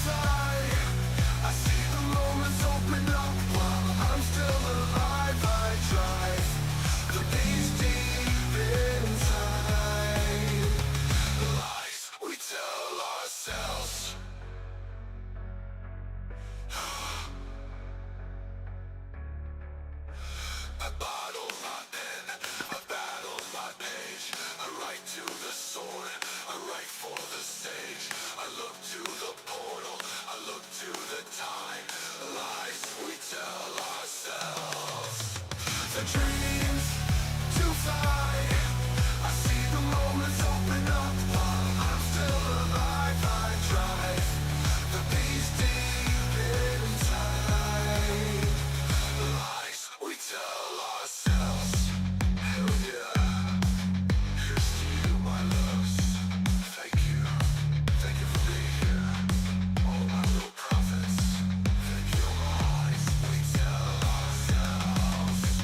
inside. I see the moments open up while I'm still alive. I drive the beast deep inside. The lies we tell ourselves. I bottle my pen, I battle my page. I write to the sword, I write for the stage. I look to the portal, I look to the time. Lies we tell ourselves. The dreams to fly. I see the moments open up while I'm still alive. I drive the beast deep inside. The lies we tell ourselves. Hell yeah. Here's to you, my loves. Thank you. Thank you for being here. All my little prophets. Thank you, lies we tell ourselves.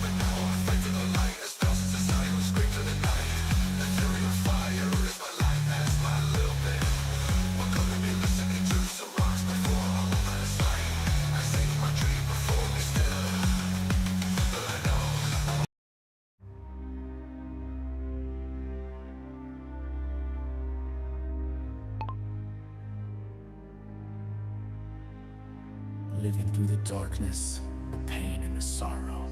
But now I'm afraid to the light. As spells into silence, scream to the night. Ethereal fire is my life, that's my little bit. What could it be listening to some rocks before all of that is light? I sing my dream before me still. But I know. Living through the darkness, the pain and the sorrow.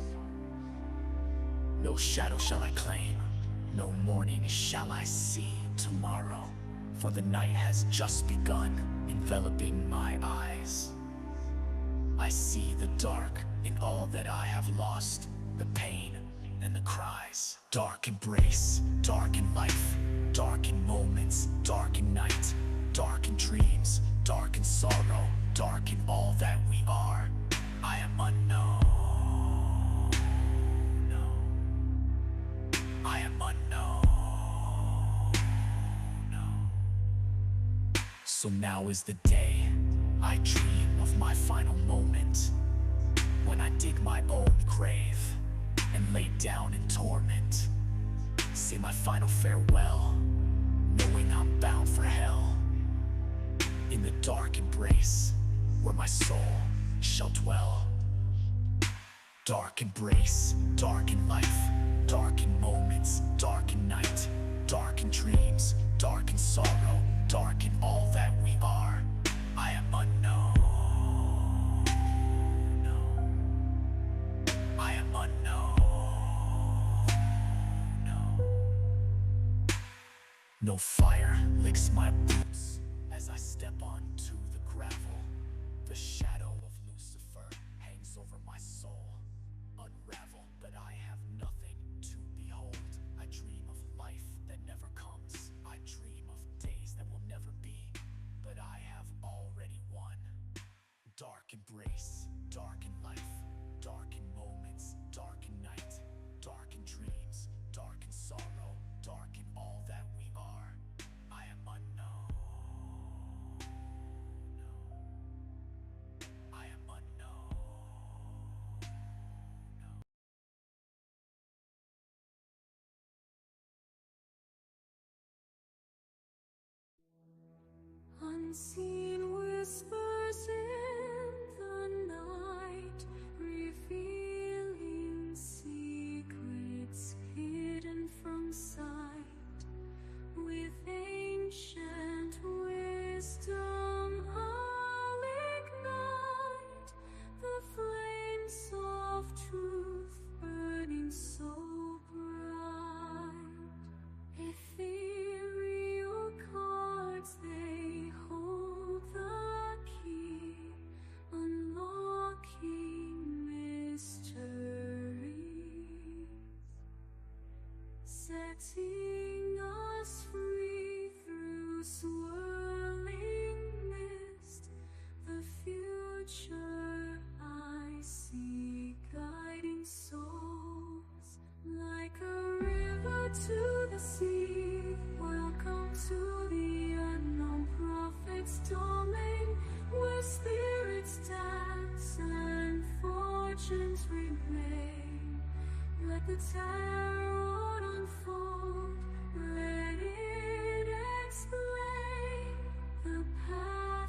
No shadow shall I claim, no morning shall I see tomorrow. For the night has just begun, enveloping my eyes. I see the dark in all that I have lost, the pain and the cries. Dark embrace, dark in life, dark in moments, dark in night, dark in dreams, dark in sorrow, dark in all that we are. I am unknown. I am unknown. So now is the day I dream of my final moment, when I dig my own grave and lay down in torment. Say my final farewell, knowing I'm bound for hell. In the dark embrace, where my soul shall dwell. Dark embrace, dark in life, dark in moments, dark in night, dark in dreams, dark in sorrow, dark in all that we are. I am unknown. I am unknown. No fire licks my boots as I step onto the gravel. The shadow of Lucifer hangs over my soul. Unravel, but I have nothing to behold. I dream of life that never comes. I dream of days that will never be, but I have already won. Dark embrace, dark in life, dark in moments, dark in night, dark in dreams, dark in sorrow, dark in all that we are. I am unknown. I am unknown. Unseen whispers in the night, revealing secrets hidden from sight. With ancient wisdom I'll ignite the flames of truth burning so bright. Ethereal cards, they hold the key, unlocking mysteries, setting us free through swirling mist. The future I see, guiding souls like a river to the sea. Welcome to the unknown prophet's domain, where spirits dance and fortunes remain. Let the tarot unfold, let it explain the path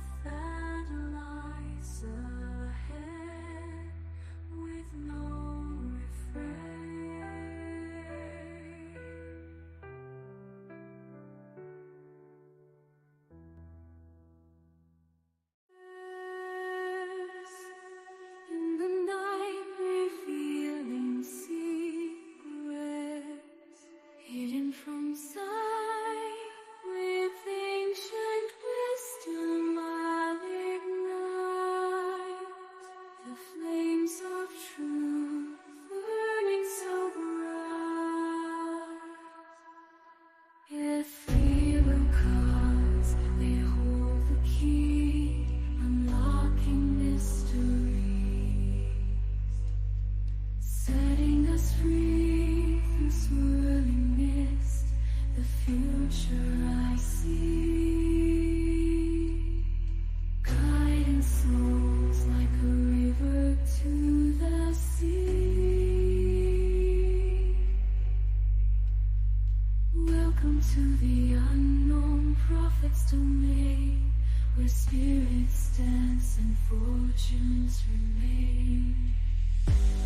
God's domain, where spirits dance and fortunes remain.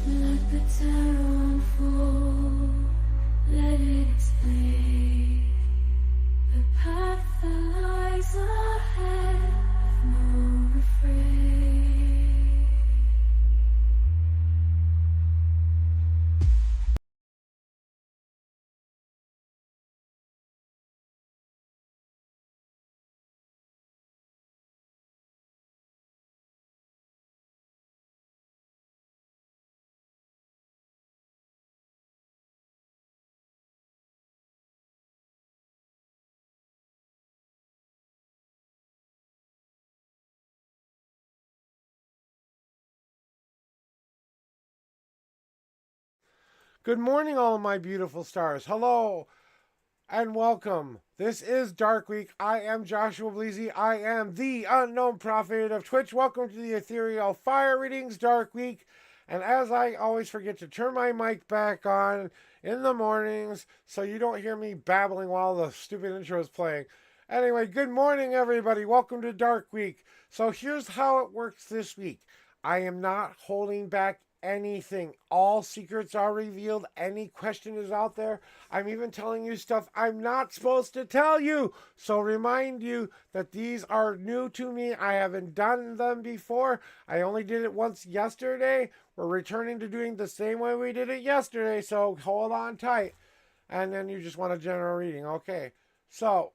Let the tarot unfold, let it explain the path that lies ahead, no refrain. Good morning, all of my beautiful stars. Hello and welcome. This is Dark Week. I am Joshua Bleasy. I am the unknown prophet of Twitch. Welcome to the Ethereal Fire Readings Dark Week. And as I always forget to turn my mic back on in the mornings so you don't hear me babbling while the stupid intro is playing. Anyway, good morning, everybody. Welcome to Dark Week. So here's how it works this week. I am not holding back anything. All secrets are revealed. Any question is out there. I'm even telling you stuff I'm not supposed to tell you. So remind you that these are new to me. I haven't done them before. I only did it once yesterday. We're returning to doing the same way we did it yesterday. So hold on tight. And then you just want a general reading. Okay. So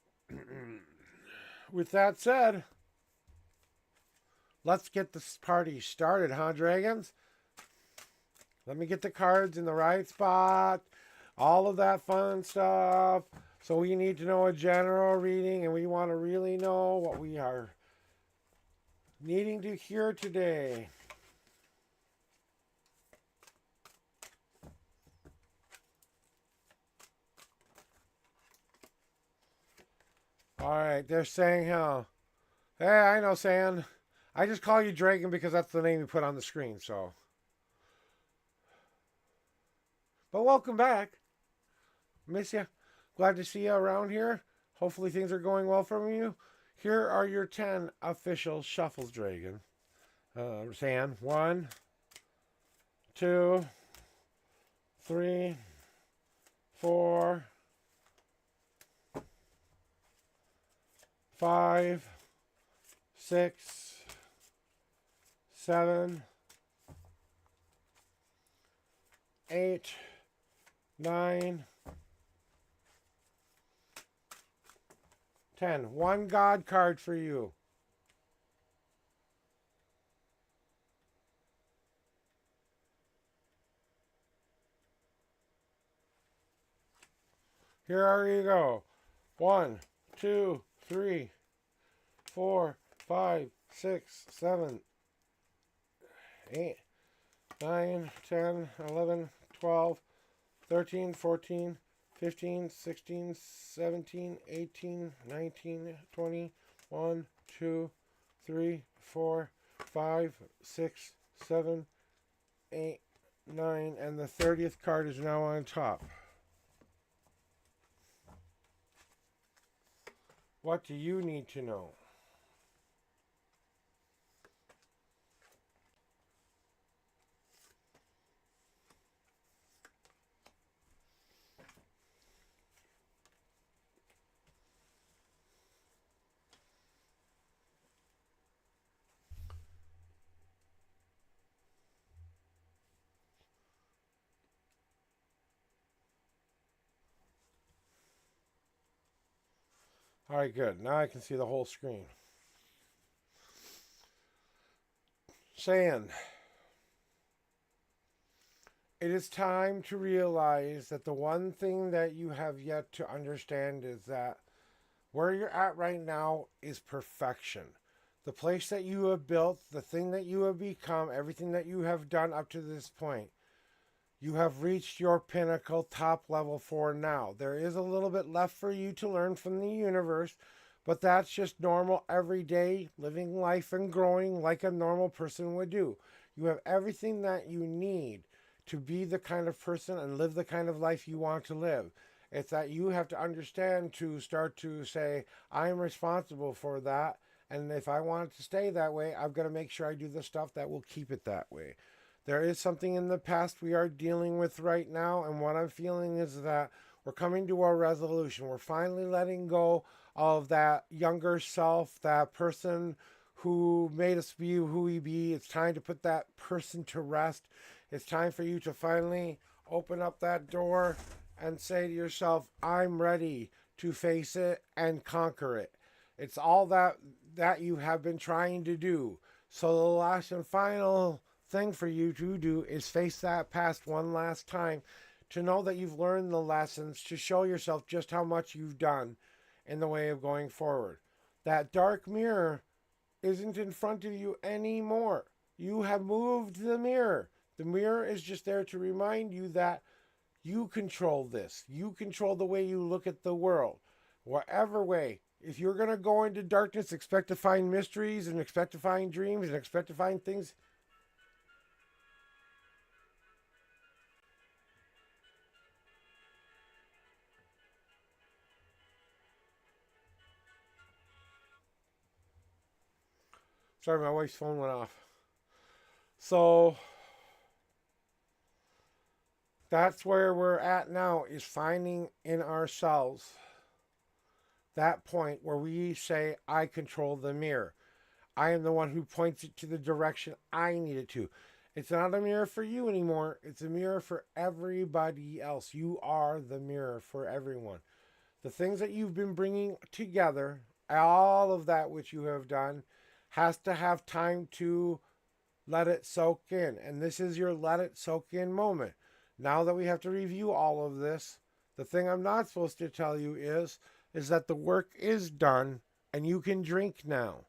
with that said, let's get this party started, huh, dragons? Let me get the cards in the right spot. All of that fun stuff. So we need to know a general reading, and we want to really know what we are needing to hear today. All right, they're saying how. Hey, I know, Sand. I just call you Dragon because that's the name you put on the screen, so. But welcome back. Miss ya. Glad to see you around here. Hopefully things are going well for you. Here are your 10 official shuffles, Dragon. Sand. 1, 2, 3, 4, 5, 6, 7, 8, 9, 10. One God card for you. Here you go. 1, 2, 3, 4, 5, 6, 7, 8, 9, 10, 11, 12, 13, 14, 15, 16, 17, 18, 19, 20, 1, 2, 3, 4, 5, 6, 7, 8, 9, and the 30th card is now on top. What do you need to know? All right, good. Now I can see the whole screen. Saying, it is time to realize that the one thing that you have yet to understand is that where you're at right now is perfection. The place that you have built, the thing that you have become, everything that you have done up to this point, you have reached your pinnacle top level for now. There is a little bit left for you to learn from the universe, but that's just normal everyday living life and growing like a normal person would do. You have everything that you need to be the kind of person and live the kind of life you want to live. It's that you have to understand to start to say, I'm responsible for that. And if I want it to stay that way, I've got to make sure I do the stuff that will keep it that way. There is something in the past we are dealing with right now. And what I'm feeling is that we're coming to a resolution. We're finally letting go of that younger self, that person who made us be who we be. It's time to put that person to rest. It's time for you to finally open up that door and say to yourself, I'm ready to face it and conquer it. It's all that you have been trying to do. So the last and final thing for you to do is face that past one last time, to know that you've learned the lessons, to show yourself just how much you've done in the way of going forward. That dark mirror isn't in front of you anymore. You have moved the mirror. The mirror is just there to remind you that you control this. You control the way you look at the world. Whatever way. If you're going to go into darkness, expect to find mysteries and expect to find dreams and expect to find things. Sorry, my wife's phone went off. So that's where we're at now, is finding in ourselves that point where we say, I control the mirror. I am the one who points it to the direction I need it to. It's not a mirror for you anymore. It's a mirror for everybody else. You are the mirror for everyone. The things that you've been bringing together, all of that which you have done, has to have time to let it soak in. And this is your let it soak in moment. Now that we have to review all of this, the thing I'm not supposed to tell you is that the work is done and you can drink now.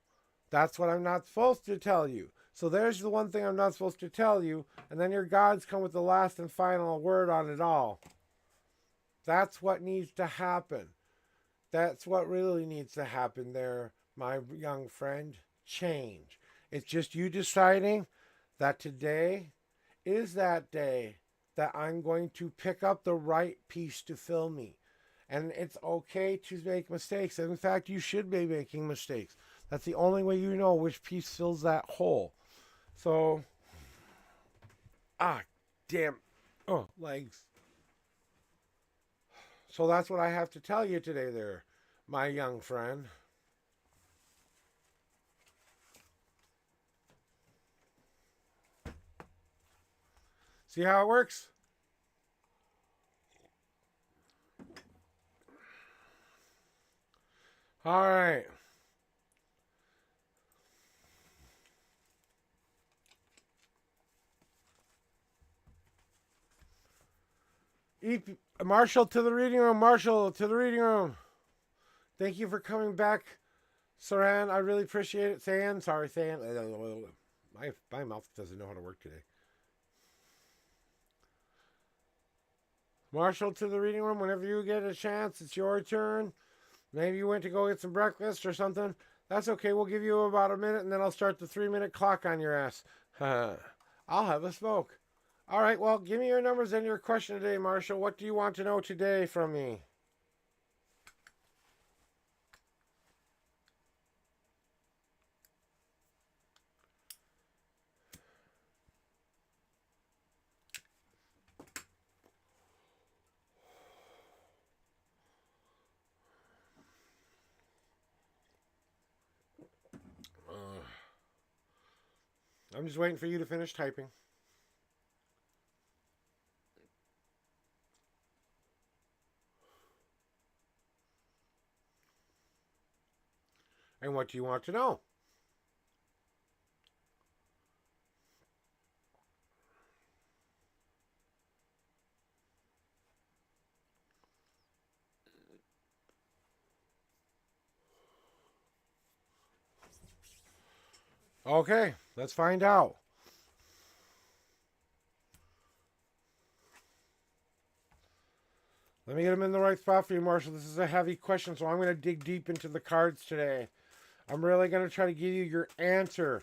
That's what I'm not supposed to tell you. So there's the one thing I'm not supposed to tell you, and then your gods come with the last and final word on it all. That's what needs to happen. That's what really needs to happen there, my young friend. Change. It's just you deciding that today is that day that I'm going to pick up the right piece to fill me. And it's okay to make mistakes. And in fact, you should be making mistakes. That's the only way you know which piece fills that hole. So, damn. Oh, legs. So that's what I have to tell you today there, my young friend. See how it works? All right. Marshall to the reading room. Marshall to the reading room. Thank you for coming back, Saran. I really appreciate it. San. My mouth doesn't know how to work today. Marshall to the reading room. Whenever you get a chance, it's your turn. Maybe you went to go get some breakfast or something. That's okay. We'll give you about a minute, and then I'll start the 3-minute clock on your ass. I'll have a smoke. All right, well, give me your numbers and your question today, Marshall. What do you want to know today from me? I'm just waiting for you to finish typing. And what do you want to know? Okay, let's find out. Let me get them in the right spot for you, Marshall. This is a heavy question, so I'm going to dig deep into the cards today. I'm really going to try to give you your answer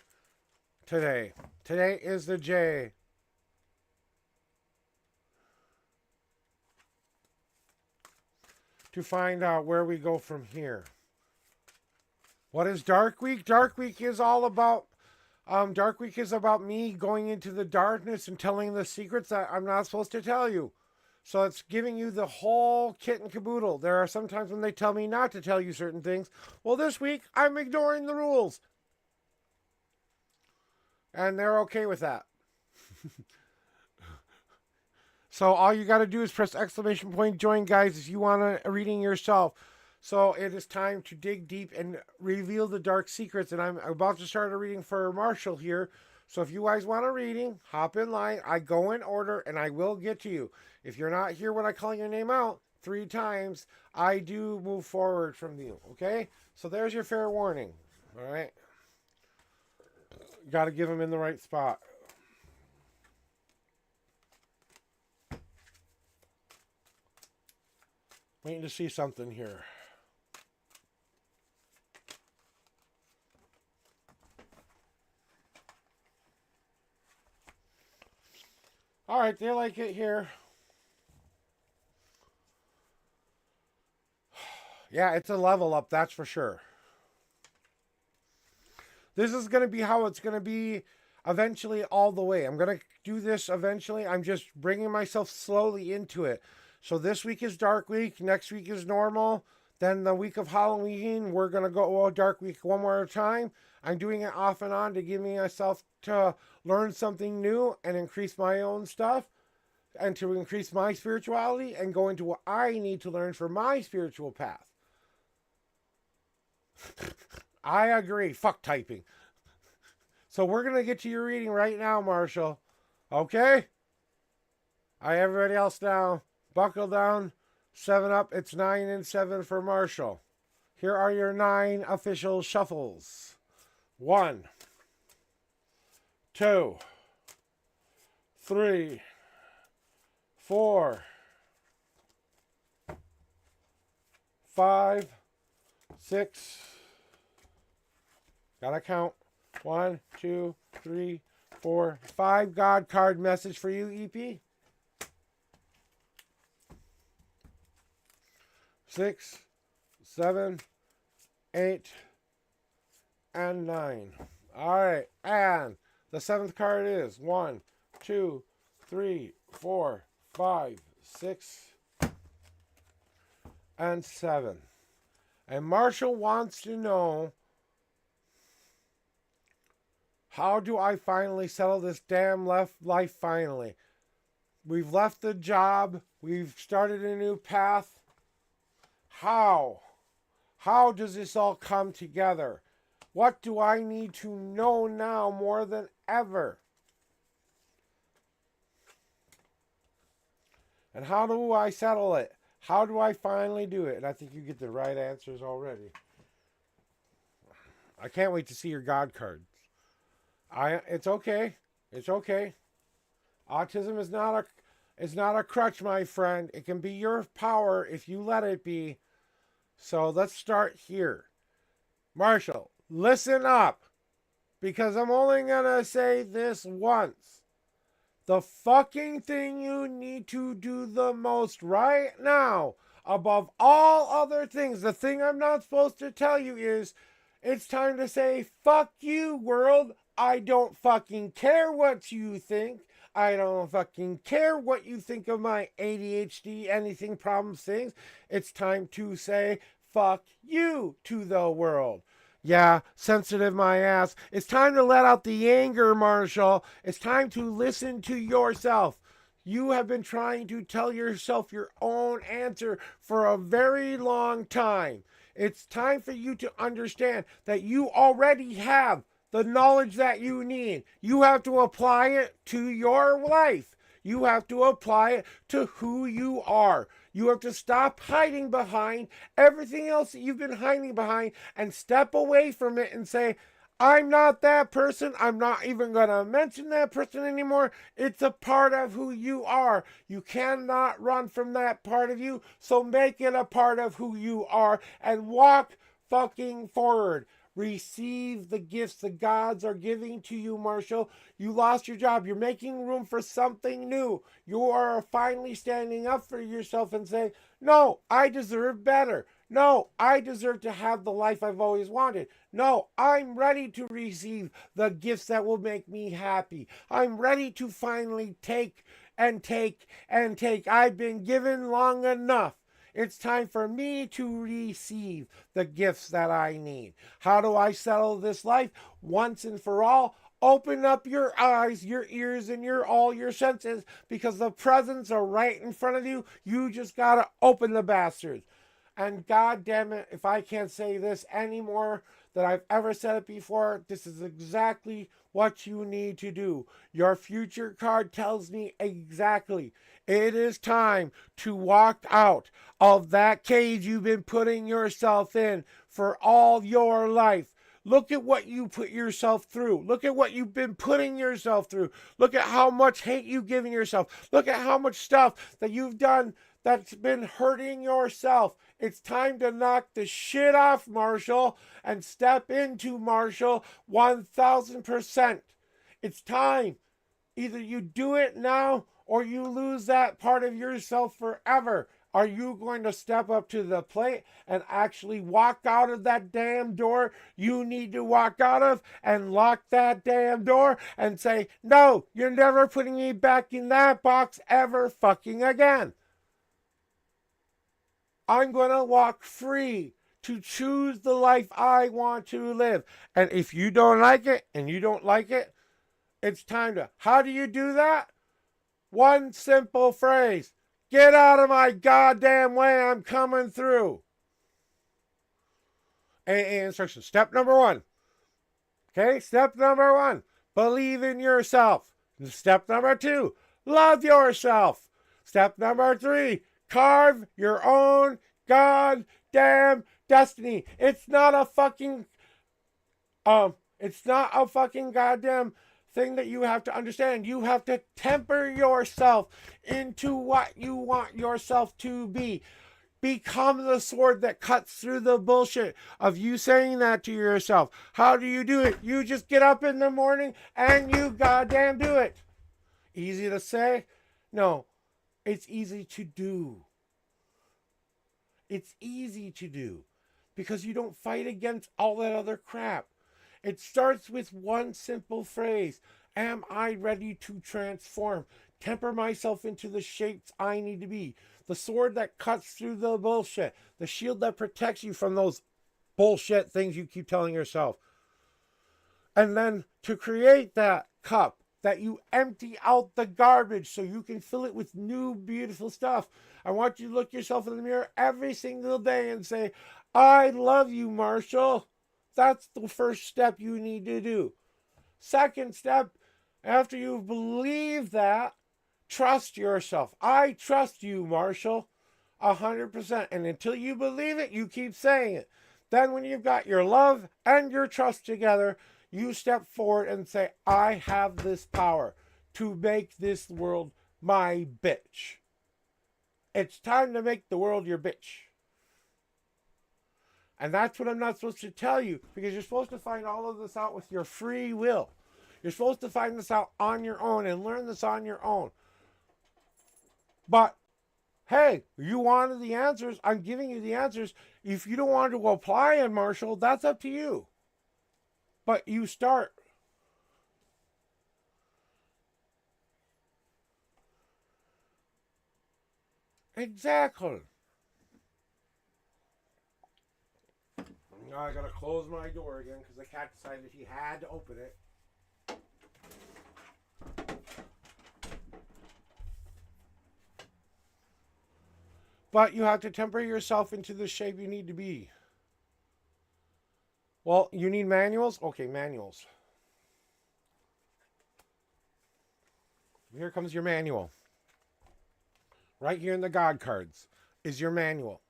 today. Today is the J. to find out where we go from here. What is Dark Week? Dark Week is all about Dark Week is about me going into the darkness and telling the secrets that I'm not supposed to tell you. So it's giving you the whole kit and caboodle. There are some times when they tell me not to tell you certain things. Well, this week I'm ignoring the rules. And they're okay with that. So all you got to do is press exclamation point join, guys, if you want a reading yourself. So it is time to dig deep and reveal the dark secrets. And I'm about to start a reading for Marshall here. So if you guys want a reading, hop in line. I go in order and I will get to you. If you're not here when I call your name out 3 times, I do move forward from you. Okay? So there's your fair warning. All right? Got to give them in the right spot. Waiting to see something here. All right, they like it here. Yeah, it's a level up, that's for sure. This is going to be how it's going to be eventually all the way. I'm going to do this eventually. I'm just bringing myself slowly into it. So this week is Dark Week. Next week is normal. Then the week of Halloween, we're going to go Dark Week one more time. I'm doing it off and on to give myself to learn something new and increase my own stuff and to increase my spirituality and go into what I need to learn for my spiritual path. I agree. Fuck typing. So we're going to get to your reading right now, Marshall. Okay? All right, everybody else down. Buckle down. 7 up. It's 9 and 7 for Marshall. Here are your 9 official shuffles. 1, 2, 3, 4, 5, 6. Gotta count. 1, 2, 3, 4, 5. God card message for you, EP. 6, 7, 8, and 9. All right, and the 7th card is 1, 2, 3, 4, 5, 6, and 7. And Marshall wants to know, how do I finally settle this damn life finally? We've left the job. We've started a new path. How? How does this all come together? What do I need to know now more than ever? And how do I settle it? How do I finally do it? And I think you get the right answers already. I can't wait to see your God cards. It's okay. It's okay. Autism is not a crutch, my friend. It can be your power if you let it be. So let's start here. Marshall, listen up. Because I'm only going to say this once. The fucking thing you need to do the most right now, above all other things, the thing I'm not supposed to tell you is, it's time to say, fuck you, world. I don't fucking care what you think. I don't fucking care what you think of my ADHD, anything, problems, things. It's time to say, fuck you to the world. Yeah, sensitive my ass. It's time to let out the anger, Marshall. It's time to listen to yourself. You have been trying to tell yourself your own answer for a very long time. It's time for you to understand that you already have the knowledge that you need. You have to apply it to your life. You have to apply it to who you are. You have to stop hiding behind everything else that you've been hiding behind and step away from it and say, I'm not that person. I'm not even going to mention that person anymore. It's a part of who you are. You cannot run from that part of you. So make it a part of who you are and walk fucking forward. Receive the gifts the gods are giving to you, Marshall. You lost your job. You're making room for something new. You are finally standing up for yourself and saying, no, I deserve better. No, I deserve to have the life I've always wanted. No, I'm ready to receive the gifts that will make me happy. I'm ready to finally take and take and take. I've been given long enough. It's time for me to receive the gifts that I need. How do I settle this life once and for all? Open up your eyes, your ears, and all your senses, because the presents are right in front of you. You just gotta open the bastards. And god damn it, if I can't say this any more than I've ever said it before, this is exactly what you need to do. Your future card tells me exactly. It is time to walk out of that cage you've been putting yourself in for all your life. Look at what you put yourself through. Look at what you've been putting yourself through. Look at how much hate you've given yourself. Look at how much stuff that you've done that's been hurting yourself. It's time to knock the shit off, Marshall, and step into Marshall 1000%. It's time. Either you do it now or you lose that part of yourself forever. Are you going to step up to the plate and actually walk out of that damn door you need to walk out of and lock that damn door and say, no, you're never putting me back in that box ever fucking again? I'm going to walk free to choose the life I want to live. And if you don't like it and you don't like it, it's time to. How do you do that? One simple phrase. Get out of my goddamn way. I'm coming through. AA instructions. Step number 1. Okay, step number 1. Believe in yourself. Step number 2. Love yourself. Step number 3. Carve your own goddamn destiny. It's not a fucking goddamn thing that you have to understand. You have to temper yourself into what you want yourself to be. Become the sword that cuts through the bullshit of you saying that to yourself. How do you do it? You just get up in the morning and you goddamn do it. Easy to say? No. It's easy to do. It's easy to do because you don't fight against all that other crap. It starts with one simple phrase. Am I ready to transform? Temper myself into the shapes I need to be. The sword that cuts through the bullshit. The shield that protects you from those bullshit things you keep telling yourself. And then to create that cup, that you empty out the garbage so you can fill it with new, beautiful stuff. I want you to look yourself in the mirror every single day and say, I love you, Marshall. That's the first step you need to do. Second step, after you believe that, trust yourself. I trust you, Marshall, 100%. And until you believe it, you keep saying it. Then when you've got your love and your trust together, you step forward and say, I have this power to make this world my bitch. It's time to make the world your bitch. And that's what I'm not supposed to tell you, because you're supposed to find all of this out with your free will. You're supposed to find this out on your own and learn this on your own. But, hey, you wanted the answers. I'm giving you the answers. If you don't want to apply in Marshall, that's up to you. But you start. Exactly. Now I gotta close my door again because the cat decided he had to open it. But you have to temper yourself into the shape you need to be. Well, you need manuals? Okay, manuals. Here comes your manual. Right here in the God cards is your manual.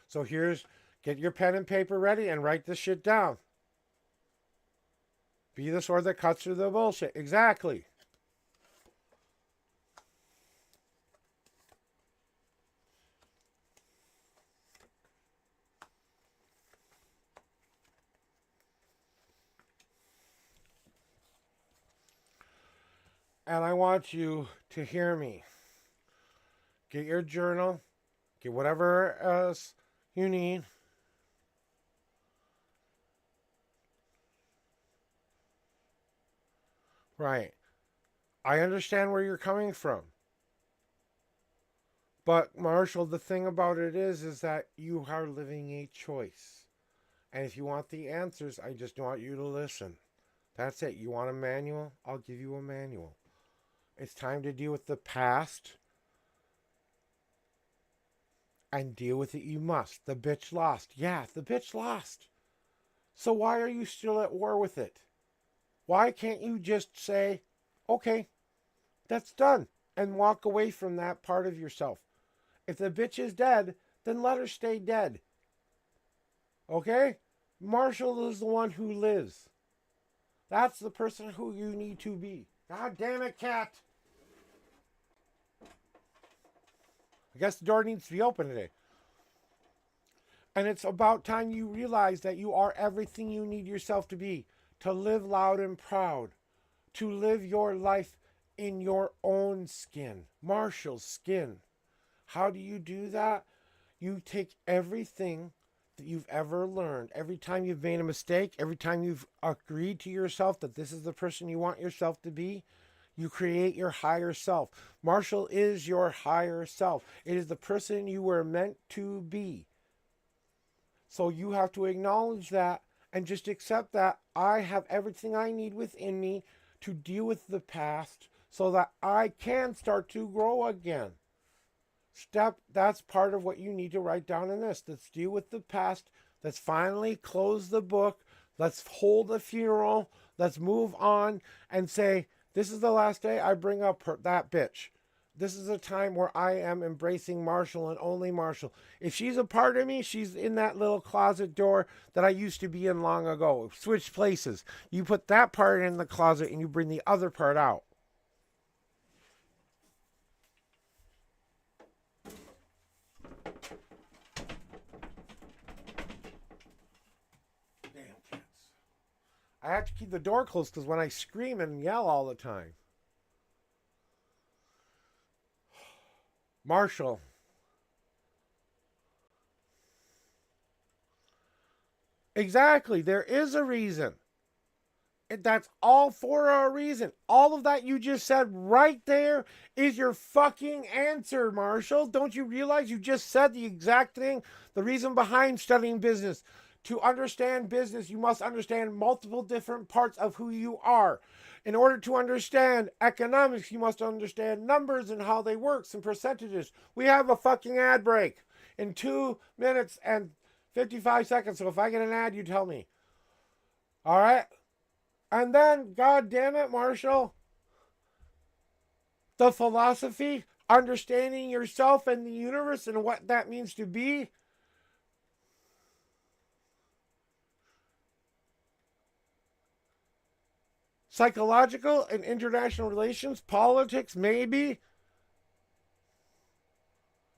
So get your pen and paper ready and write this shit down. Be the sword that cuts through the bullshit. Exactly. And I want you to hear me. Get your journal. Get whatever else you need. Right. I understand where you're coming from. But Marshall, the thing about it is that you are living a choice. And if you want the answers, I just want you to listen. That's it. You want a manual? I'll give you a manual. It's time to deal with the past. And deal with it you must. The bitch lost. Yeah, the bitch lost. So why are you still at war with it? Why can't you just say, okay, that's done, and walk away from that part of yourself? If the bitch is dead, then let her stay dead. Okay? Marshall is the one who lives. That's the person who you need to be. God damn it, cat. I guess the door needs to be open today. And it's about time you realize that you are everything you need yourself to be. To live loud and proud. To live your life in your own skin. Marshall's skin. How do you do that? You take everything that you've ever learned. Every time you've made a mistake, every time you've agreed to yourself that this is the person you want yourself to be, you create your higher self. Marshall is your higher self. It is the person you were meant to be. So you have to acknowledge that and just accept that I have everything I need within me to deal with the past so that I can start to grow again. That's part of what you need to write down in this. Let's deal with the past. Let's finally close the book. Let's hold a funeral. Let's move on and say, this is the last day I bring up that bitch. This is a time where I am embracing Marshall and only Marshall. If she's a part of me, she's in that little closet door that I used to be in long ago. Switch places. You put that part in the closet and you bring the other part out. Damn cats. I have to keep the door closed because when I scream and yell all the time. Marshall. Exactly. There is a reason. That's all for a reason. All of that you just said right there is your fucking answer, Marshall. Don't you realize you just said the exact thing? The reason behind studying business. To understand business, you must understand multiple different parts of who you are. In order to understand economics, you must understand numbers and how they work and percentages. We have a fucking ad break in 2 minutes and 55 seconds. So if I get an ad, you tell me. All right? And then, God damn it, Marshall, the philosophy, understanding yourself and the universe and what that means to be. Psychological and international relations, politics, maybe.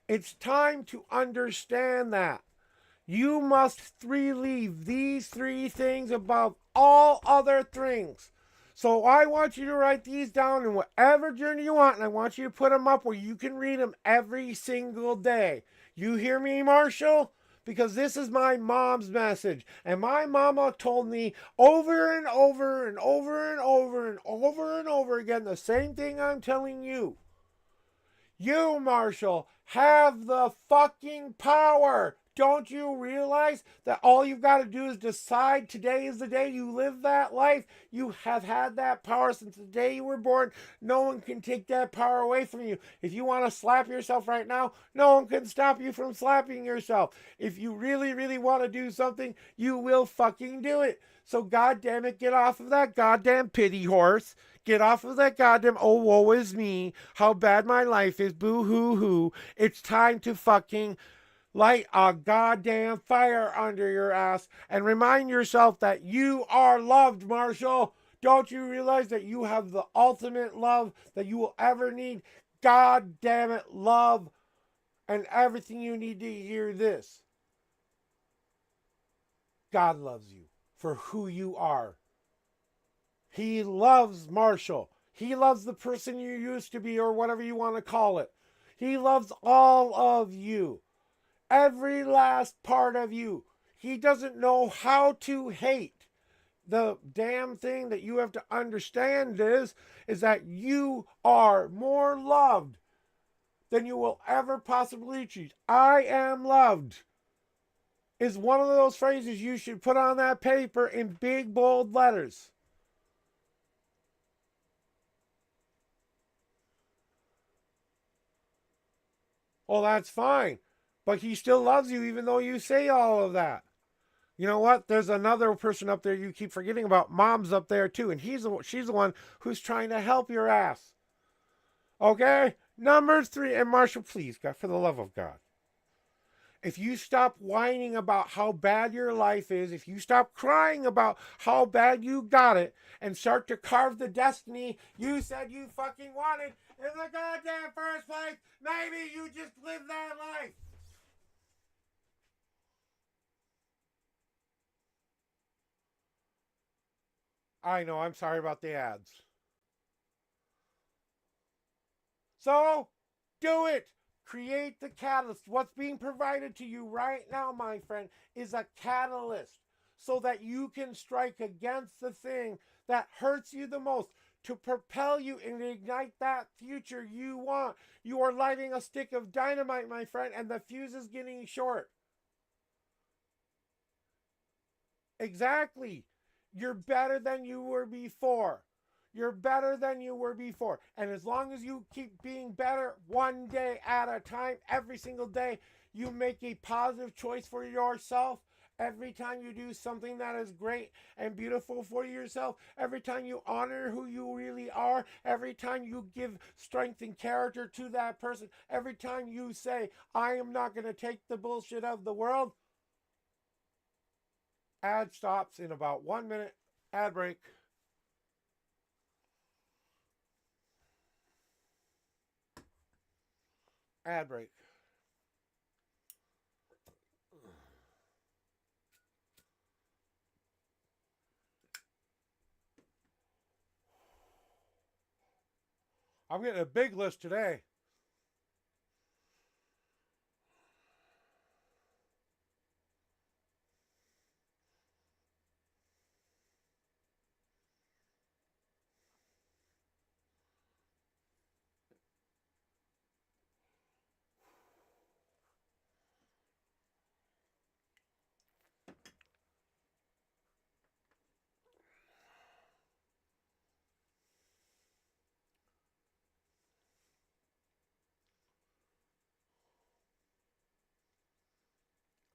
It's time to understand that. You must relieve these three things above all other things. So I want you to write these down in whatever journal you want, and I want you to put them up where you can read them every single day. You hear me, Marshall? Because this is my mom's message. And my mama told me over and over and over and over and over and over again the same thing I'm telling you. You, Marshall, have the fucking power. Don't you realize that all you've got to do is decide today is the day you live that life? You have had that power since the day you were born. No one can take that power away from you. If you want to slap yourself right now, no one can stop you from slapping yourself. If you really, really want to do something, you will fucking do it. So goddamn it, get off of that goddamn pity horse. Get off of that goddamn, oh, woe is me, how bad my life is, boo-hoo-hoo. It's time to fucking light a goddamn fire under your ass and remind yourself that you are loved, Marshall. Don't you realize that you have the ultimate love that you will ever need? God damn it, love and everything you need to hear this. God loves you for who you are. He loves Marshall. He loves the person you used to be, or whatever you want to call it. He loves all of you. Every last part of you. He doesn't know how to hate. The damn thing that you have to understand is that you are more loved than you will ever possibly achieve. I am loved is one of those phrases you should put on that paper in big bold letters. Oh, that's fine. But he still loves you even though you say all of that. You know what? There's another person up there you keep forgetting about. Mom's up there too, and she's the one who's trying to help your ass. Okay? Number 3, and Marshall, please, God, for the love of God. If you stop whining about how bad your life is, if you stop crying about how bad you got it, and start to carve the destiny you said you fucking wanted in the goddamn first place, maybe you just live that life. I know, I'm sorry about the ads. So, do it. Create the catalyst. What's being provided to you right now, my friend, is a catalyst so that you can strike against the thing that hurts you the most to propel you and ignite that future you want. You are lighting a stick of dynamite, my friend, and the fuse is getting short. Exactly. You're better than you were before. You're better than you were before. And as long as you keep being better one day at a time, every single day, you make a positive choice for yourself. Every time you do something that is great and beautiful for yourself, every time you honor who you really are, every time you give strength and character to that person, every time you say, I am not going to take the bullshit of the world. Ad stops in about 1 minute. Ad break. Ad break. I'm getting a big list today.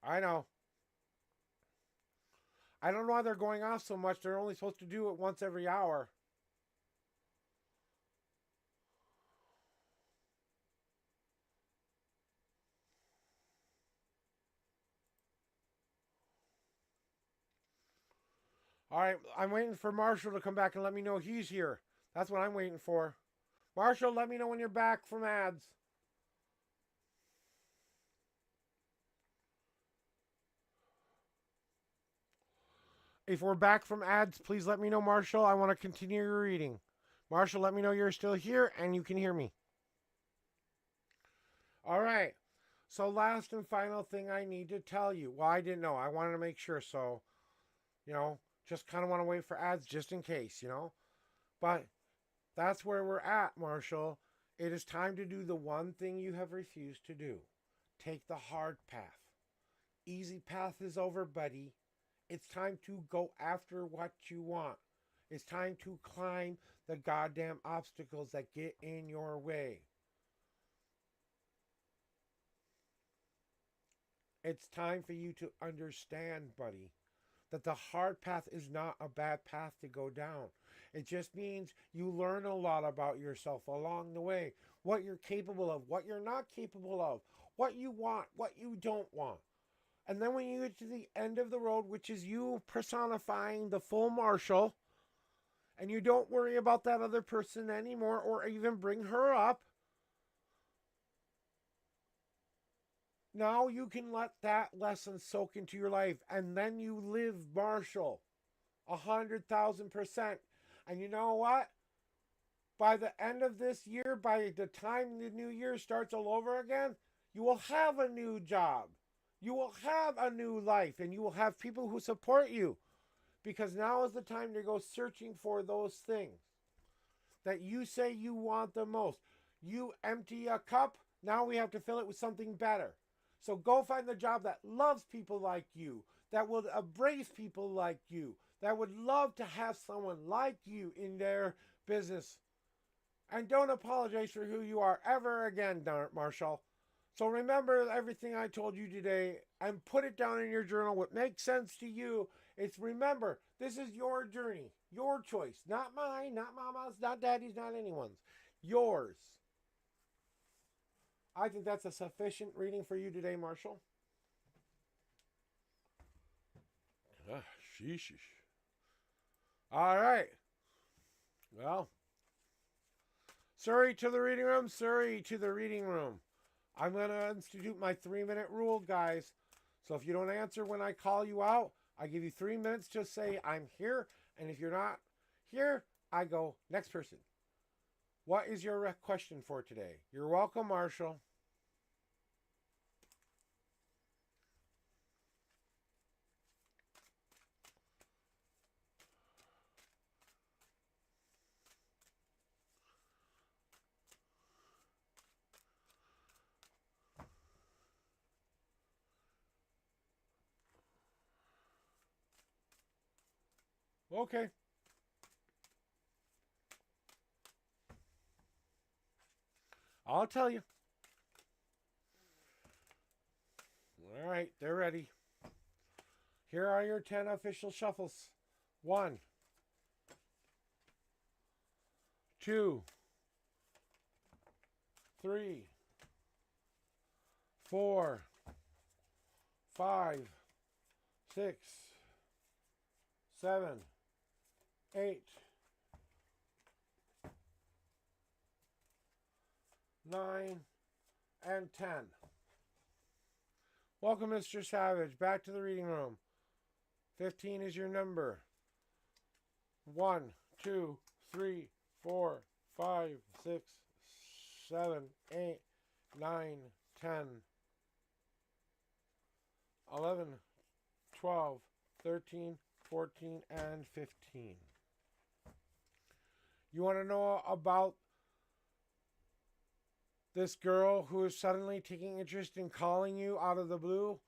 I know. I don't know why they're going off so much. They're only supposed to do it once every hour. All right, I'm waiting for Marshall to come back and let me know he's here. That's what I'm waiting for. Marshall, let me know when you're back from ads. If we're back from ads, please let me know, Marshall. I want to continue your reading. Marshall, let me know you're still here and you can hear me. All right. So last and final thing I need to tell you. Well, I didn't know. I wanted to make sure. So, just kind of want to wait for ads just in case, But that's where we're at, Marshall. It is time to do the one thing you have refused to do. Take the hard path. Easy path is over, buddy. It's time to go after what you want. It's time to climb the goddamn obstacles that get in your way. It's time for you to understand, buddy, that the hard path is not a bad path to go down. It just means you learn a lot about yourself along the way. What you're capable of, what you're not capable of, what you want, what you don't want. And then when you get to the end of the road, which is you personifying the full Marshall, and you don't worry about that other person anymore or even bring her up, now you can let that lesson soak into your life, and then you live Marshall 100,000%. And you know what? by the end of this year, by the time the new year starts all over again, you will have a new job. You will have a new life, and you will have people who support you, because now is the time to go searching for those things that you say you want the most. You empty a cup, now we have to fill it with something better. So go find the job that loves people like you, that will embrace people like you, that would love to have someone like you in their business. And don't apologize for who you are ever again, Marshall. So remember everything I told you today and put it down in your journal. What makes sense to you. It's remember, this is your journey, your choice, not mine, not mama's, not daddy's, not anyone's. Yours. I think that's a sufficient reading for you today, Marshall. Sheesh. All right. Well, Surrey to the reading room, Surrey to the reading room. I'm going to institute my 3-minute rule, guys. So if you don't answer when I call you out, I give you 3 minutes to say I'm here. And if you're not here, I go next person. What is your question for today? You're welcome, Marshall. Okay. I'll tell you. All right, they're ready. Here are your 10 official shuffles. 1, 2, 3, 4, 5, 6, 7, 8, 9, and 10. Welcome, Mr. Savage. Back to the reading room. 15 is your number. 1, 2, 3, 4, 5, 6, 7, 8, 9, 10, 11, 12, 13, 14, and 15. You want to know about this girl who is suddenly taking interest in calling you out of the blue?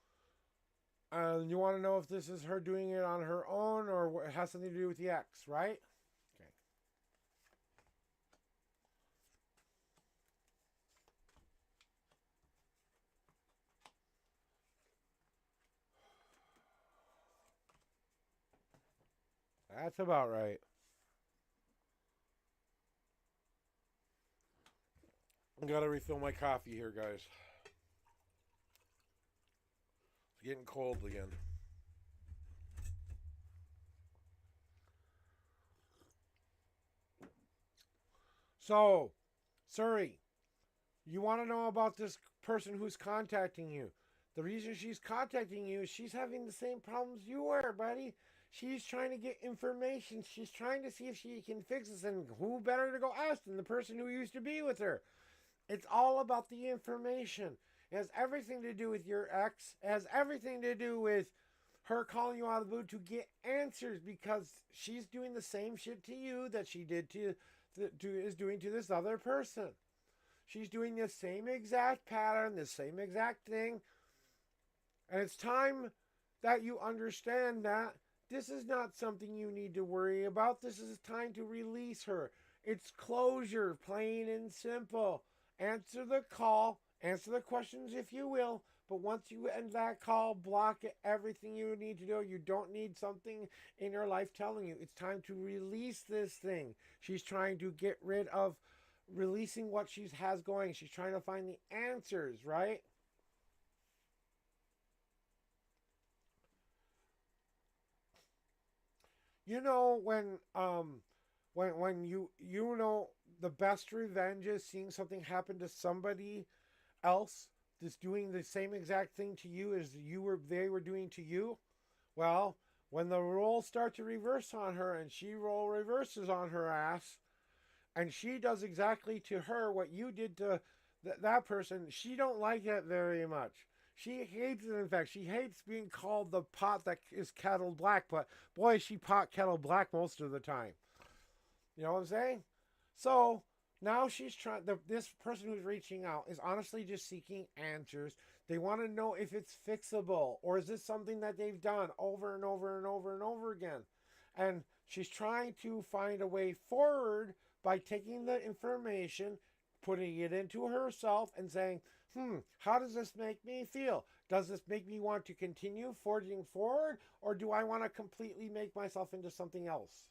And you want to know if this is her doing it on her own or it has something to do with the ex, right? Okay. That's about right. I gotta refill my coffee here, guys. It's getting cold again. So, Surrey, you want to know about this person who's contacting you. The reason she's contacting you is she's having the same problems you were, buddy. She's trying to get information. She's trying to see if she can fix this. And who better to go ask than the person who used to be with her? It's all about the information. It has everything to do with your ex. It has everything to do with her calling you out of the blue to get answers, because she's doing the same shit to you that she did is doing to this other person. She's doing the same exact pattern, the same exact thing. And it's time that you understand that this is not something you need to worry about. This is time to release her. It's closure, plain and simple. Answer the call, answer the questions if you will, but once you end that call, block it, everything you need to do. You don't need something in your life telling you. It's time to release this thing. She's trying to get rid of releasing what she has going. She's trying to find the answers, right? You know when you know the best revenge is seeing something happen to somebody else that's doing the same exact thing to you as they were doing to you. Well, when the roles start to reverse on her and she reverses on her ass, And she does exactly to her what you did to that person. She don't like it very much. She hates it. In fact, she hates being called the pot that is kettle black. But boy, she pot kettle black most of the time. You know what I'm saying? So now she's trying. This person who's reaching out is honestly just seeking answers. They want to know if it's fixable, or is this something that they've done over and over and over and over again. And she's trying to find a way forward by taking the information, putting it into herself, and saying, how does this make me feel? Does this make me want to continue forging forward, or do I want to completely make myself into something else?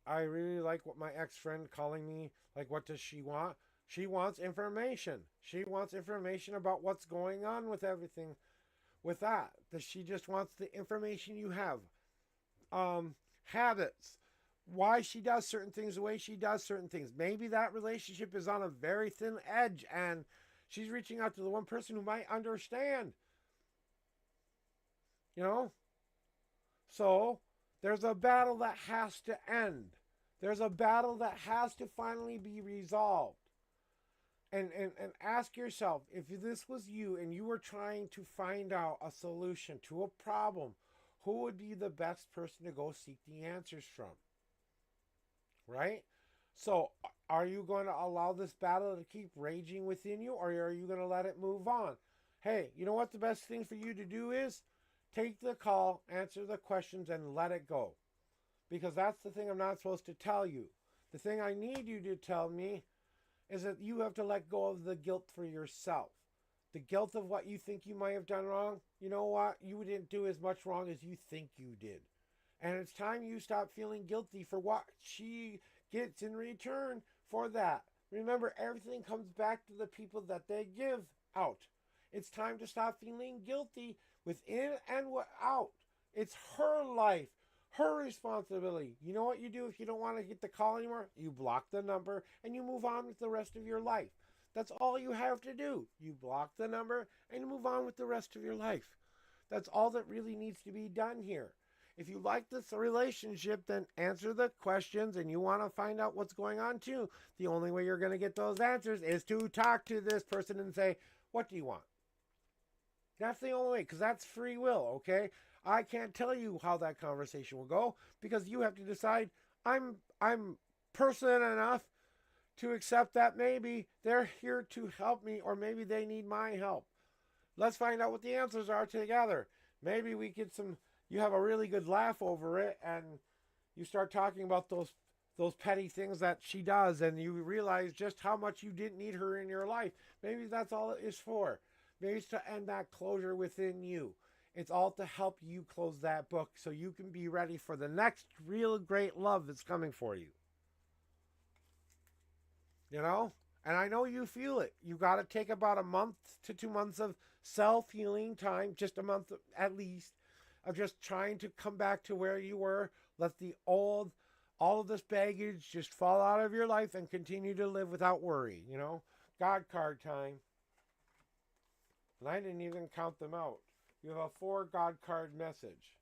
I really like what my ex-friend calling me, like, what does she want? She wants information. She wants information about what's going on with everything with that. That she just wants the information you have. Habits. Why she does certain things the way she does certain things. Maybe that relationship is on a very thin edge and she's reaching out to the one person who might understand. You know? So there's a battle that has to end. There's a battle that has to finally be resolved. And ask yourself, if this was you and you were trying to find out a solution to a problem, who would be the best person to go seek the answers from? Right? So are you going to allow this battle to keep raging within you, or are you going to let it move on? Hey, you know what the best thing for you to do is? Take the call, answer the questions, and let it go. Because that's the thing I'm not supposed to tell you. The thing I need you to tell me is that you have to let go of the guilt for yourself. The guilt of what you think you might have done wrong. You know what? You didn't do as much wrong as you think you did. And it's time you stop feeling guilty for what she gets in return for that. Remember, everything comes back to the people that they give out. It's time to stop feeling guilty within and without. It's her life, her responsibility. You know what you do if you don't want to get the call anymore? You block the number and you move on with the rest of your life. That's all you have to do. You block the number and you move on with the rest of your life. That's all that really needs to be done here. If you like this relationship, then answer the questions and you want to find out what's going on too. The only way you're going to get those answers is to talk to this person and say, what do you want? That's the only way, because that's free will, okay? I can't tell you how that conversation will go because you have to decide. I'm person enough to accept that maybe they're here to help me, or maybe they need my help. Let's find out what the answers are together. Maybe we get you have a really good laugh over it and you start talking about those petty things that she does and you realize just how much you didn't need her in your life. Maybe that's all it is for. Maybe it's to end that closure within you. It's all to help you close that book so you can be ready for the next real great love that's coming for you. You know? And I know you feel it. You got to take about a month to 2 months of self-healing time, just a month at least, of just trying to come back to where you were. Let all of this baggage just fall out of your life and continue to live without worry, you know? God card time. And I didn't even count them out. You have a 4 God card message.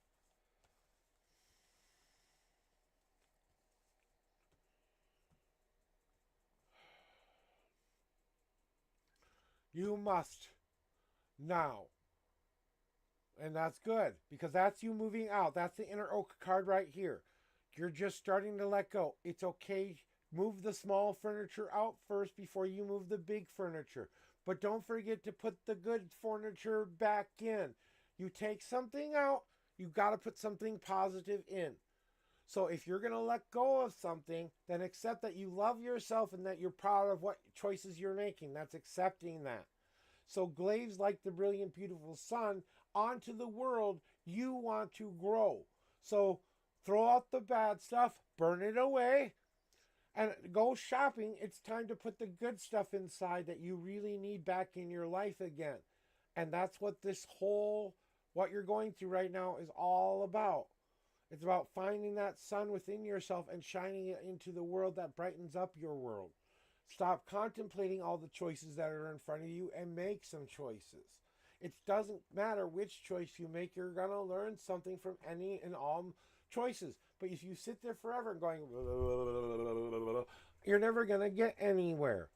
You must now. And that's good because that's you moving out. That's the inner oak card right here. You're just starting to let go. It's okay. Move the small furniture out first before you move the big furniture. But don't forget to put the good furniture back in. You take something out, you got to put something positive in. So if you're going to let go of something, then accept that you love yourself and that you're proud of what choices you're making. That's accepting that. So glaze like the brilliant, beautiful sun onto the world you want to grow. So throw out the bad stuff, burn it away, and go shopping. It's time to put the good stuff inside that you really need back in your life again. And that's what what you're going through right now is all about. It's about finding that sun within yourself and shining it into the world that brightens up your world. Stop contemplating all the choices that are in front of you and make some choices. It doesn't matter which choice you make, you're going to learn something from any and all choices. But if you sit there forever going, you're never going to get anywhere.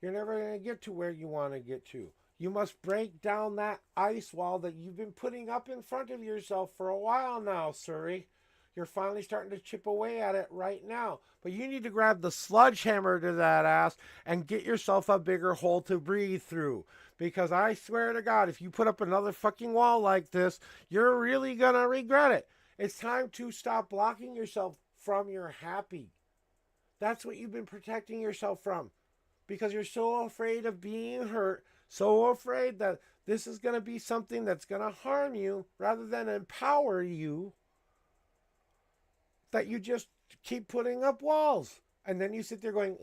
You're never going to get to where you want to get to. You must break down that ice wall that you've been putting up in front of yourself for a while now, Surrey. You're finally starting to chip away at it right now. But you need to grab the sledgehammer to that ass and get yourself a bigger hole to breathe through. Because I swear to God, if you put up another fucking wall like this, you're really going to regret it. It's time to stop blocking yourself from your happy. That's what you've been protecting yourself from. Because you're so afraid of being hurt, so afraid that this is going to be something that's going to harm you rather than empower you, that you just keep putting up walls. And then you sit there going,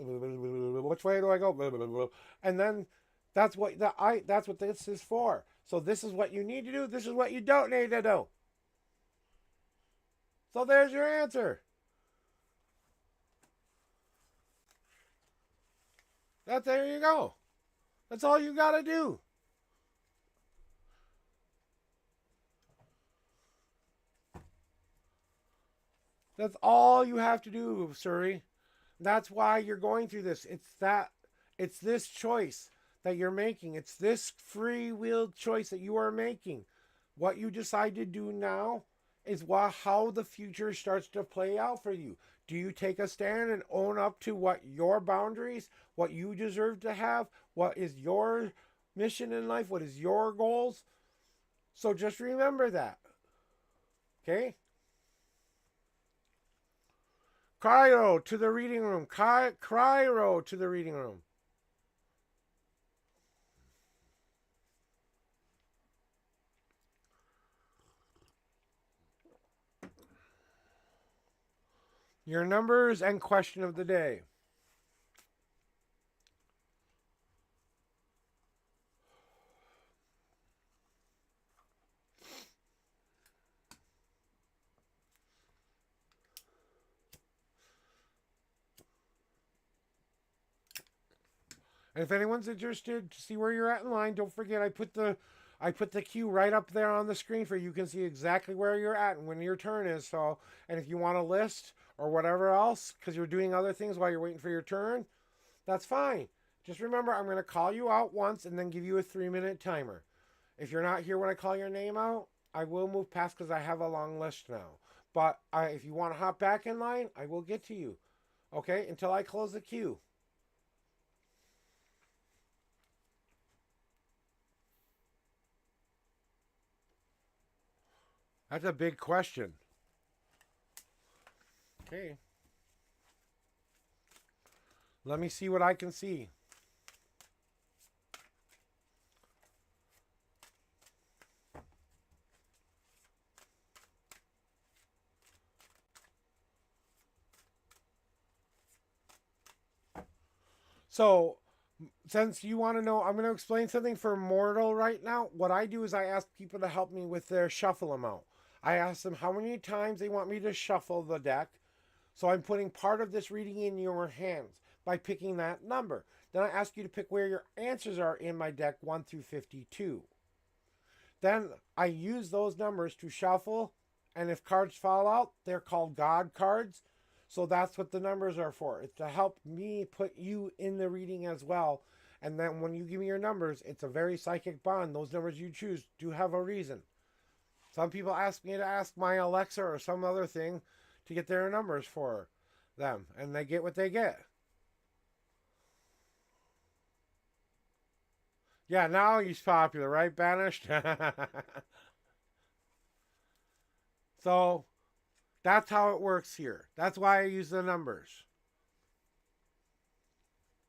which way do I go? And then that's what this is for. So this is what you need to do. This is what you don't need to do. So there's your answer. There you go. That's all you got to do. That's all you have to do, Surrey. That's why you're going through this. It's this choice that you're making. It's this free will choice that you are making. What you decide to do now is how the future starts to play out for you. Do you take a stand and own up to what your boundaries, what you deserve to have, what is your mission in life, what is your goals? So just remember that. Okay? Cryo to the reading room. Cryo to the reading room. Your numbers and question of the day. And if anyone's interested to see where you're at in line, don't forget I put the cue right up there on the screen for you. You can see exactly where you're at and when your turn is. So, and if you want a list or whatever else, because you're doing other things while you're waiting for your turn, that's fine. Just remember, I'm going to call you out once and then give you a 3-minute timer. If you're not here when I call your name out, I will move past because I have a long list now. But if you want to hop back in line, I will get to you. Okay? Until I close the queue. That's a big question. Okay. Let me see what I can see. So, since you want to know, I'm going to explain something for mortal right now. What I do is I ask people to help me with their shuffle amount. I ask them how many times they want me to shuffle the deck. So I'm putting part of this reading in your hands by picking that number. Then I ask you to pick where your answers are in my deck 1 through 52. Then I use those numbers to shuffle, and if cards fall out, they're called God cards. So that's what the numbers are for. It's to help me put you in the reading as well. And then when you give me your numbers, it's a very psychic bond. Those numbers you choose do have a reason. Some people ask me to ask my Alexa or some other thing to get their numbers for them. And they get what they get. Yeah, now he's popular, right, Banished? So, that's how it works here. That's why I use the numbers.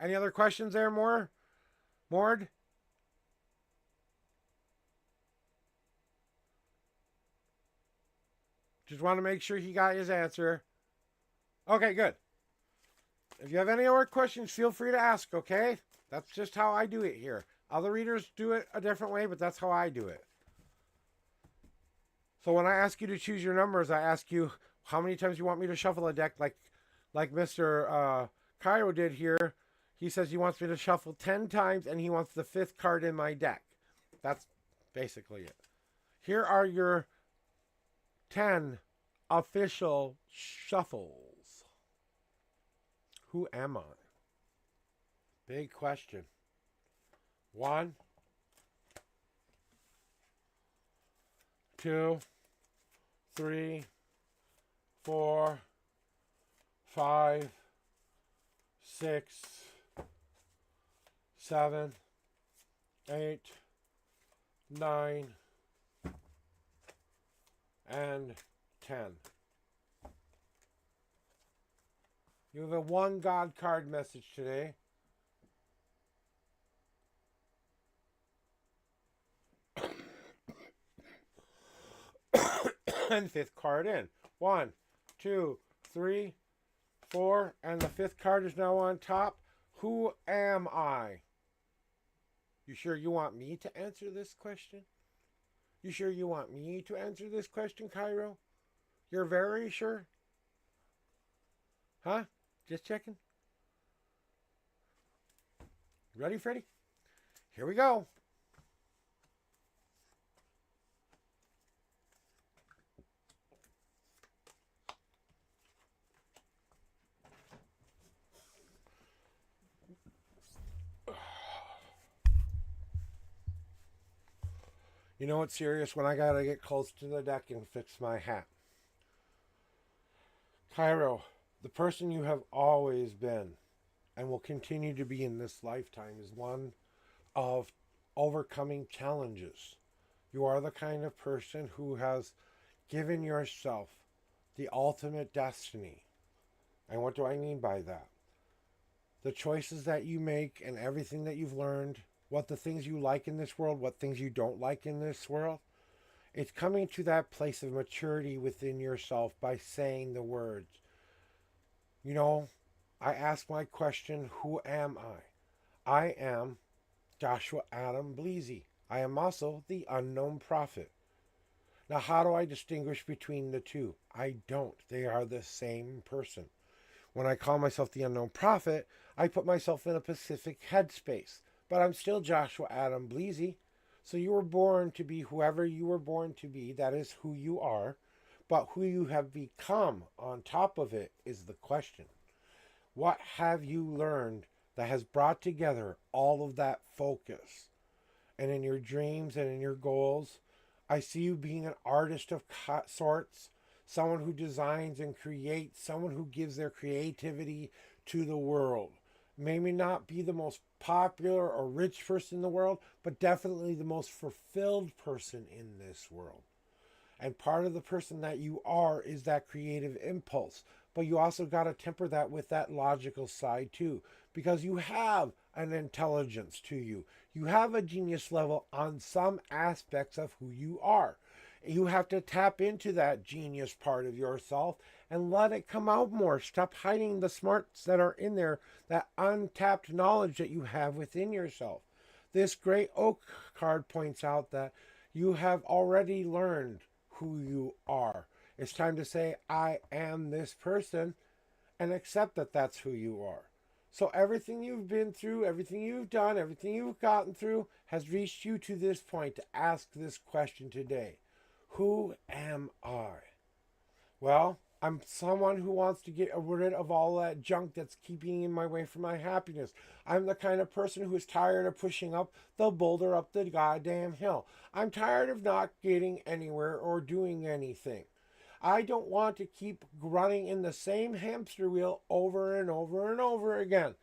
Any other questions there, Mord? Just want to make sure he got his answer. Okay, good. If you have any other questions, feel free to ask, okay? That's just how I do it here. Other readers do it a different way, but that's how I do it. So when I ask you to choose your numbers, I ask you how many times you want me to shuffle a deck, like Mr. Cairo did here. He says he wants me to shuffle 10 times, and he wants the 5th card in my deck. That's basically it. Here are your 10 official shuffles. Who am I? Big question. 1, 2, 3, 4, 5, 6, 7, 8, 9, and 10. You have a one God card message today. And fifth card in. 1, 2, 3, 4, and the fifth card is now on top. Who am I? You sure you want me to answer this question? You sure you want me to answer this question, Cairo? You're very sure? Huh? Just checking. Ready, Freddy? Here we go. You know what's serious? When I gotta get close to the deck and fix my hat. Cairo, the person you have always been and will continue to be in this lifetime is one of overcoming challenges. You are the kind of person who has given yourself the ultimate destiny. And what do I mean by that? The choices that you make and everything that you've learned, what the things you like in this world, what things you don't like in this world. It's coming to that place of maturity within yourself by saying the words. You know, I ask my question, who am I? I am Joshua Adam Bleasy. I am also the unknown prophet. Now, how do I distinguish between the two? I don't. They are the same person. When I call myself the unknown prophet, I put myself in a specific headspace. But I'm still Joshua Adam Bleasy. So you were born to be whoever you were born to be. That is who you are. But who you have become on top of it is the question. What have you learned that has brought together all of that focus? And in your dreams and in your goals, I see you being an artist of sorts. Someone who designs and creates. Someone who gives their creativity to the world. Maybe not be the most popular or rich person in the world, but definitely the most fulfilled person in this world. And part of the person that you are is that creative impulse. But you also got to temper that with that logical side too. Because you have an intelligence to you. You have a genius level on some aspects of who you are. You have to tap into that genius part of yourself and let it come out more. Stop hiding the smarts that are in there, that untapped knowledge that you have within yourself. This great oak card points out that you have already learned who you are. It's time to say, I am this person, and accept that that's who you are. So everything you've been through, everything you've done, everything you've gotten through has reached you to this point to ask this question today. Who am I? Well, I'm someone who wants to get rid of all that junk that's keeping in my way from my happiness. I'm the kind of person who is tired of pushing up the boulder up the goddamn hill. I'm tired of not getting anywhere or doing anything. I don't want to keep running in the same hamster wheel over and over and over again.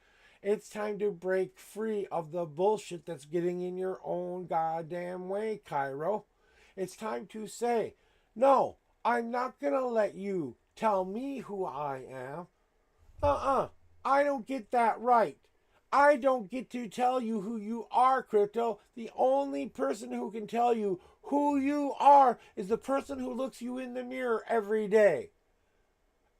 It's time to break free of the bullshit that's getting in your own goddamn way, Cairo. It's time to say, no, I'm not going to let you tell me who I am. I don't get that right. I don't get to tell you who you are, Crypto. The only person who can tell you who you are is the person who looks you in the mirror every day.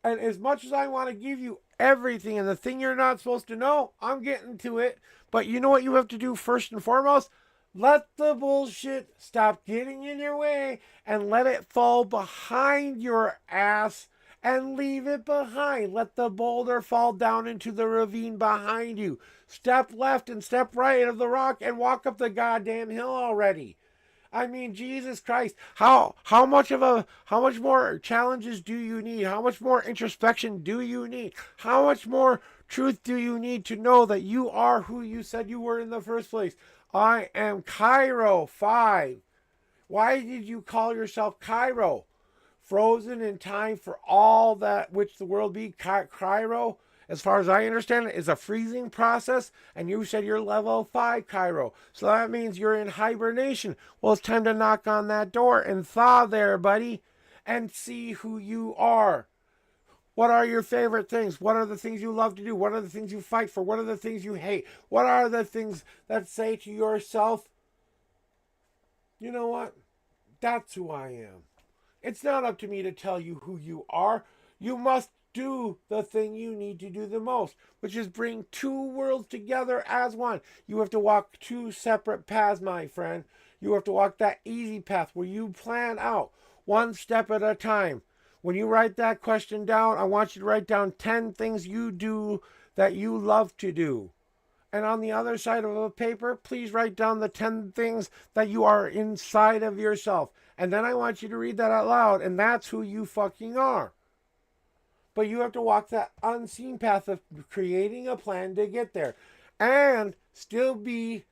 And as much as I want to give you everything and the thing you're not supposed to know, I'm getting to it. But you know what you have to do first and foremost? Let the bullshit stop getting in your way and let it fall behind your ass and leave it behind. Let the boulder fall down into the ravine behind you. Step left and step right of the rock and walk up the goddamn hill already. I mean, Jesus Christ, how much more challenges do you need? How much more introspection do you need? How much more truth do you need to know that you are who you said you were in the first place? I am Cairo 5. Why did you call yourself Cairo? Frozen in time for all that which the world be. Cairo, as far as I understand it, is a freezing process, and you said you're level 5 Cairo. So that means you're in hibernation. Well, it's time to knock on that door and thaw there, buddy, and see who you are. What are your favorite things? What are the things you love to do? What are the things you fight for? What are the things you hate? What are the things that say to yourself, you know what? That's who I am. It's not up to me to tell you who you are. You must do the thing you need to do the most, which is bring two worlds together as one. You have to walk two separate paths, my friend. You have to walk that easy path where you plan out one step at a time. When you write that question down, I want you to write down 10 things you do that you love to do. And on the other side of a paper, please write down the 10 things that you are inside of yourself. And then I want you to read that out loud, and that's who you fucking are. But you have to walk that unseen path of creating a plan to get there. And still be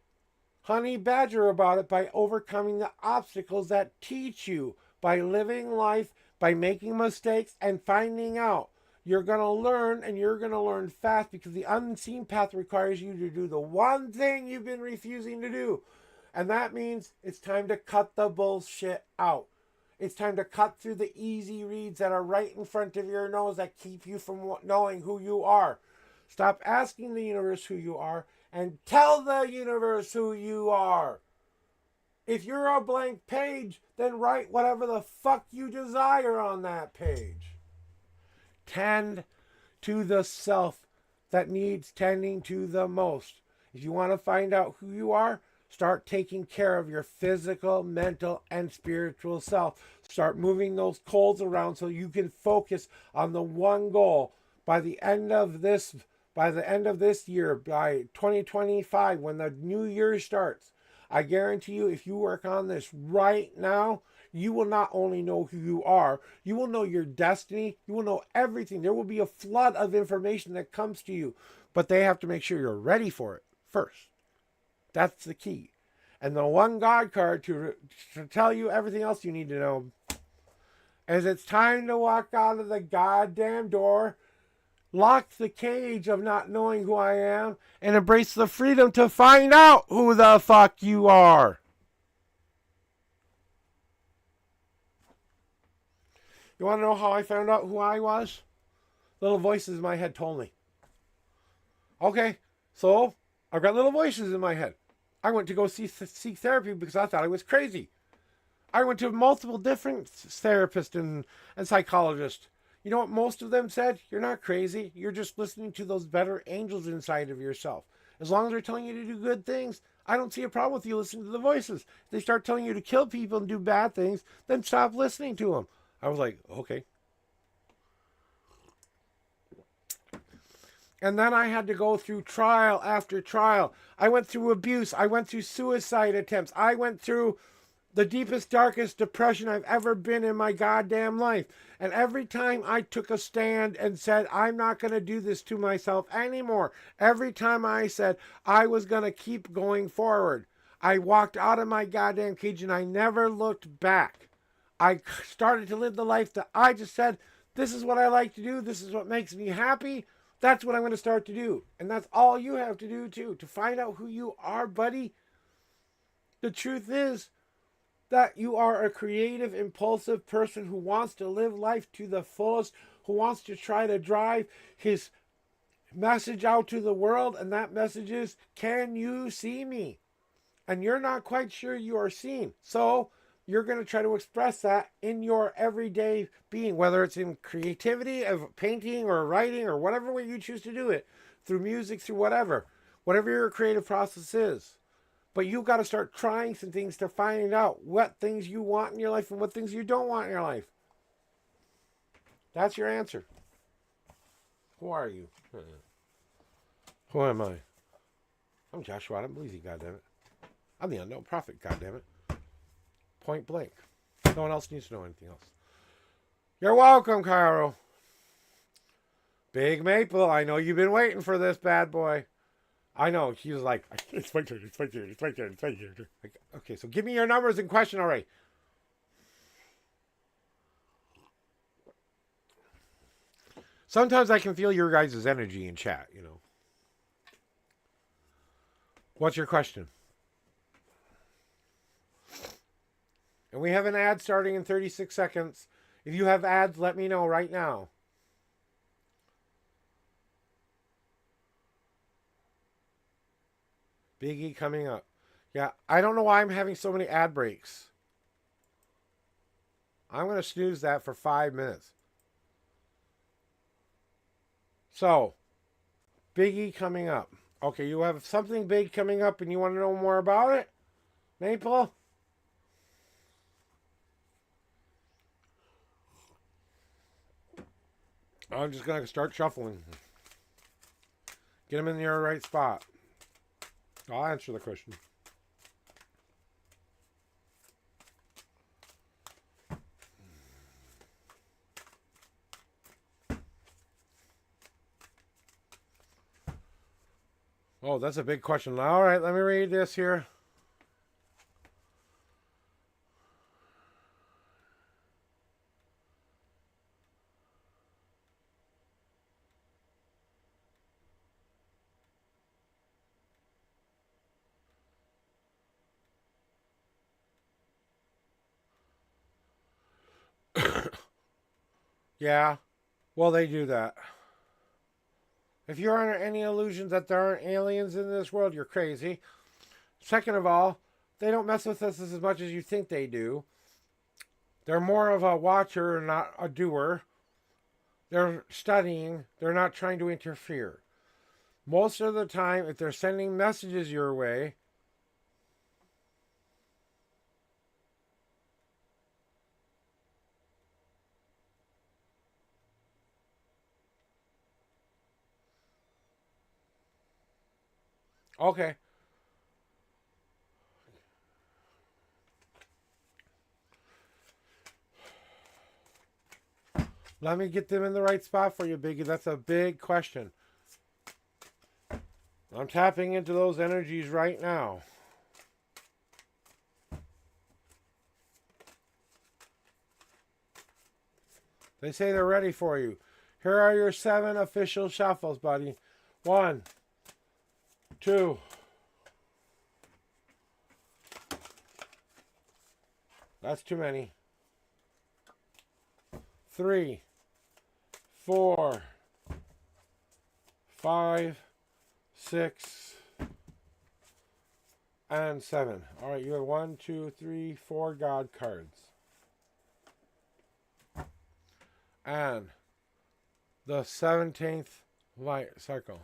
honey badger about it by overcoming the obstacles that teach you, by living life, by making mistakes, and finding out. You're going to learn, and you're going to learn fast, because the unseen path requires you to do the one thing you've been refusing to do. And that means it's time to cut the bullshit out. It's time to cut through the easy reads that are right in front of your nose that keep you from knowing who you are. Stop asking the universe who you are and tell the universe who you are. If you're a blank page, then write whatever the fuck you desire on that page. Tend to the self that needs tending to the most. If you want to find out who you are, start taking care of your physical, mental, and spiritual self. Start moving those coals around so you can focus on the one goal. By the end of this year, by 2025, when the new year starts, I guarantee you, if you work on this right now, you will not only know who you are, you will know your destiny, you will know everything. There will be a flood of information that comes to you, but they have to make sure you're ready for it first. That's the key. And the one God card to tell you everything else you need to know is it's time to walk out of the goddamn door, lock the cage of not knowing who I am, and embrace the freedom to find out who the fuck you are. You want to know how I found out who I was? Little voices in my head told me. Okay, so I've got little voices in my head. I went to go seek therapy because I thought I was crazy. I went to multiple different therapists and psychologists. You know what most of them said? You're not crazy. You're just listening to those better angels inside of yourself. As long as they're telling you to do good things, I don't see a problem with you listening to the voices. If they start telling you to kill people and do bad things, then stop listening to them. I was like, okay. And then I had to go through trial after trial. I went through abuse. I went through suicide attempts. I went through the deepest, darkest depression I've ever been in my goddamn life. And every time I took a stand and said, I'm not going to do this to myself anymore. Every time I said I was going to keep going forward, I walked out of my goddamn cage and I never looked back. I started to live the life that I just said, this is what I like to do. This is what makes me happy. That's what I'm going to start to do. And that's all you have to do too, to find out who you are, buddy. The truth is that you are a creative, impulsive person who wants to live life to the fullest, who wants to try to drive his message out to the world. And that message is, can you see me? And you're not quite sure you are seen. So you're going to try to express that in your everyday being, whether it's in creativity of painting or writing or whatever way you choose to do it, through music, through whatever your creative process is. But you've got to start trying some things to find out what things you want in your life and what things you don't want in your life. That's your answer. Who are you? Who am I? I'm Joshua. I'm Bleezy, goddammit. I'm the unknown prophet, goddammit. Point blank. No one else needs to know anything else. You're welcome, Cairo. Big Maple, I know you've been waiting for this bad boy. I know. He was like, it's my turn, it's my turn, it's my turn, it's my turn. Like, okay, so give me your numbers in question already. Sometimes I can feel your guys' energy in chat, you know. What's your question? And we have an ad starting in 36 seconds. If you have ads, let me know right now. Biggie coming up. Yeah, I don't know why I'm having so many ad breaks. I'm going to snooze that for 5 minutes. So, Biggie coming up. Okay, you have something big coming up and you want to know more about it? Maple? I'm just going to start shuffling. Get them in the right spot. I'll answer the question. Oh, that's a big question. All right, let me read this here. Yeah, well, they do that. If you're under any illusions that there aren't aliens in this world, you're crazy. Second of all, they don't mess with us as much as you think they do. They're more of a watcher, not a doer. They're studying. They're not trying to interfere. Most of the time, if they're sending messages your way, okay. Let me get them in the right spot for you, Biggie. That's a big question. I'm tapping into those energies right now. They say they're ready for you. Here are your 7 official shuffles, buddy. 1, 2, that's too many. 3, 4, 5, 6, and 7. All right, you have 1, 2, 3, 4 God cards. And the 17th light cycle.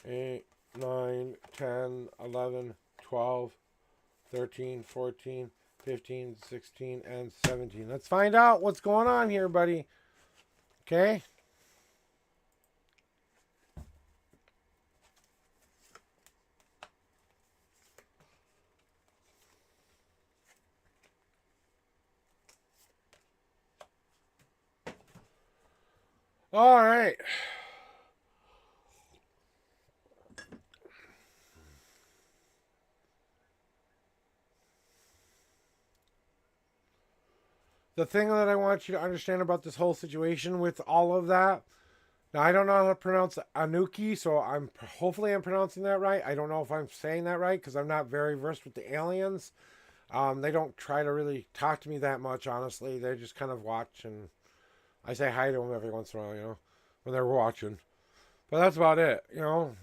8, 9, 10, 11, 12, 13, 14, 15, 16, and 17. Let's find out what's going on here, buddy. Okay? All right. The thing that I want you to understand about this whole situation with all of that, now I don't know how to pronounce Anuki, so hopefully I'm pronouncing that right. I don't know if I'm saying that right because I'm not very versed with the aliens. They don't try to really talk to me that much, honestly. They just kind of watch, and I say hi to them every once in a while, you know, when they're watching. But that's about it, you know.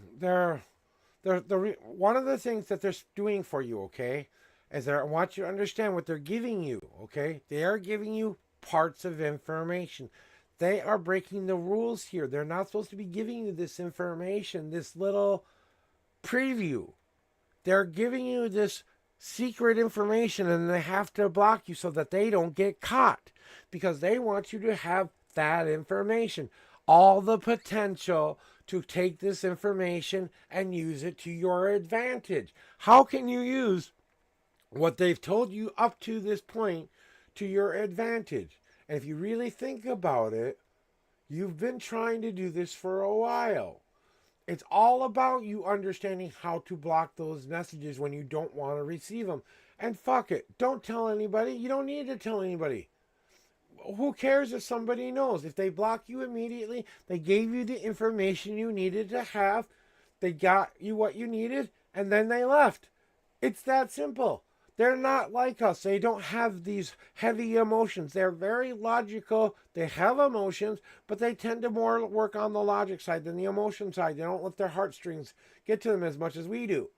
One of the things that they're doing for you, okay, is that I want you to understand what they're giving you, okay? They are giving you parts of information. They are breaking the rules here. They're not supposed to be giving you this information, this little preview. They're giving you this secret information, and they have to block you so that they don't get caught because they want you to have that information. all the potential to take this information and use it to your advantage. How can you use what they've told you up to this point to your advantage? And if you really think about it, you've been trying to do this for a while. It's all about you understanding how to block those messages when you don't want to receive them. And fuck it. Don't tell anybody. You don't need to tell anybody. Who cares if somebody knows? If they block you immediately, they gave you the information you needed to have, they got you what you needed, and then they left. It's that simple. They're not like us. They don't have these heavy emotions. They're very logical. They have emotions, but they tend to more work on the logic side than the emotion side. They don't let their heartstrings get to them as much as we do.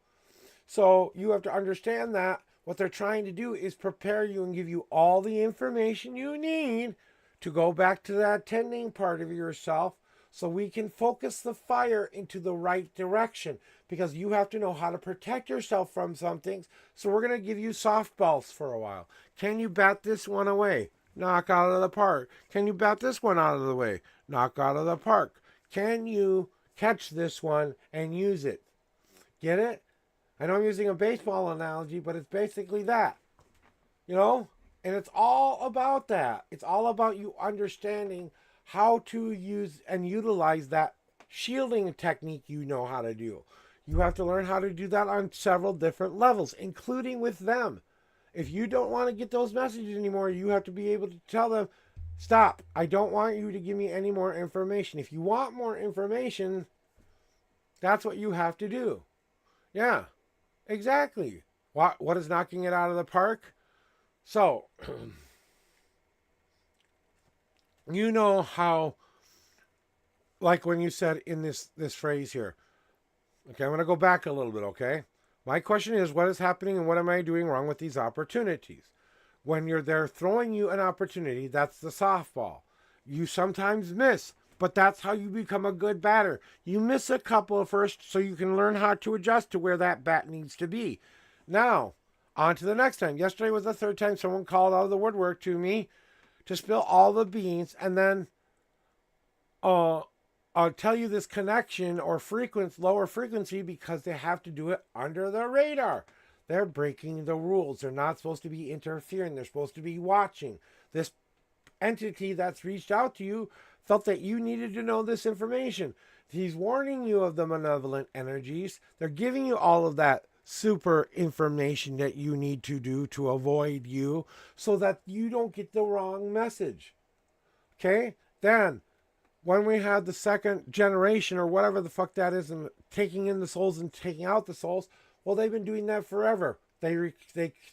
So you have to understand that what they're trying to do is prepare you and give you all the information you need to go back to that tending part of yourself so we can focus the fire into the right direction, because you have to know how to protect yourself from some things. So we're going to give you softballs for a while. Can you bat this one away? Knock out of the park. Can you bat this one out of the way? Knock out of the park. Can you catch this one and use it? Get it? I know I'm using a baseball analogy, but it's basically that. You know? And it's all about that. It's all about you understanding how to use and utilize that shielding technique you know how to do. You have to learn how to do that on several different levels, including with them. If you don't want to get those messages anymore, you have to be able to tell them, stop, I don't want you to give me any more information. If you want more information, that's what you have to do. Yeah, exactly. What is knocking it out of the park? So, you know how, like when you said in this phrase here, okay, I'm going to go back a little bit, okay? My question is, what is happening and what am I doing wrong with these opportunities? When they're throwing you an opportunity, that's the softball. You sometimes miss, but that's how you become a good batter. You miss a couple first so you can learn how to adjust to where that bat needs to be. Now, on to the next time. Yesterday was the third time someone called out of the woodwork to me to spill all the beans, and then I'll tell you this connection or lower frequency, because they have to do it under the radar. They're breaking the rules. They're not supposed to be interfering. They're supposed to be watching. This entity that's reached out to you felt that you needed to know this information. He's warning you of the malevolent energies. They're giving you all of that super information that you need to do to avoid you so that you don't get the wrong message. Okay? Then, when we had the second generation or whatever the fuck that is, and taking in the souls and taking out the souls, well, they've been doing that forever. They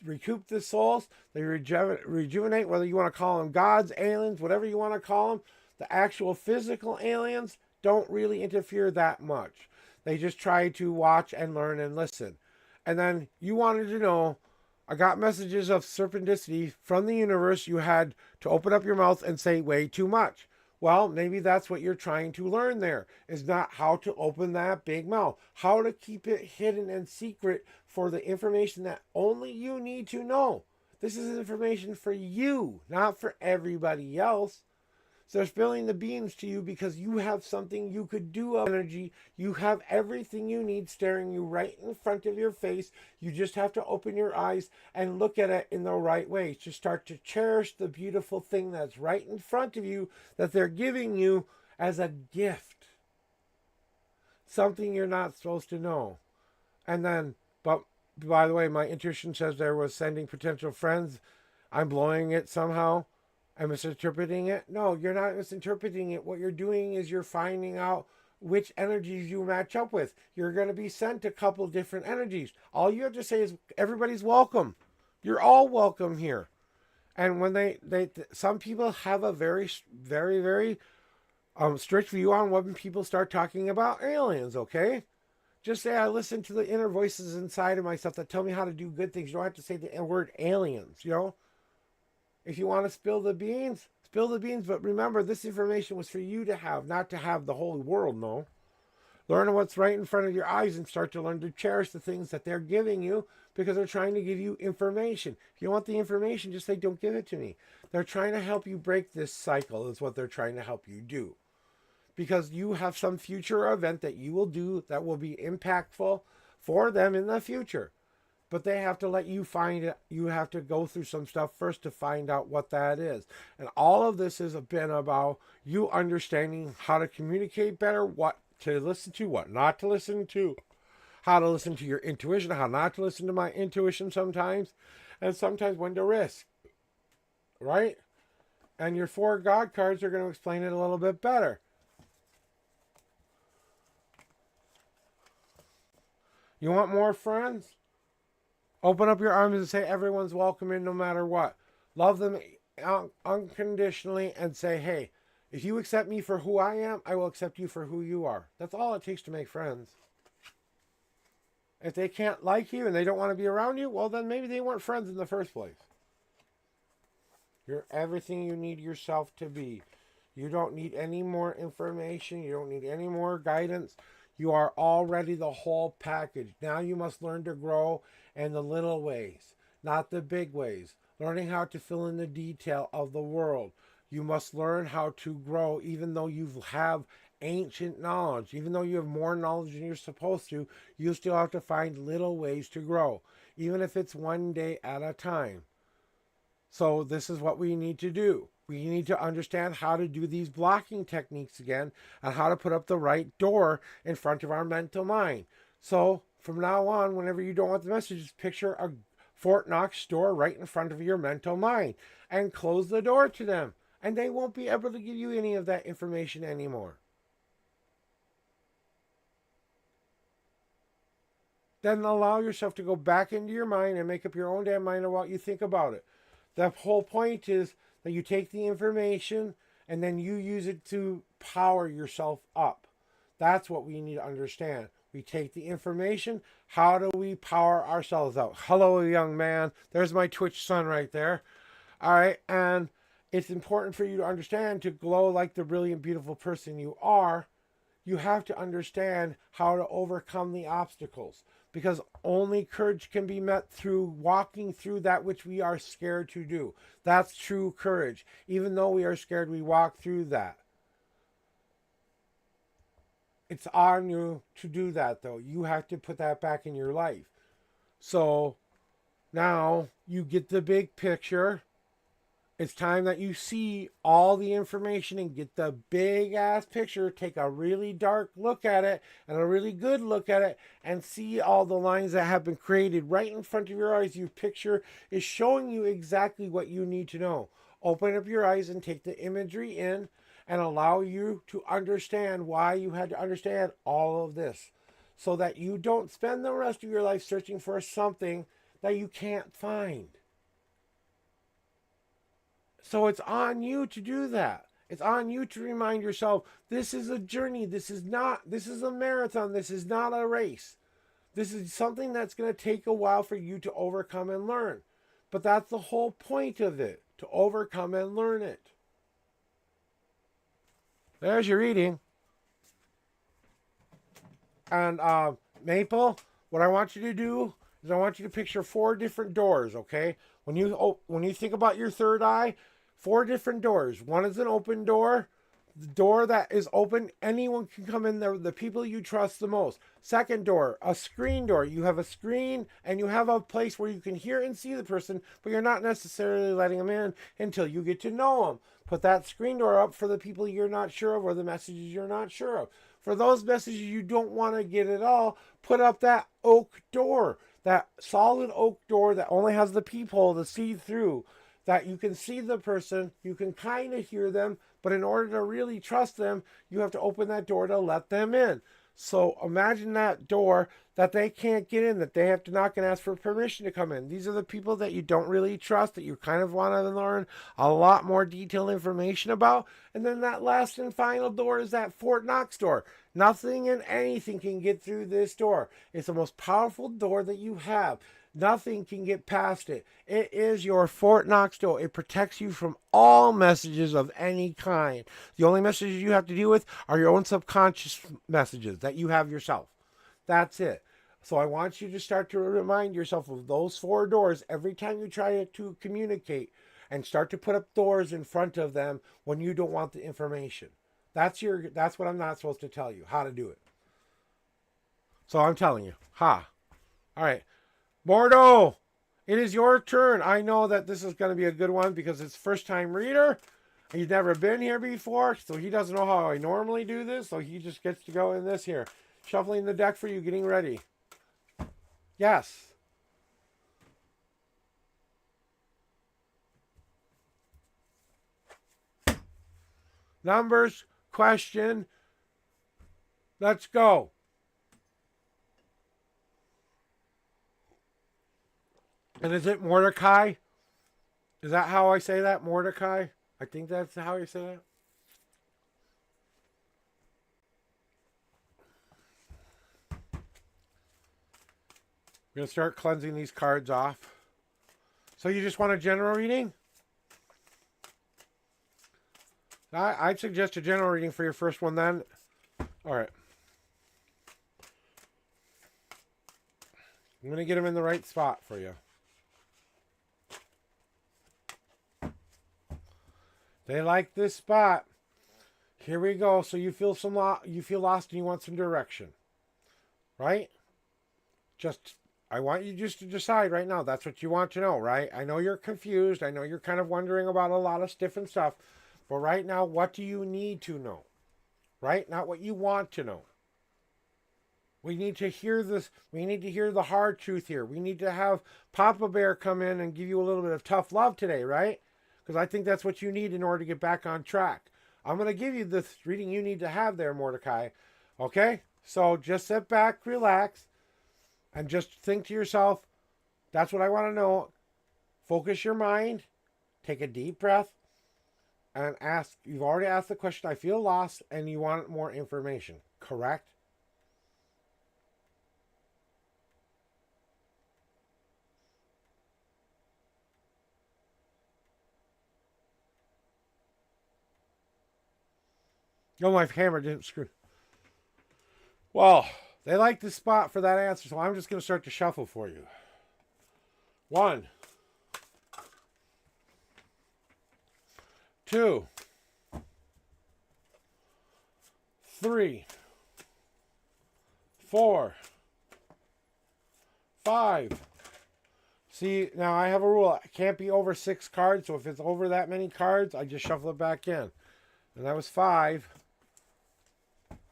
recoup the souls, they rejuvenate, whether you want to call them gods, aliens, whatever you want to call them. The actual physical aliens don't really interfere that much. They just try to watch and learn and listen. And then you wanted to know, I got messages of serpenticity from the universe. You had to open up your mouth and say way too much. Well, maybe that's what you're trying to learn there, is not how to open that big mouth, how to keep it hidden and secret for the information that only you need to know. This is information for you, not for everybody else. So they're spilling the beans to you because you have something you could do of energy. You have everything you need staring you right in front of your face. You just have to open your eyes and look at it in the right way. To start to cherish the beautiful thing that's right in front of you that they're giving you as a gift. Something you're not supposed to know. And then, but by the way, my intuition says there was sending potential friends. I'm blowing it somehow. I'm misinterpreting it. No, you're not misinterpreting it. What you're doing is you're finding out which energies you match up with. You're going to be sent a couple different energies. All you have to say is everybody's welcome. You're all welcome here. And when some people have a very, very, very strict view on when people start talking about aliens, okay? Just say I listen to the inner voices inside of myself that tell me how to do good things. You don't have to say the word aliens, you know? If you want to spill the beans, but remember, this information was for you to have, not to have the whole world know. Learn what's right in front of your eyes and start to learn to cherish the things that they're giving you, because they're trying to give you information. If you want the information, just say, don't give it to me. They're trying to help you break this cycle, is what they're trying to help you do. because you have some future event that you will do that will be impactful for them in the future. But they have to let you find it. You have to go through some stuff first to find out what that is. And all of this has been about you understanding how to communicate better, what to listen to, what not to listen to, how to listen to your intuition, how not to listen to my intuition sometimes, and sometimes when to risk, right? And your 4 God cards are going to explain it a little bit better. You want more friends? Open up your arms and say everyone's welcome in no matter what. Love them unconditionally and say, hey, if you accept me for who I am, I will accept you for who you are. That's all it takes to make friends. If they can't like you and they don't want to be around you, well, then maybe they weren't friends in the first place. You're everything you need yourself to be. You don't need any more information. You don't need any more guidance. You are already the whole package. Now you must learn to grow in the little ways, not the big ways. Learning how to fill in the detail of the world. You must learn how to grow even though you have ancient knowledge. Even though you have more knowledge than you're supposed to, you still have to find little ways to grow, even if it's one day at a time. So this is what we need to do. We need to understand how to do these blocking techniques again and how to put up the right door in front of our mental mind. So from now on, whenever you don't want the messages, picture a Fort Knox door right in front of your mental mind and close the door to them. And they won't be able to give you any of that information anymore. Then allow yourself to go back into your mind and make up your own damn mind of what you think about it. The whole point is that you take the information and then you use it to power yourself up. That's what we need to understand. We take the information. How do we power ourselves up? Hello, young man. There's my Twitch son right there. All right. And it's important for you to understand, to glow like the brilliant, beautiful person you are. You have to understand how to overcome the obstacles, because only courage can be met through walking through that which we are scared to do. That's true courage. Even though we are scared, we walk through that. It's on you to do that, though. You have to put that back in your life. So now you get the big picture. It's time that you see all the information and get the big ass picture. Take a really dark look at it and a really good look at it and see all the lines that have been created right in front of your eyes. Your picture is showing you exactly what you need to know. Open up your eyes and take the imagery in and allow you to understand why you had to understand all of this, so that you don't spend the rest of your life searching for something that you can't find. So it's on you to do that. It's on you to remind yourself, this is a journey. This is a marathon. This is not a race. This is something that's going to take a while for you to overcome and learn. But that's the whole point of it, to overcome and learn it. There's your reading. And Maple, what I want you to do is I want you to picture 4 different doors, okay? When you think about your third eye, 4 different doors. One is an open door. The door that is open, anyone can come in there, the people you trust the most. Second door, a screen door. You have a screen and you have a place where you can hear and see the person, but you're not necessarily letting them in until you get to know them. Put that screen door up for the people you're not sure of or the messages you're not sure of. For those messages you don't want to get at all, put up that oak door, that solid oak door that only has the peephole to see through, that you can see the person, you can kind of hear them, but in order to really trust them, you have to open that door to let them in. So imagine that door that they can't get in, that they have to knock and ask for permission to come in. These are the people that you don't really trust, that you kind of want to learn a lot more detailed information about. And then that last and final door is that Fort Knox door. Nothing and anything can get through this door. It's the most powerful door that you have. Nothing can get past it. It is your Fort Knox door. It protects you from all messages of any kind. The only messages you have to deal with are your own subconscious messages that you have yourself. That's it. So I want you to start to remind yourself of those 4 doors every time you try to communicate, and start to put up doors in front of them when you don't want the information. That's what I'm not supposed to tell you, how to do it. So I'm telling you. Ha. All right. Mordo, it is your turn. I know that this is going to be a good one because it's first time reader. He's never been here before, so he doesn't know how I normally do this, so he just gets to go in this here. Shuffling the deck for you, getting ready. Yes. Numbers, question. Let's go. And is it Mordecai? Is that how I say that? Mordecai? I think that's how you say that. I'm going to start cleansing these cards off. So you just want a general reading? I'd suggest a general reading for your first one then. All right. I'm going to get them in the right spot for you. They like this spot. Here we go. So you feel lost and you want some direction. Right? I want you just to decide right now. That's what you want to know, right? I know you're confused. I know you're kind of wondering about a lot of different stuff. But right now, what do you need to know? Right? Not what you want to know. We need to hear this. We need to hear the hard truth here. We need to have Papa Bear come in and give you a little bit of tough love today, right? Because I think that's what you need in order to get back on track. I'm going to give you this reading you need to have there, Mordecai. Okay? So just sit back, relax, and just think to yourself, that's what I want to know. Focus your mind. Take a deep breath. And ask, you've already asked the question, I feel lost, and you want more information. Correct? No, my hammer didn't screw. Well, they like the spot for that answer, so I'm just going to start to shuffle for you. 1, 2, 3, 4, 5. See, now I have a rule. It can't be over 6 cards, so if it's over that many cards, I just shuffle it back in. And that was 5.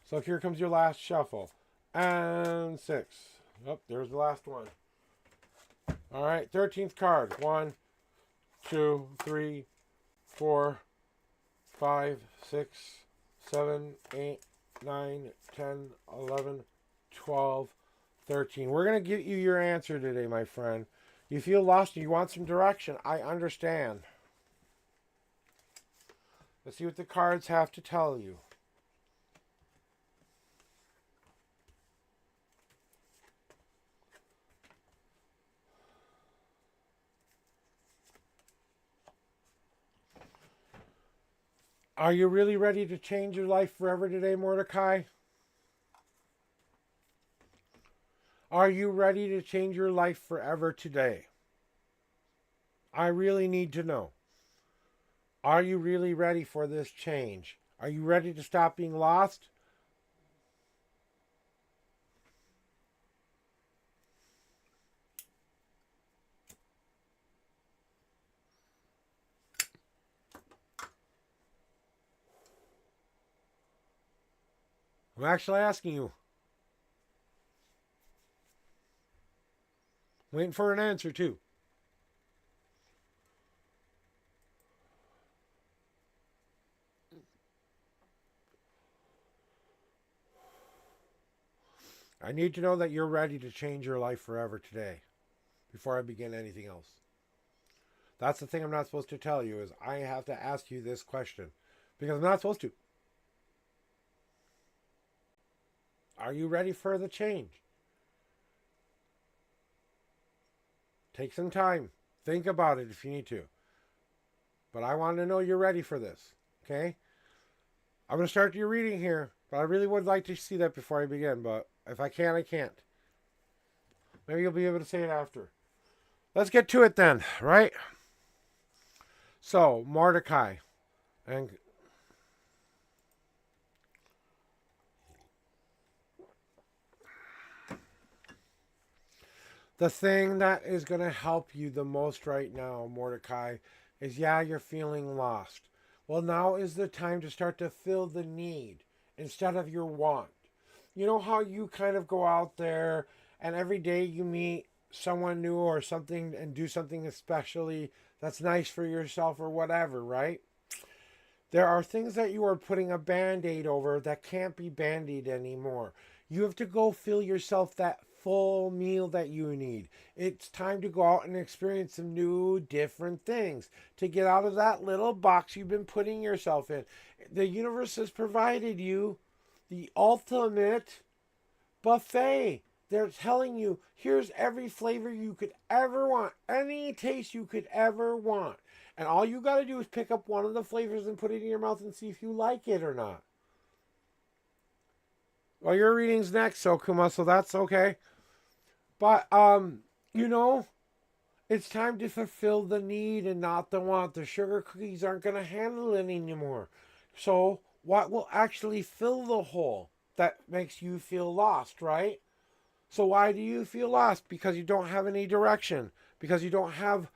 So here comes your last shuffle. And 6. Oh, there's the last one. All right, 13th card. 1, 2, 3, 4, 5, 6, 7, 8, 9, 10, 11, 12, 13. We're going to give you your answer today, my friend. You feel lost and you want some direction. I understand. Let's see what the cards have to tell you. Are you really ready to change your life forever today, Mordecai? Are you ready to change your life forever today? I really need to know. Are you really ready for this change? Are you ready to stop being lost? I'm actually asking you. Waiting for an answer, too. I need to know that you're ready to change your life forever today before I begin anything else. That's the thing I'm not supposed to tell you is I have to ask you this question because I'm not supposed to. Are you ready for the change? Take some time. Think about it if you need to. But I want to know you're ready for this. Okay? I'm going to start your reading here. But I really would like to see that before I begin. But if I can, I can't. Maybe you'll be able to say it after. Let's get to it then, right? So, Mordecai. And The thing that is going to help you the most right now, Mordecai, is you're feeling lost. Well, now is the time to start to fill the need instead of your want. You know how you kind of go out there and every day you meet someone new or something and do something especially that's nice for yourself or whatever, right? There are things that you are putting a band-aid over that can't be bandied anymore. You have to go fill yourself that full meal that you need. It's time to go out and experience some new, different things. To get out of that little box you've been putting yourself in. The universe has provided you the ultimate buffet. They're telling you, here's every flavor you could ever want. Any taste you could ever want. And all you got to do is pick up one of the flavors and put it in your mouth and see if you like it or not. Well, your reading's next, Sokuma, so that's okay. But, it's time to fulfill the need and not the want. The sugar cookies aren't going to handle it anymore. So, what will actually fill the hole that makes you feel lost, right? So why do you feel lost? Because you don't have any direction. Because you don't have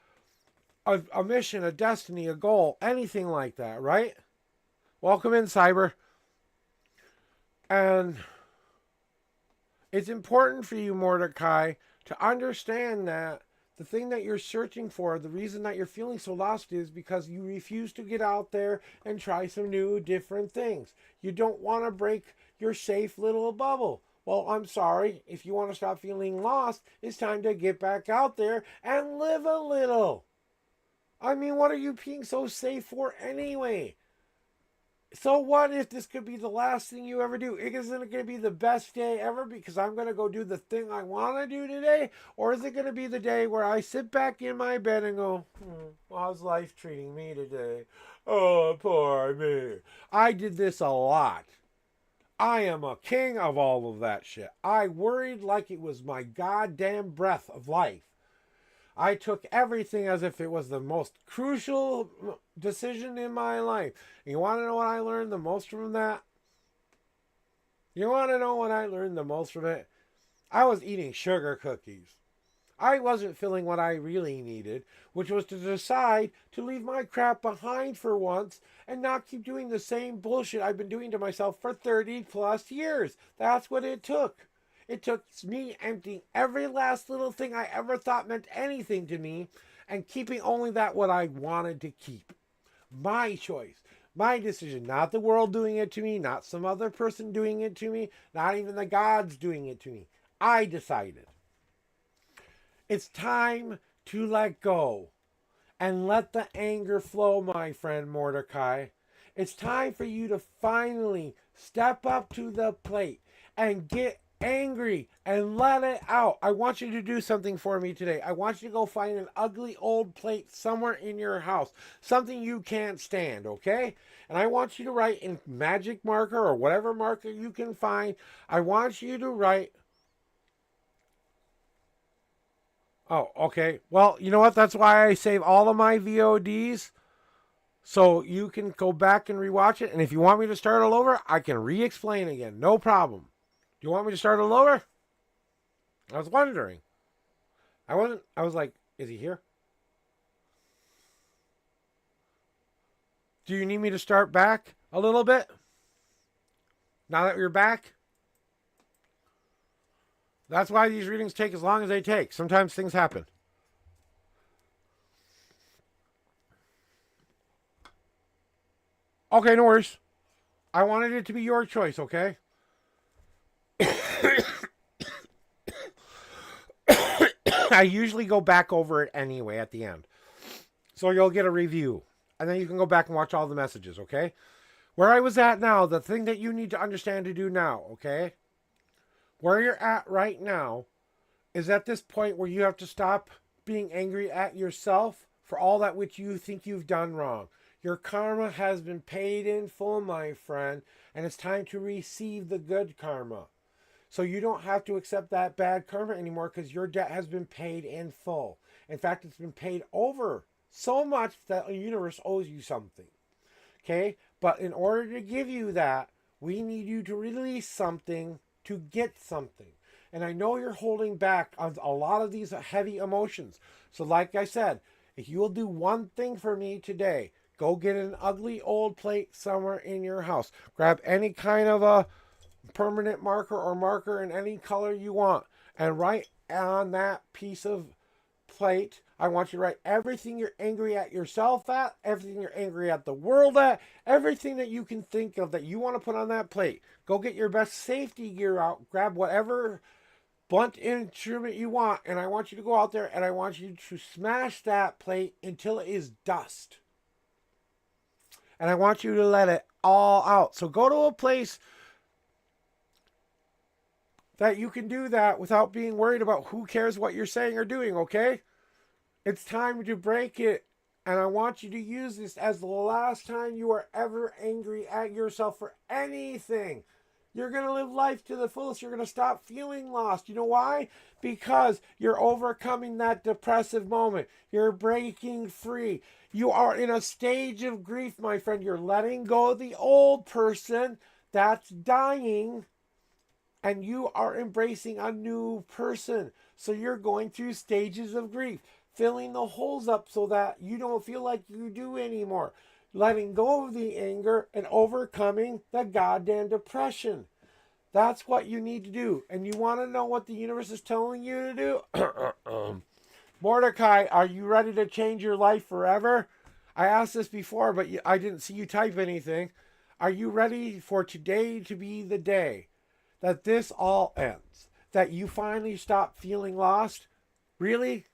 a mission, a destiny, a goal, anything like that, right? Welcome in, Cyber. And it's important for you, Mordecai, to understand that the thing that you're searching for, the reason that you're feeling so lost is because you refuse to get out there and try some new, different things. You don't want to break your safe little bubble. Well, I'm sorry. If you want to stop feeling lost, it's time to get back out there and live a little. I mean, what are you being so safe for anyway? So what if this could be the last thing you ever do? Isn't it going to be the best day ever because I'm going to go do the thing I want to do today? Or is it going to be the day where I sit back in my bed and go, how's life treating me today? Oh, poor me. I did this a lot. I am a king of all of that shit. I worried like it was my goddamn breath of life. I took everything as if it was the most crucial decision in my life. You want to know what I learned the most from that? You want to know what I learned the most from it? I was eating sugar cookies. I wasn't feeling what I really needed, which was to decide to leave my crap behind for once and not keep doing the same bullshit I've been doing to myself for 30 plus years. That's what it took. It took me emptying every last little thing I ever thought meant anything to me and keeping only that what I wanted to keep. My choice, my decision, not the world doing it to me, not some other person doing it to me, not even the gods doing it to me. I decided. It's time to let go and let the anger flow, my friend Mordecai. It's time for you to finally step up to the plate and get angry and let it out. I want you to do something for me today. I want you to go find an ugly old plate somewhere in your house, something you can't stand, okay? And I want you to write in magic marker or whatever marker you can find. I want you to write. Oh, okay. Well, you know what? That's why I save all of my VODs. So you can go back and rewatch it. And if you want me to start all over, I can re-explain again. No problem. Do you want me to start all over? I was wondering. I was like, is he here? Do you need me to start back a little bit? Now that you're back? That's why these readings take as long as they take. Sometimes things happen. Okay, no worries. I wanted it to be your choice, okay? I usually go back over it anyway at the end. So you'll get a review. And then you can go back and watch all the messages, okay? Where I was at now, the thing that you need to understand to do now, okay? Where you're at right now is at this point where you have to stop being angry at yourself for all that which you think you've done wrong. Your karma has been paid in full, my friend, and it's time to receive the good karma. So you don't have to accept that bad karma anymore because your debt has been paid in full. In fact, it's been paid over so much that the universe owes you something. Okay? But in order to give you that, we need you to release something to get something. And I know you're holding back on a lot of these heavy emotions. So like I said, if you will do one thing for me today, go get an ugly old plate somewhere in your house. Grab any kind of a permanent marker or marker in any color you want. And write on that piece of plate, I want you to write everything you're angry at yourself at, everything you're angry at the world at, everything that you can think of that you want to put on that plate. Go get your best safety gear out, grab whatever blunt instrument you want, and I want you to go out there and I want you to smash that plate until it is dust. And I want you to let it all out. So go to a place that you can do that without being worried about who cares what you're saying or doing, okay? It's time to break it. And I want you to use this as the last time you are ever angry at yourself for anything. You're going to live life to the fullest. You're going to stop feeling lost. You know why? Because you're overcoming that depressive moment. You're breaking free. You are in a stage of grief, my friend. You're letting go of the old person that's dying, and you are embracing a new person. So you're going through stages of grief, filling the holes up so that you don't feel like you do anymore. Letting go of the anger and overcoming the goddamn depression. That's what you need to do. And you want to know what the universe is telling you to do? Mordecai, are you ready to change your life forever? I asked this before, but I didn't see you type anything. Are you ready for today to be the day that this all ends? That you finally stop feeling lost? Really?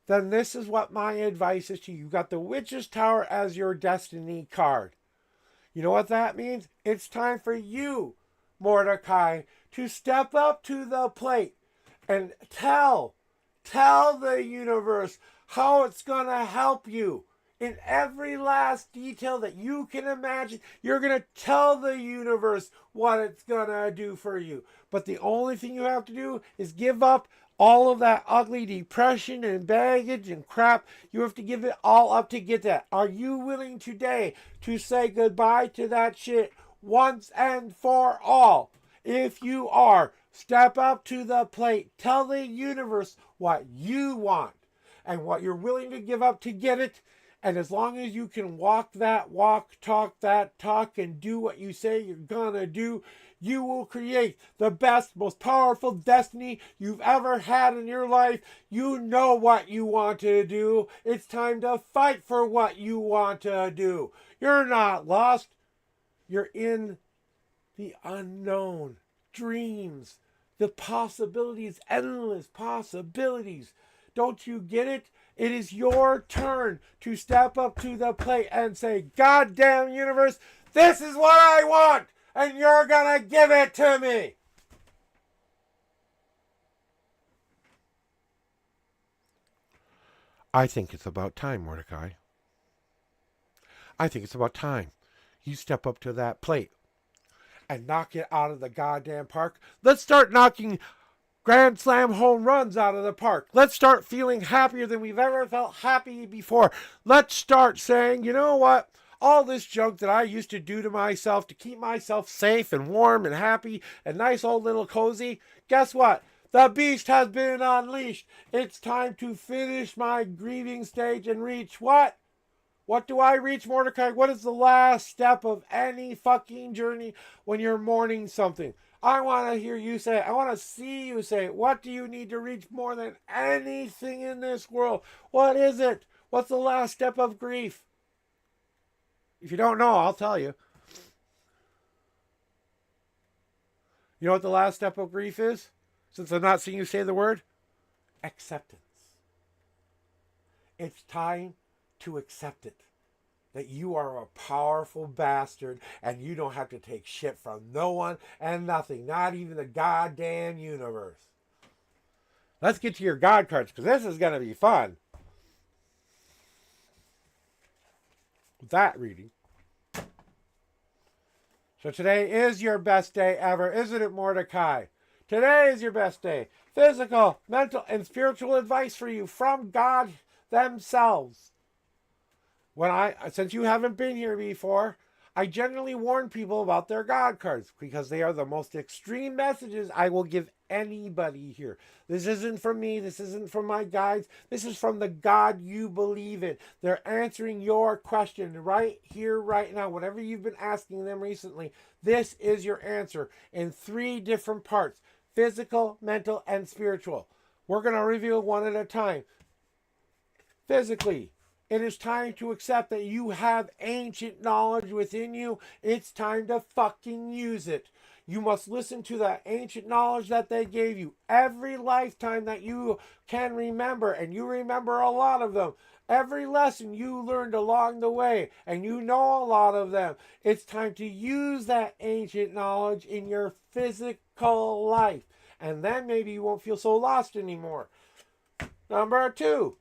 Then this is what my advice is to you. You got the Witch's Tower as your destiny card. You know what that means? It's time for you, Mordecai, to step up to the plate and tell the universe how it's going to help you. In every last detail that you can imagine, you're going to tell the universe what it's going to do for you. But the only thing you have to do is give up all of that ugly depression and baggage and crap. You have to give it all up to get that. Are you willing today to say goodbye to that shit once and for all? If you are, step up to the plate. Tell the universe what you want and what you're willing to give up to get it. And as long as you can walk that walk, talk that talk, and do what you say you're gonna do, you will create the best, most powerful destiny you've ever had in your life. You know what you want to do. It's time to fight for what you want to do. You're not lost. You're in the unknown. Dreams. The possibilities. Endless possibilities. Don't you get it? It is your turn to step up to the plate and say, "Goddamn universe, this is what I want, and you're gonna give it to me." I think it's about time, Mordecai. I think it's about time you step up to that plate and knock it out of the goddamn park. Let's start knocking Grand Slam home runs out of the park. Let's start feeling happier than we've ever felt happy before. Let's start saying, you know what? All this junk that I used to do to myself to keep myself safe and warm and happy and nice old little cozy, guess what? The beast has been unleashed. It's time to finish my grieving stage and reach what? What do I reach, Mordecai? What is the last step of any fucking journey when you're mourning something? I want to hear you say it. I want to see you say it. What do you need to reach more than anything in this world? What is it? What's the last step of grief? If you don't know, I'll tell you. You know what the last step of grief is? Since I'm not seeing you say the word? Acceptance. It's time to accept it. That you are a powerful bastard and you don't have to take shit from no one and nothing, not even the goddamn universe. Let's get to your God cards because this is going to be fun. With that reading. So today is your best day ever, isn't it, Mordecai? Today is your best day. Physical, mental, and spiritual advice for you from God themselves. Since you haven't been here before, I generally warn people about their God cards because they are the most extreme messages I will give anybody here. This isn't from me. This isn't from my guides. This is from the God you believe in. They're answering your question right here, right now. Whatever you've been asking them recently, this is your answer in 3 different parts: physical, mental, and spiritual. We're going to review one at a time. Physically, it is time to accept that you have ancient knowledge within you. It's time to fucking use it. You must listen to that ancient knowledge that they gave you every lifetime that you can remember, and you remember a lot of them. Every lesson you learned along the way, and you know a lot of them. It's time to use that ancient knowledge in your physical life, and then maybe you won't feel so lost anymore. Number 2.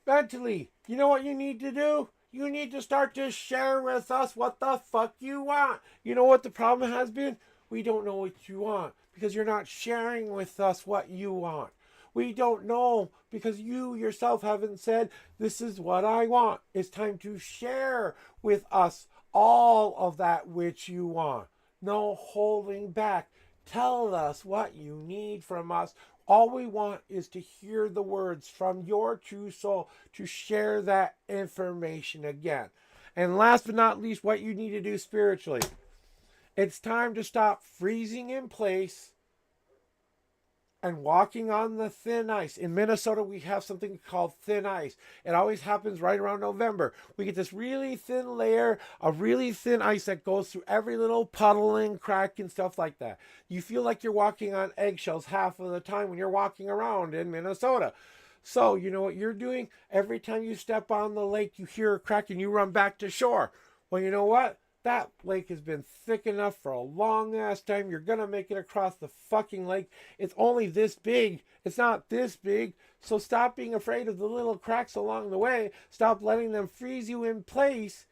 Mentally, you know what you need to do? You need to start to share with us what the fuck you want. You know what the problem has been? We don't know what you want because you're not sharing with us what you want. We don't know because you yourself haven't said, this is what I want. It's time to share with us all of that which you want. No holding back. Tell us what you need from us. All we want is to hear the words from your true soul to share that information again. And last but not least, what you need to do spiritually. It's time to stop freezing in place and walking on the thin ice. In Minnesota, we have something called thin ice. It always happens right around November. We get this really thin layer of really thin ice that goes through every little puddle and crack and stuff like that. You feel like you're walking on eggshells half of the time when you're walking around in Minnesota. So, you know what you're doing? Every time you step on the lake, you hear a crack and you run back to shore. Well, you know what? That lake has been thick enough for a long ass time. You're going to make it across the fucking lake. It's only this big. It's not this big. So stop being afraid of the little cracks along the way. Stop letting them freeze you in place.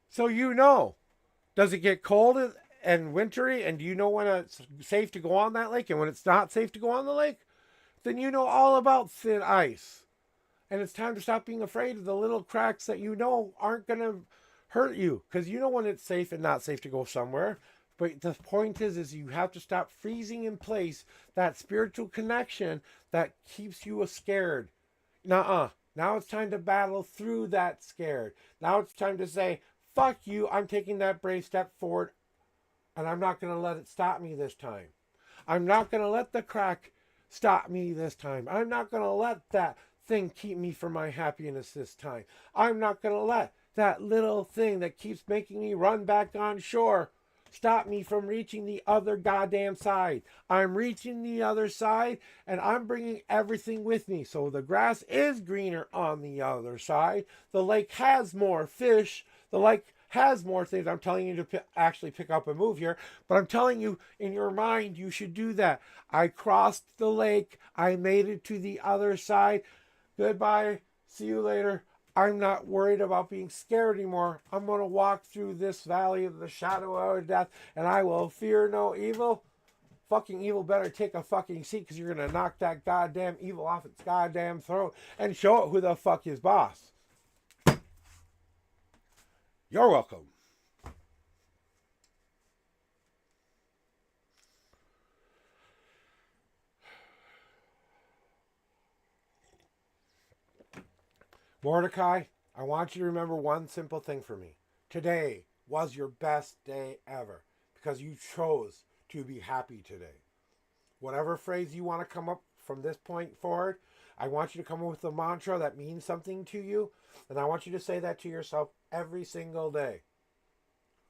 So you know, does it get cold and wintry? And do you know when it's safe to go on that lake and when it's not safe to go on the lake? Then you know all about thin ice. And it's time to stop being afraid of the little cracks that you know aren't going to hurt you. Because you know when it's safe and not safe to go somewhere. But the point is you have to stop freezing in place that spiritual connection that keeps you scared. Nuh-uh. Now it's time to battle through that scared. Now it's time to say, fuck you, I'm taking that brave step forward. And I'm not going to let it stop me this time. I'm not going to let the crack stop me this time. I'm not going to let that thing keep me from my happiness this time. I'm not going to let that little thing that keeps making me run back on shore stop me from reaching the other goddamn side. I'm reaching the other side and I'm bringing everything with me. So the grass is greener on the other side. The lake has more fish. The lake has more things. I'm telling you to actually pick up and move here, but I'm telling you in your mind you should do that. I crossed the lake. I made it to the other side. Goodbye. See you later. I'm not worried about being scared anymore. I'm going to walk through this valley of the shadow of death, and I will fear no evil. Fucking evil better take a fucking seat because you're going to knock that goddamn evil off its goddamn throat and show it who the fuck is boss. You're welcome. Mordecai, I want you to remember one simple thing for me. Today was your best day ever because you chose to be happy today. Whatever phrase you want to come up from this point forward, I want you to come up with a mantra that means something to you, and I want you to say that to yourself every single day.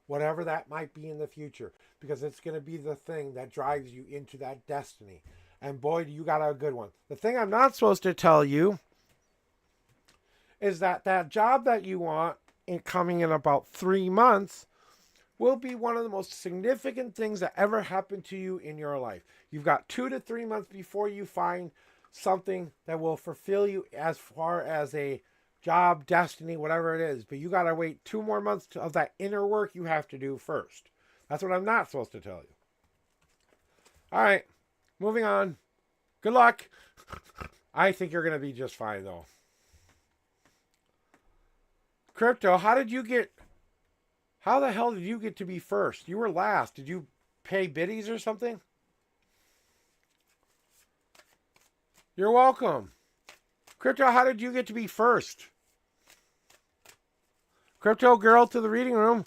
Whatever that might be in the future, because it's going to be the thing that drives you into that destiny. And boy, do you got a good one. The thing I'm not supposed to tell you is that job that you want coming in about 3 months will be one of the most significant things that ever happened to you in your life. You've got 2 to 3 months before you find something that will fulfill you as far as a job, destiny, whatever it is. But you got to wait 2 more months of that inner work you have to do first. That's what I'm not supposed to tell you. All right, moving on. Good luck. I think you're going to be just fine, though. Crypto, how the hell did you get to be first? You were last. Did you pay biddies or something? You're welcome. Crypto, how did you get to be first? Crypto girl to the reading room.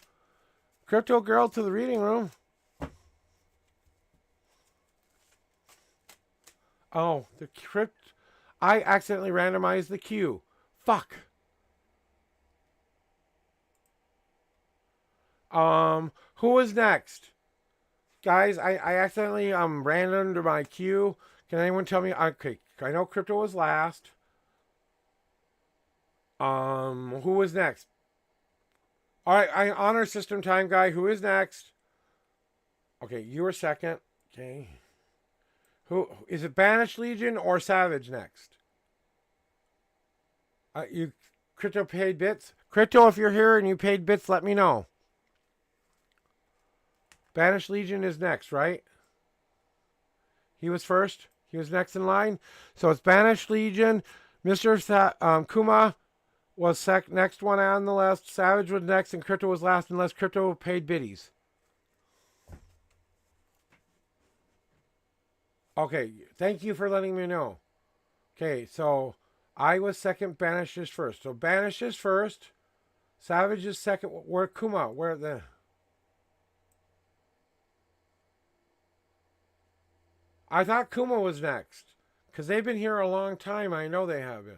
Crypto girl to the reading room. Oh, I accidentally randomized the queue. Fuck. Who was next? Guys, I accidentally randomed my queue. Can anyone tell me? Okay, I know Crypto was last. Who was next? All right, honor system time guy. Who is next? Okay, you were second. Okay. Who is it? Banished Legion or Savage next? You Crypto paid bits. Crypto, if you're here and you paid bits, let me know. Banished Legion is next, right? He was first. He was next in line. So it's Banished Legion. Mr. Kuma was next one on the list. Savage was next, and Crypto was last unless Crypto paid biddies. Okay, thank you for letting me know. Okay, so I was second, Banished is first. So Banished is first. Savage is second. Where Kuma? Where the... I thought Kuma was next. Because they've been here a long time. I know they have been.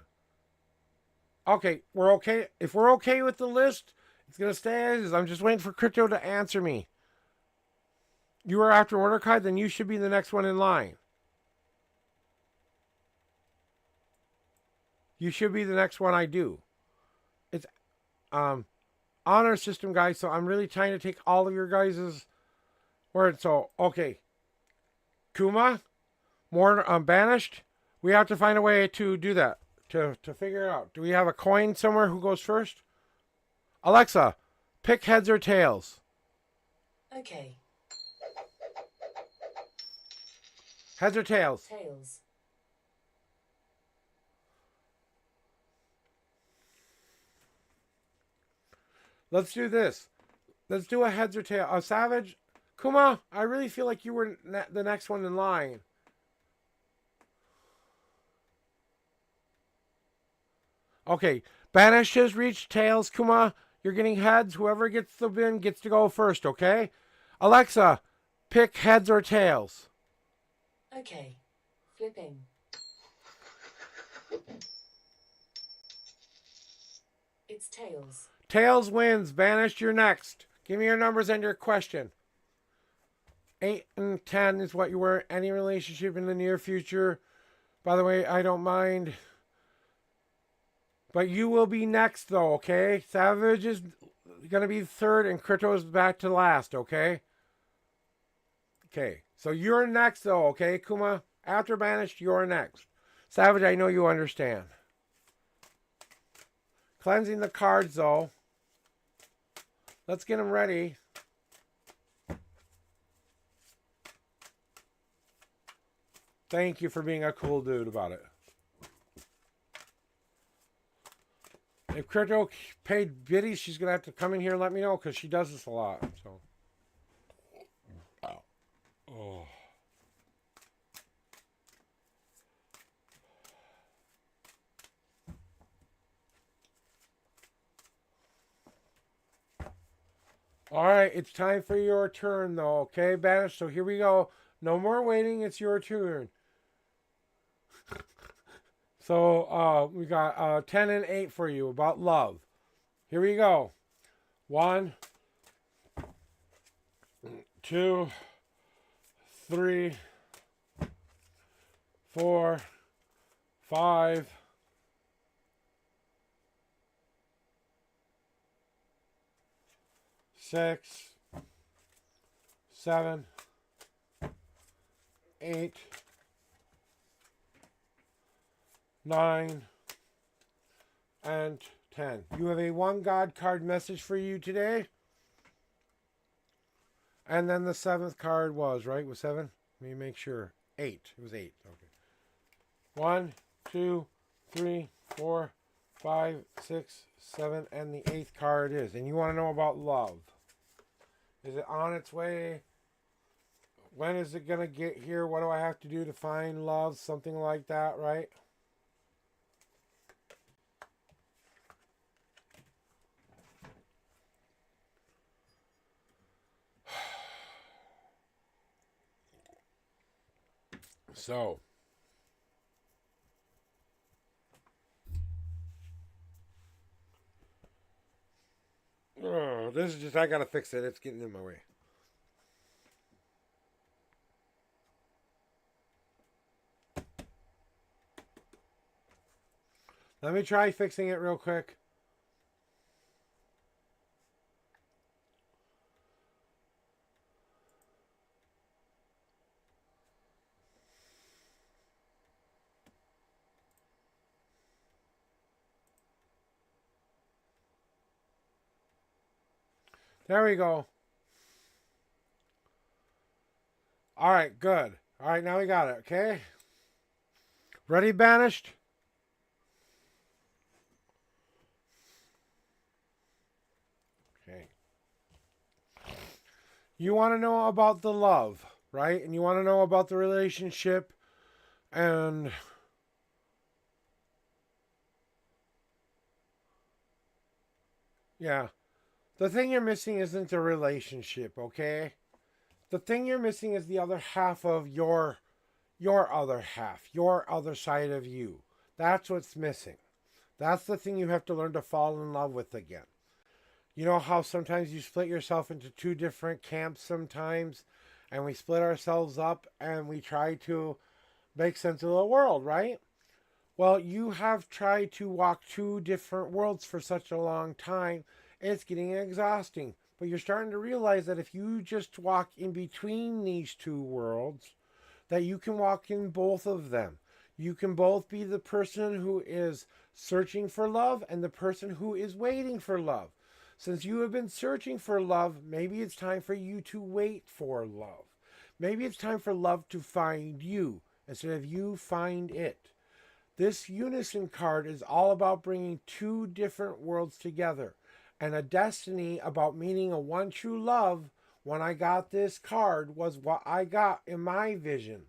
Okay, we're okay. If we're okay with the list, it's going to stay as is. I'm just waiting for Crypto to answer me. You are after Order Card, then you should be the next one in line. You should be the next one I do. It's honor system, guys, so I'm really trying to take all of your guys' words. So, okay. Kuma, more Banished. We have to find a way to do that. To figure it out. Do we have a coin somewhere who goes first? Alexa, pick heads or tails. Okay. Heads or tails? Tails. Let's do this. Let's do a heads or tails. Savage, Kuma, I really feel like you were the next one in line. Okay, Banished has reached tails. Kuma, you're getting heads. Whoever gets the bin gets to go first, okay? Alexa, pick heads or tails. Okay. Flipping. It's tails. Tails wins. Banished, you're next. Give me your numbers and your question. 8 and 10 is what you were. Any relationship in the near future. By the way, I don't mind. But you will be next, though, okay? Savage is going to be third, and Crypto is back to last, okay? Okay, so you're next, though, okay, Kuma? After Banished, you're next. Savage, I know you understand. Cleansing the cards, though. Let's get them ready. Thank you for being a cool dude about it. If Crypto paid biddies, she's going to have to come in here and let me know because she does this a lot. So, oh. All right, it's time for your turn, though. Okay, Banished. So here we go. No more waiting. It's your turn. So we got 10 and 8 for you about love. Here we go. 1, 2, 3, 4, 5, 6, 7, 8, 9, and 10. You have a one God card message for you today. And then the 7th card was, right? Was 7? Let me make sure. 8. It was 8. Okay. 1, 2, 3, 4, 5, 6, 7, and the 8th card is. And you want to know about love. Is it on its way? When is it going to get here? What do I have to do to find love? Something like that, right? So, this is just, I gotta fix it. It's getting in my way. Let me try fixing it real quick. There we go. All right, good. All right, now we got it, okay? Ready, Banished? Okay. You want to know about the love, right? And you want to know about the relationship and yeah. The thing you're missing isn't a relationship, okay? The thing you're missing is the other half of your other half, your other side of you. That's what's missing. That's the thing you have to learn to fall in love with again. You know how sometimes you split yourself into two different camps sometimes, and we split ourselves up and we try to make sense of the world, right? Well, you have tried to walk two different worlds for such a long time. It's getting exhausting. But you're starting to realize that if you just walk in between these two worlds, that you can walk in both of them. You can both be the person who is searching for love and the person who is waiting for love. Since you have been searching for love, maybe it's time for you to wait for love. Maybe it's time for love to find you instead of you find it. This unison card is all about bringing two different worlds together. And a destiny about meeting a one true love, when I got this card, was what I got in my vision.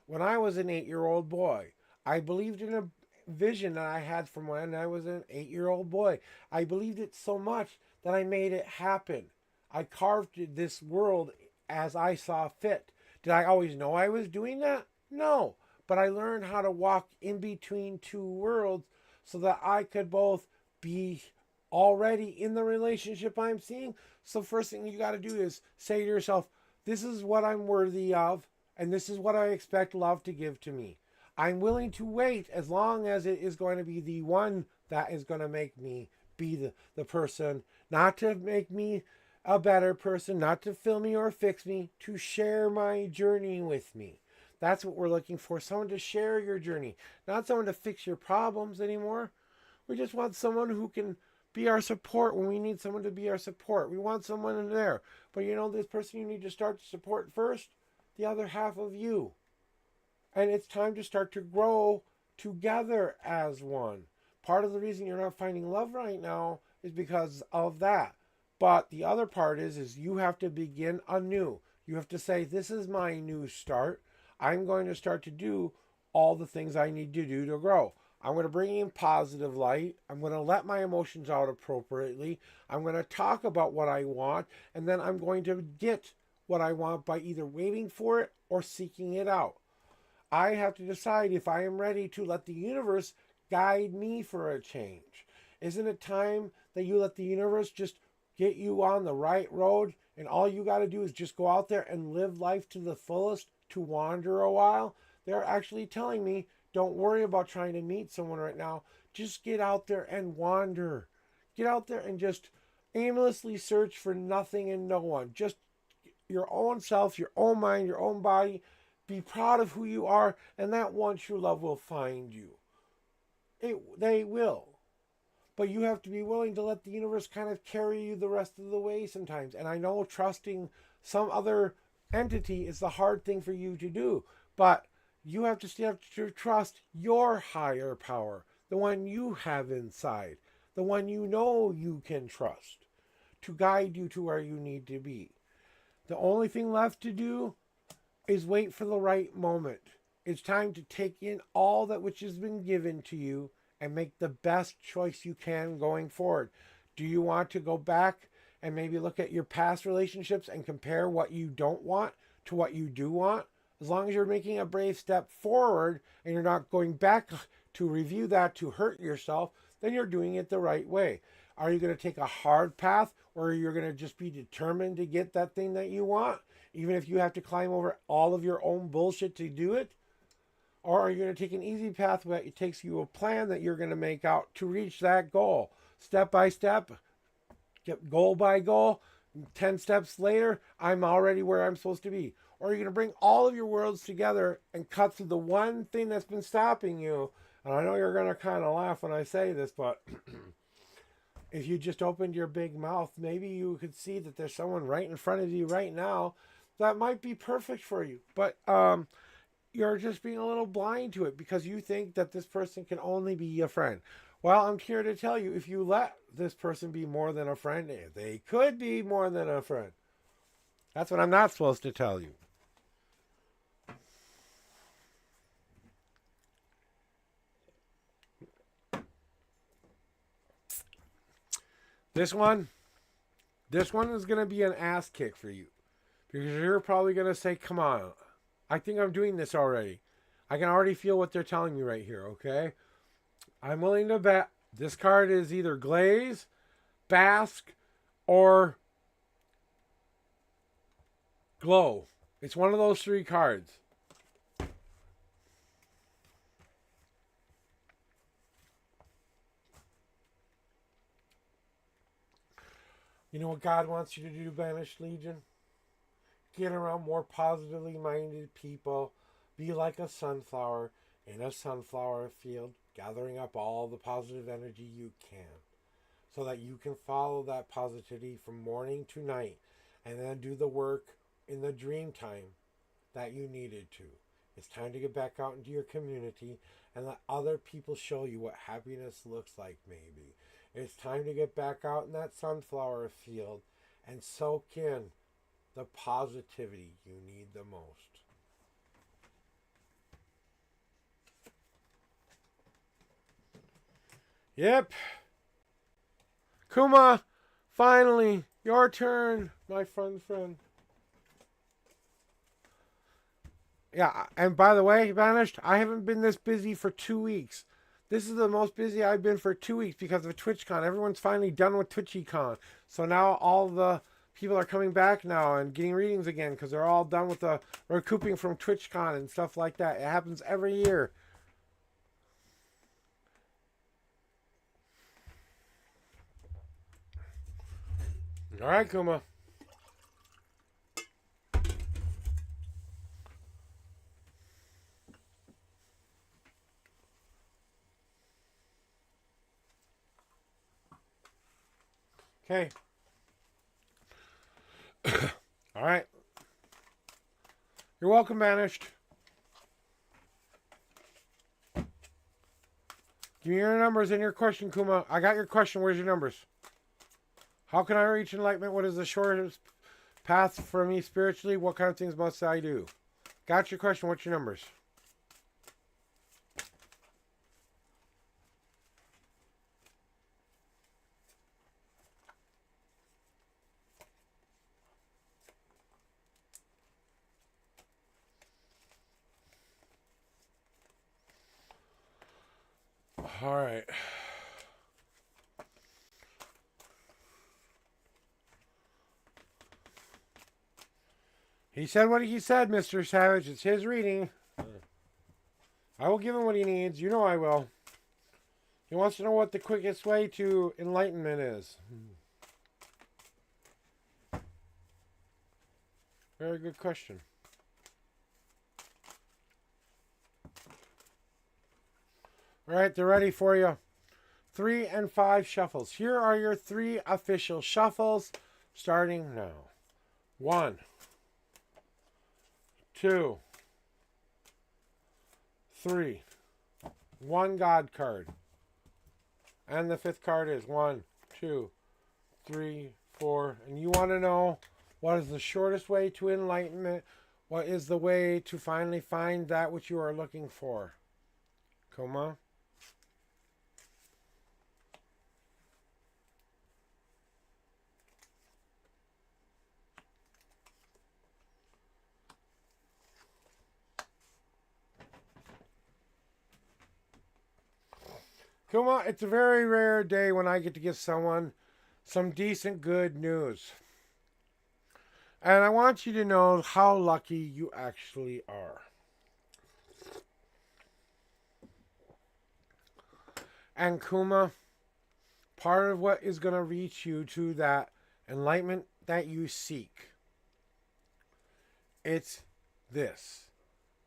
When I was an 8-year-old boy, I believed in a vision that I had from when I was an 8-year-old boy. I believed it so much that I made it happen. I carved this world as I saw fit. Did I always know I was doing that? No. But I learned how to walk in between two worlds so that I could both be already in the relationship I'm seeing. So first thing you got to do is say to yourself, this is what I'm worthy of, and this is what I expect love to give to me. I'm willing to wait as long as it is going to be the one that is going to make me be the person, not to make me a better person, not to fill me or fix me, to share my journey with me. That's what we're looking for, someone to share your journey, not someone to fix your problems anymore. We just want someone who can be our support when we need someone to be our support. We want someone in there. But you know, this person you need to start to support first, the other half of you. And it's time to start to grow together as one. Part of the reason you're not finding love right now is because of that. But the other part is you have to begin anew. You have to say, this is my new start. I'm going to start to do all the things I need to do to grow. I'm going to bring in positive light. I'm going to let my emotions out appropriately. I'm going to talk about what I want, and then I'm going to get what I want by either waiting for it or seeking it out. I have to decide if I am ready to let the universe guide me for a change. Isn't it time that you let the universe just get you on the right road, and all you got to do is just go out there and live life to the fullest, to wander a while? They're actually telling me, don't worry about trying to meet someone right now. Just get out there and wander. Get out there and just aimlessly search for nothing and no one. Just your own self, your own mind, your own body. Be proud of who you are, and that one true love will find you. They will. But you have to be willing to let the universe kind of carry you the rest of the way sometimes. And I know trusting some other entity is the hard thing for you to do. But you have to trust your higher power, the one you have inside, the one you know you can trust to guide you to where you need to be. The only thing left to do is wait for the right moment. It's time to take in all that which has been given to you and make the best choice you can going forward. Do you want to go back and maybe look at your past relationships and compare what you don't want to what you do want? As long as you're making a brave step forward and you're not going back to review that to hurt yourself, then you're doing it the right way. Are you going to take a hard path, or you're going to just be determined to get that thing that you want, even if you have to climb over all of your own bullshit to do it? Or are you going to take an easy path that it takes you a plan that you're going to make out to reach that goal? Step by step, get goal by goal, 10 steps later, I'm already where I'm supposed to be. Or are you going to bring all of your worlds together and cut through the one thing that's been stopping you? And I know you're going to kind of laugh when I say this, but if you just opened your big mouth, maybe you could see that there's someone right in front of you right now that might be perfect for you. But you're just being a little blind to it because you think that this person can only be a friend. Well, I'm here to tell you, if you let this person be more than a friend, they could be more than a friend. That's what I'm not supposed to tell you. This one is going to be an ass kick for you. Because you're probably going to say, come on, I think I'm doing this already. I can already feel what they're telling me right here, okay? I'm willing to bet this card is either Glaze, Bask, or Glow. It's one of those three cards. You know what God wants you to do, Banished Legion? Get around more positively minded people. Be like a sunflower in a sunflower field, gathering up all the positive energy you can, so that you can follow that positivity from morning to night, and then do the work in the dream time that you needed to. It's time to get back out into your community and let other people show you what happiness looks like, maybe. It's time to get back out in that sunflower field and soak in the positivity you need the most. Yep. Kuma, finally, your turn, my friend. Yeah, and by the way, Banished, I haven't been this busy for 2 weeks. This is the most busy I've been for 2 weeks because of TwitchCon. Everyone's finally done with TwitchyCon. So now all the people are coming back now and getting readings again because they're all done with the recouping from TwitchCon and stuff like that. It happens every year. All right, Kuma. Okay. All right. You're welcome, Banished. Give me your numbers and your question, Kuma. I got your question. Where's your numbers? How can I reach enlightenment? What is the shortest path for me spiritually? What kind of things must I do? Got your question. What's your numbers? All right. He said what he said, Mr. Savage. It's his reading. I will give him what he needs. You know I will. He wants to know what the quickest way to enlightenment is. Very good question. All right, they're ready for you. 3 and 5 shuffles. Here are your 3 official shuffles starting now. 1, 2, 3. 1 God card. And the fifth card is 1, 2, 3, 4. And you want to know what is the shortest way to enlightenment? What is the way to finally find that which you are looking for? Kuma? Kuma, it's a very rare day when I get to give someone some decent good news. And I want you to know how lucky you actually are. And Kuma, part of what is going to reach you to that enlightenment that you seek, it's this.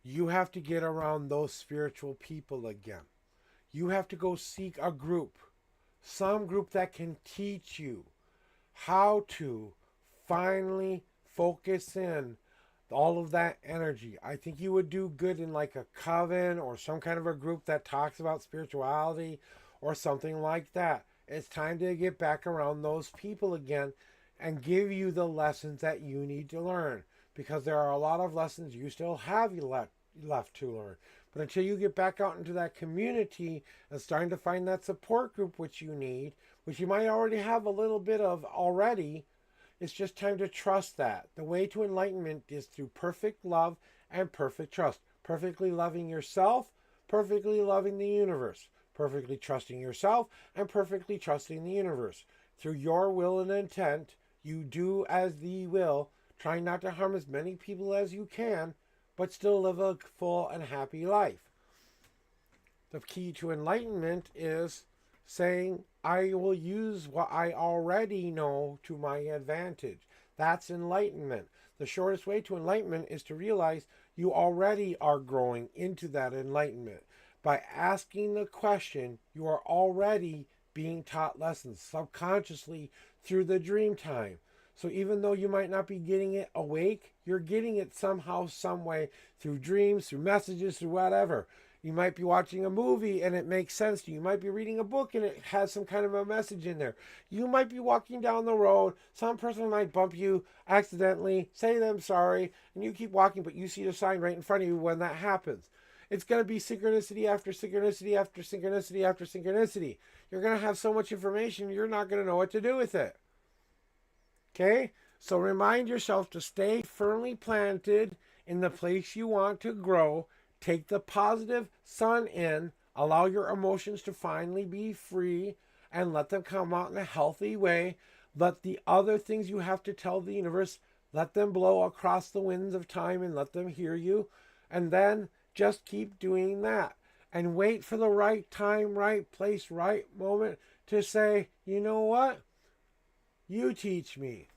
You have to get around those spiritual people again. You have to go seek a group, some group that can teach you how to finally focus in all of that energy. I think you would do good in like a coven or some kind of a group that talks about spirituality or something like that. It's time to get back around those people again and give you the lessons that you need to learn, because there are a lot of lessons you still have left to learn. But until you get back out into that community and starting to find that support group which you need, which you might already have a little bit of already, it's just time to trust that. The way to enlightenment is through perfect love and perfect trust. Perfectly loving yourself, perfectly loving the universe, perfectly trusting yourself, and perfectly trusting the universe. Through your will and intent, you do as thee will, trying not to harm as many people as you can, but still live a full and happy life. The key to enlightenment is saying, I will use what I already know to my advantage. That's enlightenment. The shortest way to enlightenment is to realize you already are growing into that enlightenment. By asking the question, you are already being taught lessons subconsciously through the dream time. So even though you might not be getting it awake, you're getting it somehow, some way, through dreams, through messages, through whatever. You might be watching a movie and it makes sense to you. You might be reading a book and it has some kind of a message in there. You might be walking down the road. Some person might bump you accidentally, say them sorry, and you keep walking, but you see the sign right in front of you when that happens. It's going to be synchronicity after synchronicity after synchronicity after synchronicity. You're going to have so much information, you're not going to know what to do with it. Okay? So remind yourself to stay firmly planted in the place you want to grow. Take the positive sun in. Allow your emotions to finally be free and let them come out in a healthy way. Let the other things you have to tell the universe, let them blow across the winds of time and let them hear you. And then just keep doing that. And wait for the right time, right place, right moment to say, you know what? You teach me.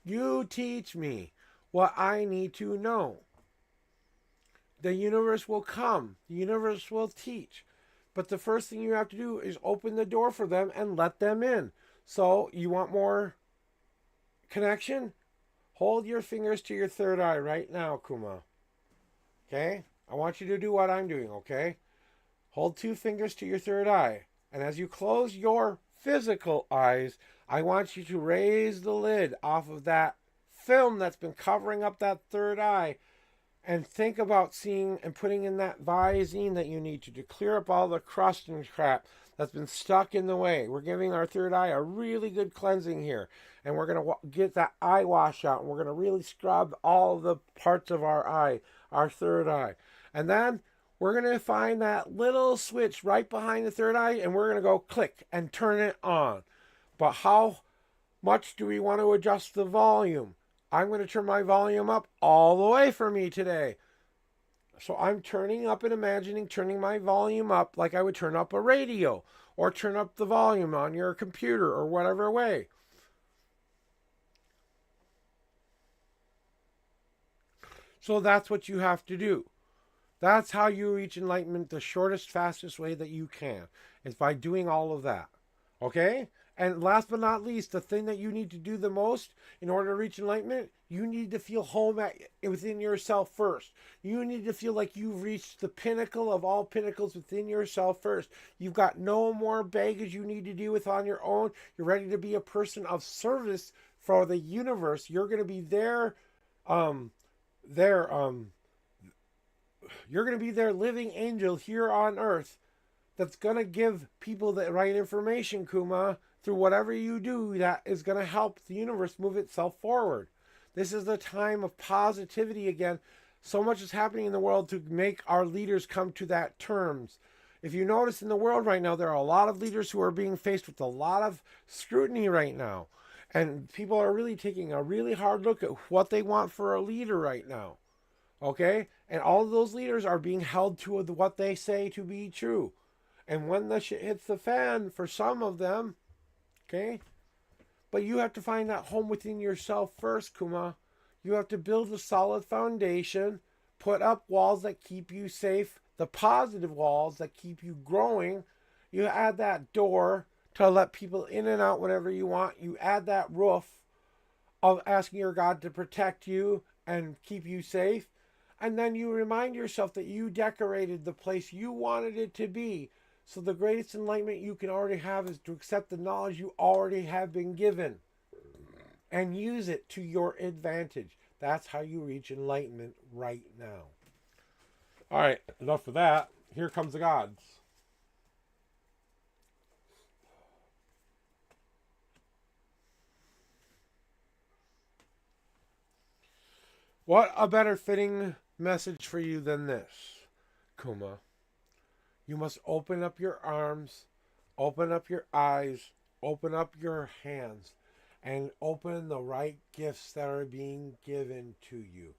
You teach me what I need to know. The universe will come. The universe will teach. But the first thing you have to do is open the door for them and let them in. So you want more connection? Hold your fingers to your third eye right now, Kuma. Okay? I want you to do what I'm doing, okay? Hold 2 fingers to your third eye. And as you close your physical eyes, I want you to raise the lid off of that film that's been covering up that third eye and think about seeing and putting in that Visine that you need to clear up all the crust and crap that's been stuck in the way. We're giving our third eye a really good cleansing here. And we're going to get that eye wash out. And we're going to really scrub all the parts of our eye, our third eye. And then we're going to find that little switch right behind the third eye. And we're going to go click and turn it on. But how much do we want to adjust the volume? I'm going to turn my volume up all the way for me today. So I'm turning up and imagining turning my volume up like I would turn up a radio or turn up the volume on your computer or whatever way. So that's what you have to do. That's how you reach enlightenment the shortest, fastest way that you can. Is by doing all of that. Okay? And last but not least, the thing that you need to do the most in order to reach enlightenment, you need to feel home within yourself first. You need to feel like you've reached the pinnacle of all pinnacles within yourself first. You've got no more baggage you need to deal with on your own. You're ready to be a person of service for the universe. You're going to be there, you're going to be their living angel here on earth that's going to give people the right information, Kuma, through whatever you do that is going to help the universe move itself forward. This is the time of positivity again. So much is happening in the world to make our leaders come to that terms. If you notice in the world right now, there are a lot of leaders who are being faced with a lot of scrutiny right now. And people are really taking a really hard look at what they want for a leader right now. Okay? And all of those leaders are being held to what they say to be true. And when the shit hits the fan, for some of them, okay? But you have to find that home within yourself first, Kuma. You have to build a solid foundation, put up walls that keep you safe, the positive walls that keep you growing. You add that door to let people in and out whenever you want. You add that roof of asking your God to protect you and keep you safe. And then you remind yourself that you decorated the place you wanted it to be. So the greatest enlightenment you can already have is to accept the knowledge you already have been given and use it to your advantage. That's how you reach enlightenment right now. All right, enough of that. Here comes the gods. What a better fitting message for you than this, Kuma. You must open up your arms, open up your eyes, open up your hands, and open the right gifts that are being given to you.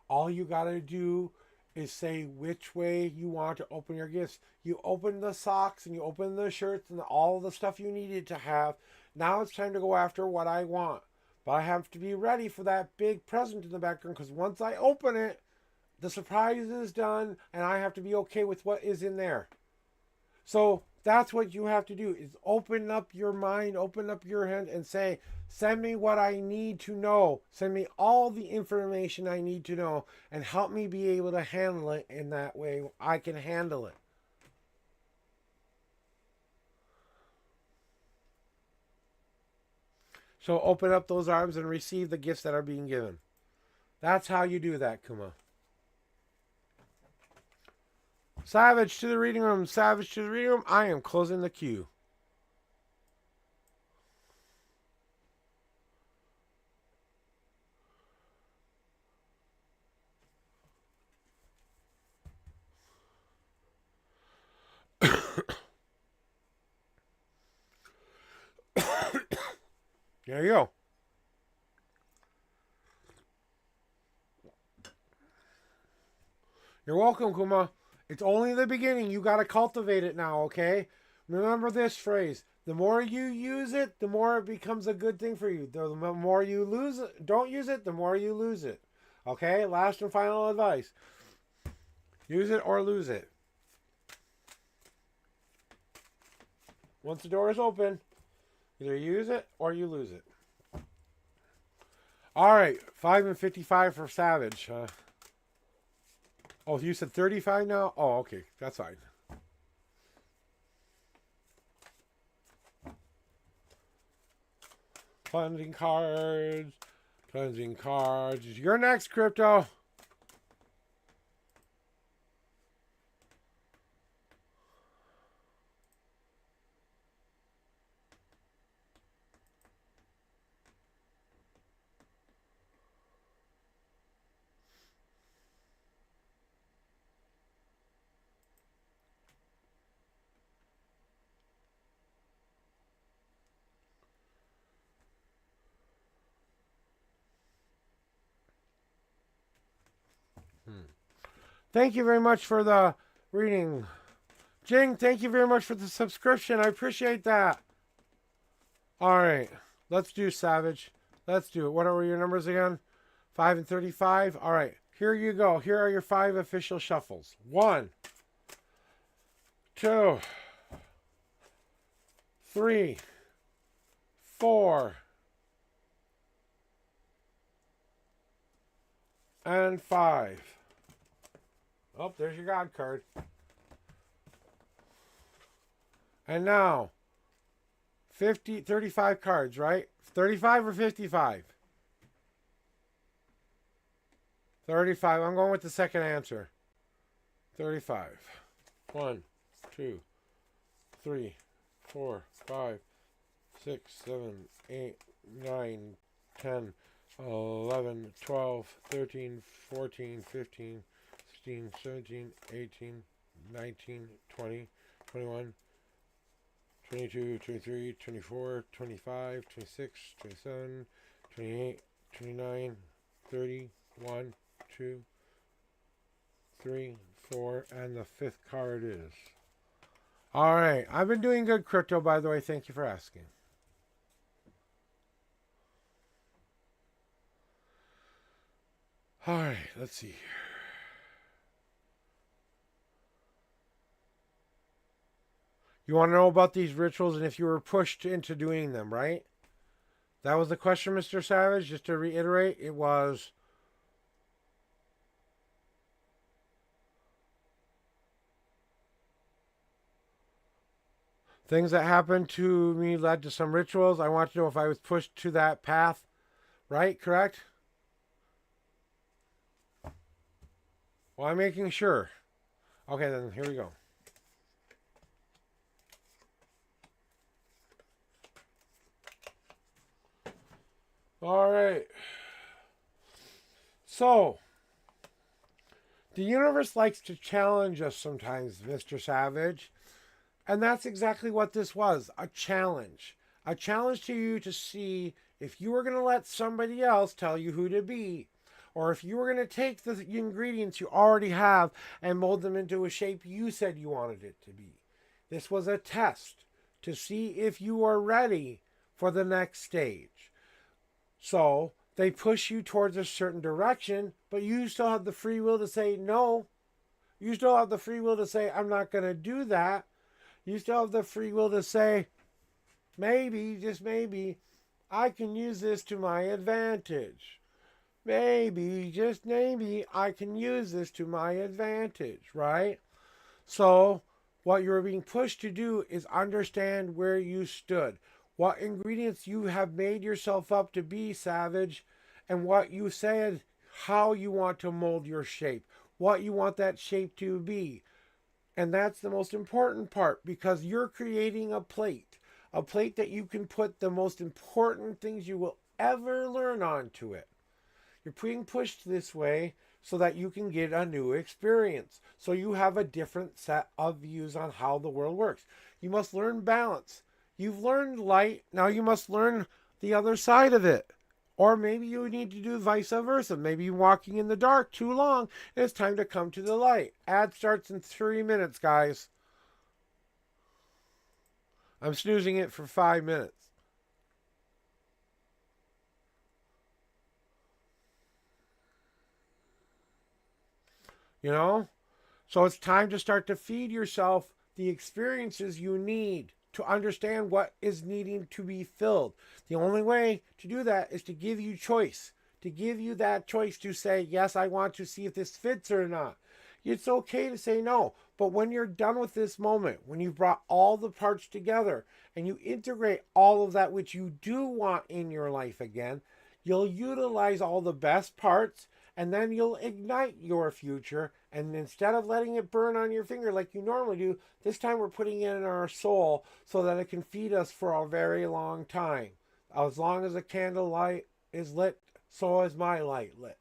All you got to do is say which way you want to open your gifts. You open the socks and you open the shirts and all the stuff you needed to have. Now it's time to go after what I want. But I have to be ready for that big present in the background, because once I open it, the surprise is done and I have to be okay with what is in there. So that's what you have to do, is open up your mind, open up your hand and say, send me what I need to know. Send me all the information I need to know and help me be able to handle it in that way I can handle it. So open up those arms and receive the gifts that are being given. That's how you do that, Kuma. Savage to the reading room. Savage to the reading room. I am closing the queue. There you go. You're welcome, Kuma. It's only the beginning. You got to cultivate it now, okay? Remember this phrase. The more you use it, the more it becomes a good thing for you. The more you don't use it, the more you lose it. Okay? Last and final advice. Use it or lose it. Once the door is open, either use it or you lose it. All right. 5 and 55 for Savage. Oh, you said 35 now? Oh, okay. That's fine. Cleansing cards. Cleansing cards. You're next, Crypto. Thank you very much for the reading. Jing, thank you very much for the subscription. I appreciate that. All right. Let's do Savage. Let's do it. What are your numbers again? 5 and 35. All right. Here you go. Here are your 5 official shuffles. 1, 2, 3, 4, and 5. Oh, there's your God card. And now, 35 cards, right? 35 or 55? 35. I'm going with the second answer. 35. 1, 2, 3, 4, 5, 6, 7, 8, 9, 10, 11, 12, 13, 14, 15, 16, 17, 18, 19, 20, 21, 22, 23, 24, 25, 26, 27, 28, 29, 30, 1, 2, 3, 4, and the fifth card is. All right. I've been doing good, crypto, by the way. Thank you for asking. All right. Let's see here. You want to know about these rituals and if you were pushed into doing them, right? That was the question, Mr. Savage. Just to reiterate, it was... things that happened to me led to some rituals. I want to know if I was pushed to that path, right? Correct? Well, I'm making sure. Okay, then here we go. All right. So, the universe likes to challenge us sometimes, Mr. Savage. And that's exactly what this was, a challenge. A challenge to you to see if you were going to let somebody else tell you who to be. Or if you were going to take the ingredients you already have and mold them into a shape you said you wanted it to be. This was a test to see if you are ready for the next stage. So they push you towards a certain direction, but you still have the free will to say no. You still have the free will to say, I'm not going to do that. You still have the free will to say, maybe, just maybe, I can use this to my advantage. Maybe, just maybe, I can use this to my advantage, right? So, what you're being pushed to do is understand where you stood. What ingredients you have made yourself up to be, Savage, and what you said, how you want to mold your shape, what you want that shape to be. And that's the most important part, because you're creating a plate that you can put the most important things you will ever learn onto it. You're being pushed this way so that you can get a new experience. So you have a different set of views on how the world works. You must learn balance. You've learned light, now you must learn the other side of it. Or maybe you need to do vice versa. Maybe you're walking in the dark too long and it's time to come to the light. Ad starts in 3 minutes, guys. I'm snoozing it for 5 minutes. You know? So it's time to start to feed yourself the experiences you need to understand what is needing to be filled. The only way to do that is to give you choice, to give you that choice to say, yes, I want to see if this fits or not. It's okay to say no, but when you're done with this moment, when you've brought all the parts together and you integrate all of that which you do want in your life again, you'll utilize all the best parts, and then you'll ignite your future. And instead of letting it burn on your finger like you normally do, this time we're putting it in our soul so that it can feed us for a very long time. As long as a candle light is lit, so is my light lit.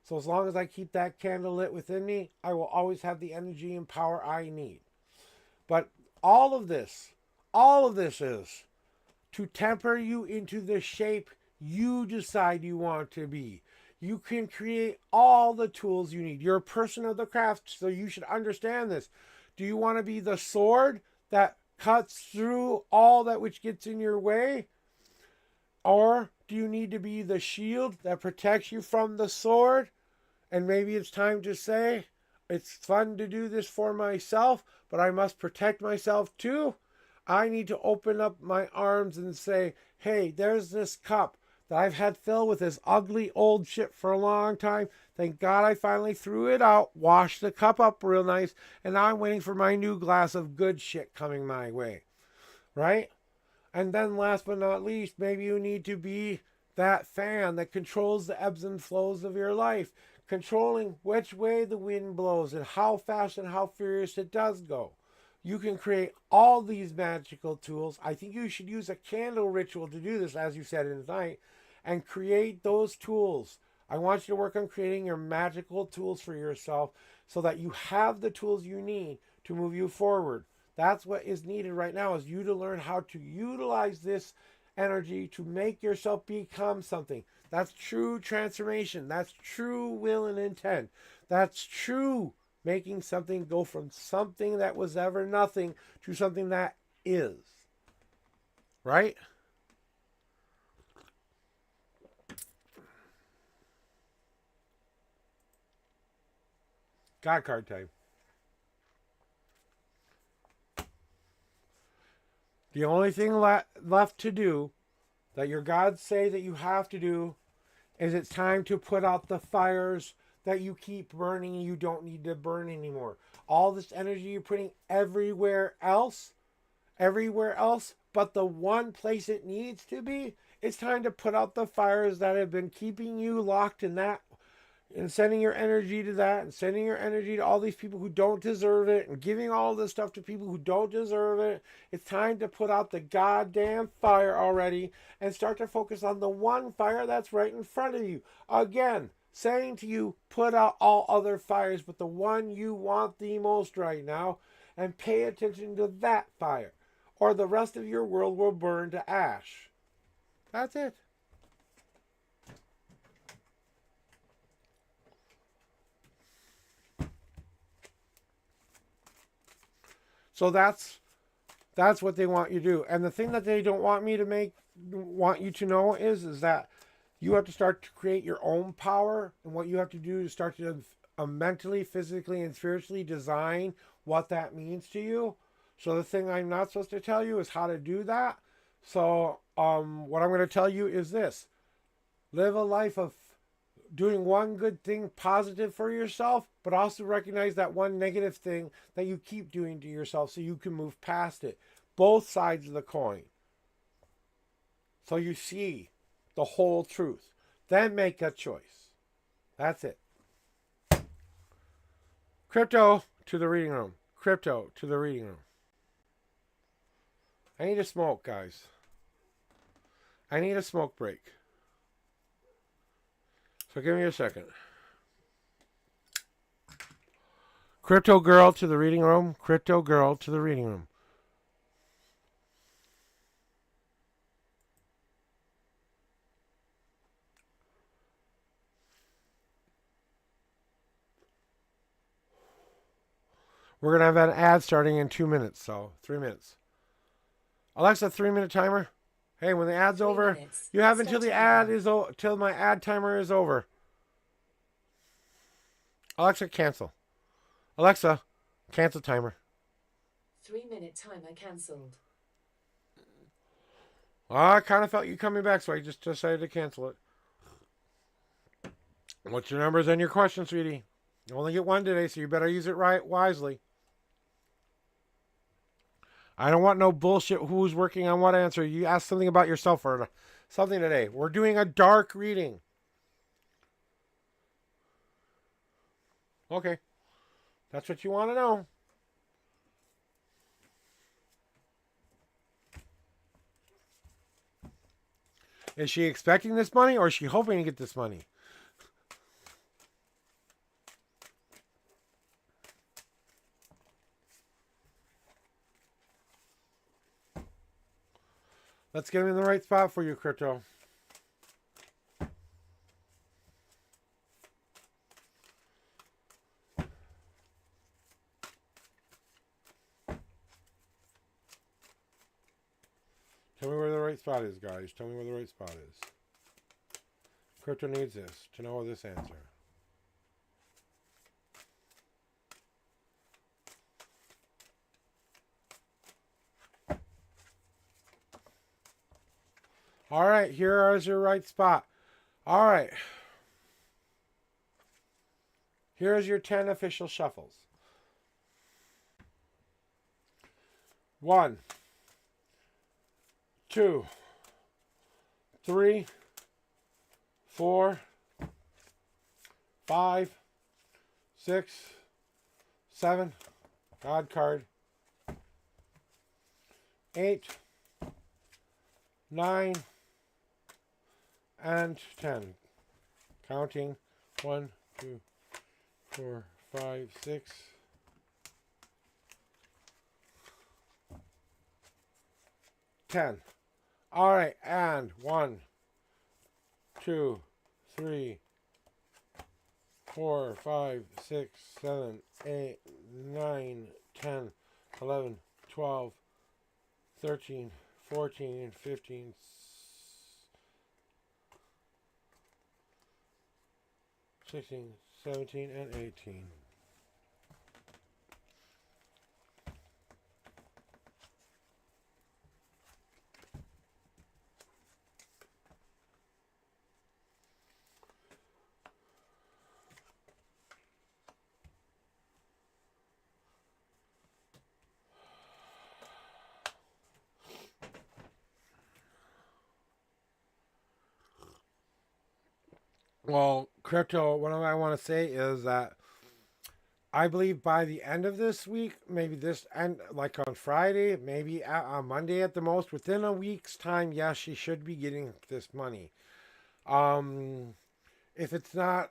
So as long as I keep that candle lit within me, I will always have the energy and power I need. But all of this is to temper you into the shape you decide you want to be. You can create all the tools you need. You're a person of the craft, so you should understand this. Do you want to be the sword that cuts through all that which gets in your way? Or do you need to be the shield that protects you from the sword? And maybe it's time to say, it's fun to do this for myself, but I must protect myself too. I need to open up my arms and say, hey, there's this cup that I've had filled with this ugly old shit for a long time. Thank God I finally threw it out, washed the cup up real nice, and now I'm waiting for my new glass of good shit coming my way. Right? And then last but not least, maybe you need to be that fan that controls the ebbs and flows of your life, controlling which way the wind blows and how fast and how furious it does go. You can create all these magical tools. I think you should use a candle ritual to do this, as you said in the night, and create those tools. I want you to work on creating your magical tools for yourself so that you have the tools you need to move you forward. That's what is needed right now, is you to learn how to utilize this energy to make yourself become something. That's true transformation. That's true will and intent. That's true making something go from something that was ever nothing to something that is. Right? God card time. The only thing left to do that your gods say that you have to do is it's time to put out the fires that you keep burning and you don't need to burn anymore. All this energy you're putting everywhere else, but the one place it needs to be, it's time to put out the fires that have been keeping you locked in that, and sending your energy to that, and sending your energy to all these people who don't deserve it, and giving all this stuff to people who don't deserve it. It's time to put out the goddamn fire already and start to focus on the one fire that's right in front of you. Again, saying to you, put out all other fires, but the one you want the most right now, and pay attention to that fire, or the rest of your world will burn to ash. That's it. So that's what they want you to do. And the thing that they don't want you to know is that you have to start to create your own power. And what you have to do is start to mentally, physically, and spiritually design what that means to you. So the thing I'm not supposed to tell you is how to do that. So what I'm going to tell you is this. Live a life of doing one good thing positive for yourself, but also recognize that one negative thing that you keep doing to yourself so you can move past it. Both sides of the coin. So you see the whole truth. Then make a choice. That's it. Crypto to the reading room. Crypto to the reading room. I need a smoke, guys. I need a smoke break. So give me a second. Crypto girl to the reading room. Crypto girl to the reading room. We're going to have an ad starting in 2 minutes, so 3 minutes. Alexa, 3-minute timer. Hey, when the ad's over, you have until the ad is till my ad timer is over. Alexa, cancel. Alexa, cancel timer. 3-minute timer cancelled. I kind of felt you coming back, so I just decided to cancel it. What's your numbers and your question, sweetie? You only get one today, so you better use it right wisely. I don't want no bullshit who's working on what answer. You ask something about yourself or something today. We're doing a dark reading. Okay. That's what you want to know. Is she expecting this money or is she hoping to get this money? Let's get him in the right spot for you, Crypto. Tell me where the right spot is, guys. Tell me where the right spot is. Crypto needs this to know this answer. All right, here is your right spot. All right. Here's your 10 official shuffles. 1, 2, 3, 4, 5, 6, 7, God card, 8, 9, and 10. Counting 1, 2, 4, 5, 6. 10. All right, and 1, 2, 3, 4, 5, 6, 7, 8, 9, 10, 11, 12, 13, 14, 15, 16, 17, and 18. Well, crypto, what I want to say is that I believe by the end of this week, maybe this end, like on Friday, maybe on Monday at the most, within a week's time, yes, she should be getting this money. Um, if it's not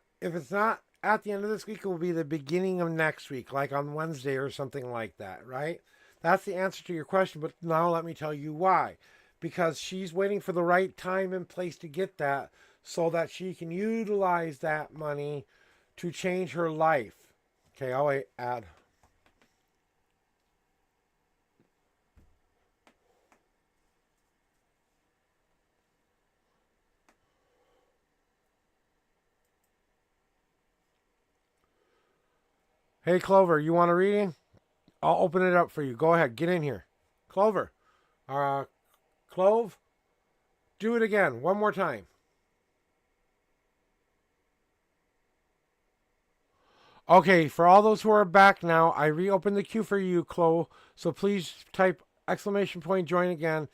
at the end of this week, it will be the beginning of next week, like on Wednesday or something like that, right? That's the answer to your question, but now let me tell you why. Because she's waiting for the right time and place to get that so that she can utilize that money to change her life. Okay, I'll wait, add. Hey, Clover, you want a reading? I'll open it up for you. Go ahead, get in here. Clover. Clove, do it again, one more time. Okay, for all those who are back now, I reopened the queue for you, Chloe. So please type exclamation point join again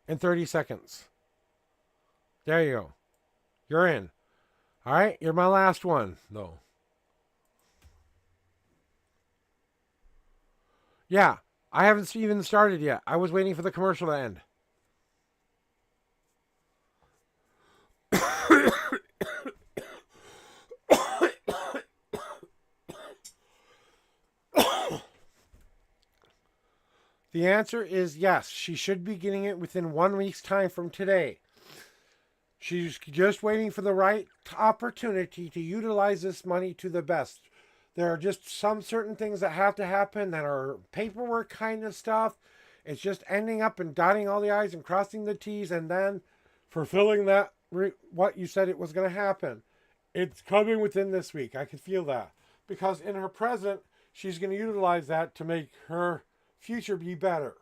in 30 seconds. There you go. You're in. All right, you're my last one, though. Yeah, I haven't even started yet. I was waiting for the commercial to end. The answer is yes. She should be getting it within 1 week's time from today. She's just waiting for the right opportunity to utilize this money to the best. There are just some certain things that have to happen that are paperwork kind of stuff. It's just ending up and dotting all the I's and crossing the T's and then fulfilling that what you said it was going to happen. It's coming within this week. I can feel that. Because in her present, she's going to utilize that to make her future be better.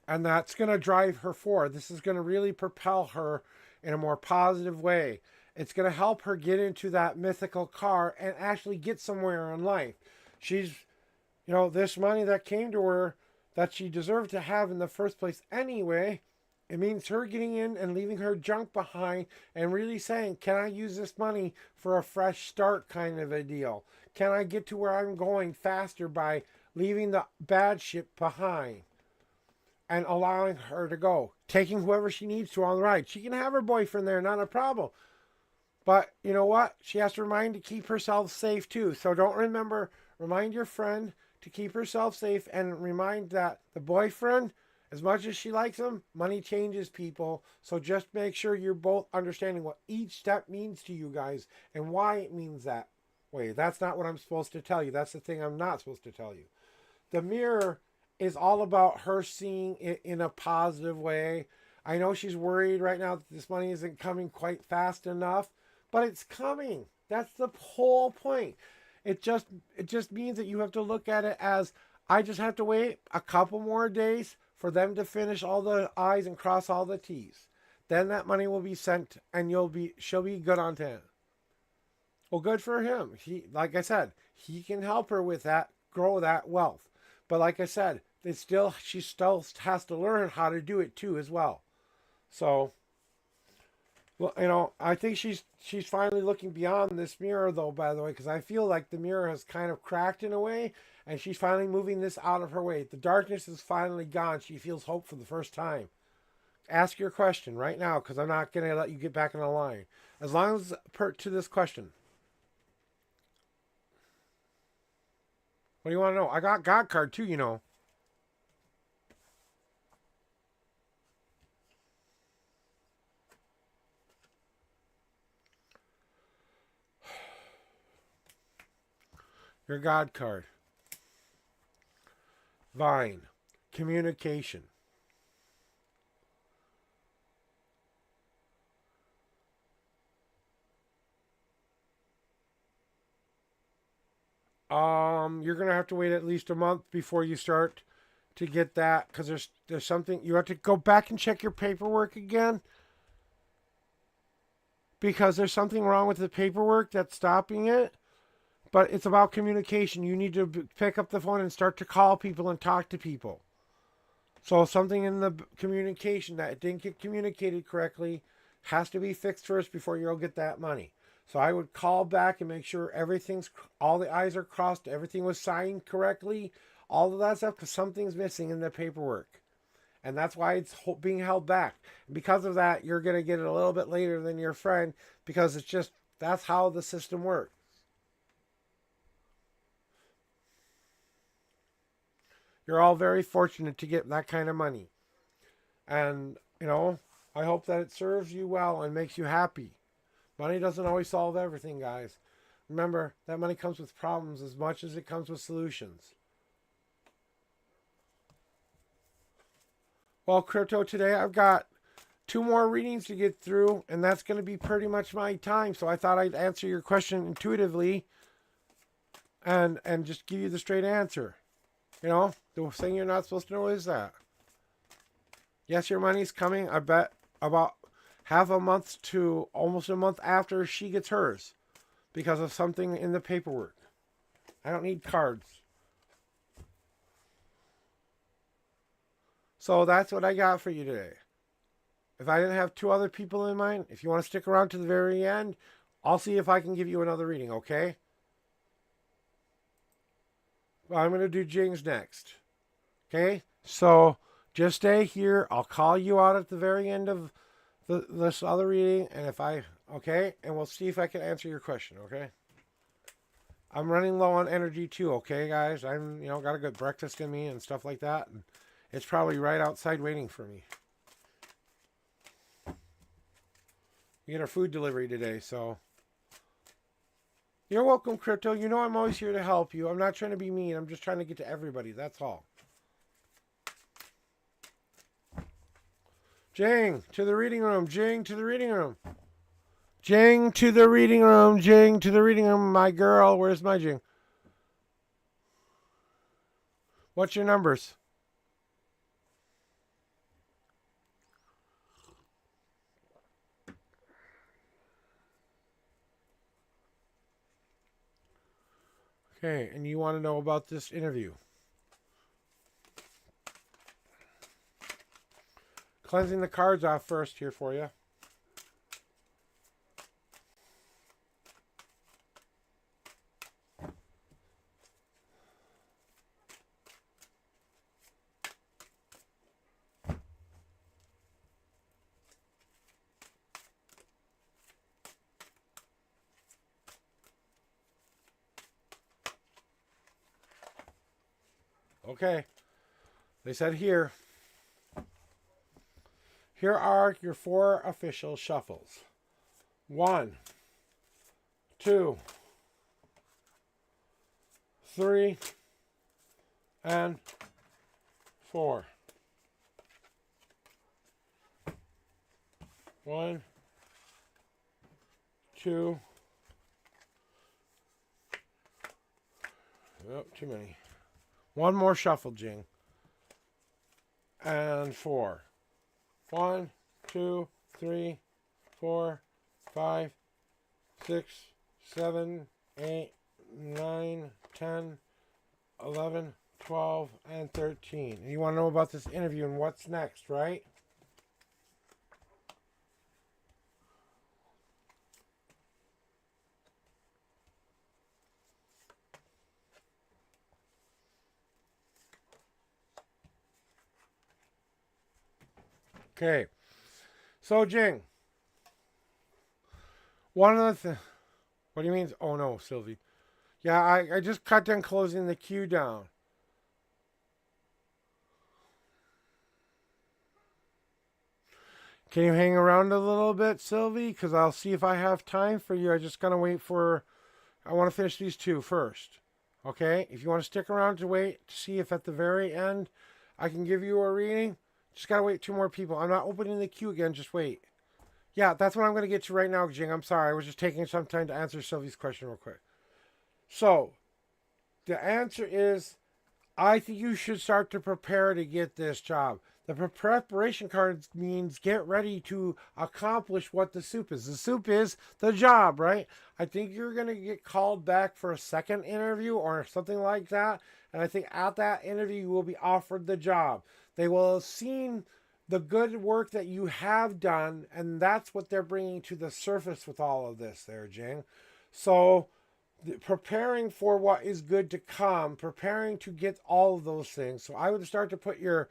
And that's going to drive her forward. This is going to really propel her in a more positive way. It's going to help her get into that mythical car and actually get somewhere in life. She's, this money that came to her that she deserved to have in the first place anyway, it means her getting in and leaving her junk behind and really saying, can I use this money for a fresh start kind of a deal? Can I get to where I'm going faster by leaving the bad shit behind and allowing her to go? Taking whoever she needs to on the ride. She can have her boyfriend there, not a problem. But you know what? She has to remind to keep herself safe too. So remind your friend to keep herself safe and remind that the boyfriend, as much as she likes him, money changes people. So just make sure you're both understanding what each step means to you guys and why it means that way. That's not what I'm supposed to tell you. That's the thing I'm not supposed to tell you. The mirror is all about her seeing it in a positive way. I know she's worried right now that this money isn't coming quite fast enough, but it's coming. That's the whole point. It just means that you have to look at it as, I just have to wait a couple more days for them to finish all the I's and cross all the T's. Then that money will be sent, and she'll be good on 10. Well, good for him. Like I said, he can help her with that, grow that wealth. But like I said, she still has to learn how to do it too as well. So, well, I think she's finally looking beyond this mirror, though, by the way, because I feel like the mirror has kind of cracked in a way, and she's finally moving this out of her way. The darkness is finally gone. She feels hope for the first time. Ask your question right now, because I'm not going to let you get back in the line. As long as to this question. What do you want to know? I got God card too, Your God card. Vine. Communication. You're gonna have to wait at least a month before you start to get that, because there's something you have to go back and check your paperwork again, because there's something wrong with the paperwork that's stopping it. But it's about communication. You need to pick up the phone and start to call people and talk to people. So something in the communication that didn't get communicated correctly has to be fixed first before you'll get that money. So I would call back and make sure all the I's are crossed, everything was signed correctly, all of that stuff, because something's missing in the paperwork. And that's why it's being held back. And because of that, you're going to get it a little bit later than your friend, because that's how the system works. You're all very fortunate to get that kind of money. And, I hope that it serves you well and makes you happy. Money doesn't always solve everything, guys. Remember, that money comes with problems as much as it comes with solutions. Well, Crypto, today I've got 2 more readings to get through, and that's going to be pretty much my time. So I thought I'd answer your question intuitively and just give you the straight answer. The thing you're not supposed to know is that. Yes, your money's coming, I bet, about half a month to almost a month after she gets hers, because of something in the paperwork. I don't need cards. So that's what I got for you today. If I didn't have 2 other people in mind, if you want to stick around to the very end, I'll see if I can give you another reading, okay? Well, I'm going to do Jing's next. Okay? So just stay here. I'll call you out at the very end of this other reading, and and we'll see if I can answer your question, okay? I'm running low on energy too, okay, guys? I'm, got a good breakfast in me and stuff like that, and it's probably right outside waiting for me. We get our food delivery today, so. You're welcome, Crypto. I'm always here to help you. I'm not trying to be mean. I'm just trying to get to everybody. That's all. Jing, to the reading room. Jing, to the reading room. Jing, to the reading room. Jing, to the reading room. My girl, where's my Jing? What's your numbers? Okay, and you want to know about this interview. Cleansing the cards off first here for you. Okay, they said here are your 4 official shuffles. 1, 2, 3, and 4. 1, 2. Oh, too many. One more shuffle, Jing. and 4. 1, 2, 3, 4, 5, 6, 7, 8, 9, 10, 11, 12, and 13. And you want to know about this interview and what's next, right? Okay. So, Jing, one of the what do you mean? Oh no, Sylvie. Yeah, I just cut down closing the queue down. Can you hang around a little bit, Sylvie? Because I'll see if I have time for you. I just gotta wait for. I want to finish these two first. Okay? If you want to stick around to wait to see if at the very end I can give you a reading, just gotta wait 2 more people. I'm not opening the queue again. Just wait. Yeah, that's what I'm gonna get to right now, Jing. I'm sorry. I was just taking some time to answer Sylvie's question real quick. So, the answer is I think you should start to prepare to get this job. The preparation card means get ready to accomplish what the soup is. The soup is the job, right? I think you're going to get called back for a second interview or something like that. And I think at that interview, you will be offered the job. They will have seen the good work that you have done. And that's what they're bringing to the surface with all of this there, Jing. So preparing for what is good to come, preparing to get all of those things. So I would start to put your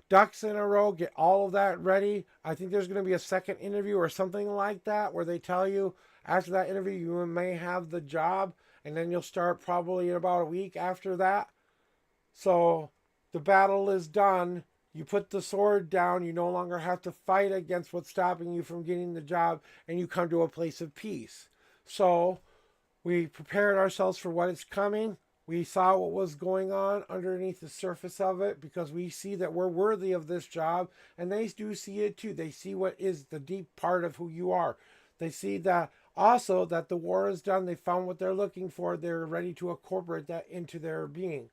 ducks in a row, get all of that ready. I think there's going to be a second interview or something like that where they tell you after that interview you may have the job, and then you'll start probably in about a week after that. So the battle is done. You put the sword down. You no longer have to fight against what's stopping you from getting the job, and you come to a place of peace. So we prepared ourselves for what is coming. We saw what was going on underneath the surface of it because we see that we're worthy of this job, and they do see it too. They see what is the deep part of who you are. They see that also that the war is done. They found what they're looking for. They're ready to incorporate that into their being.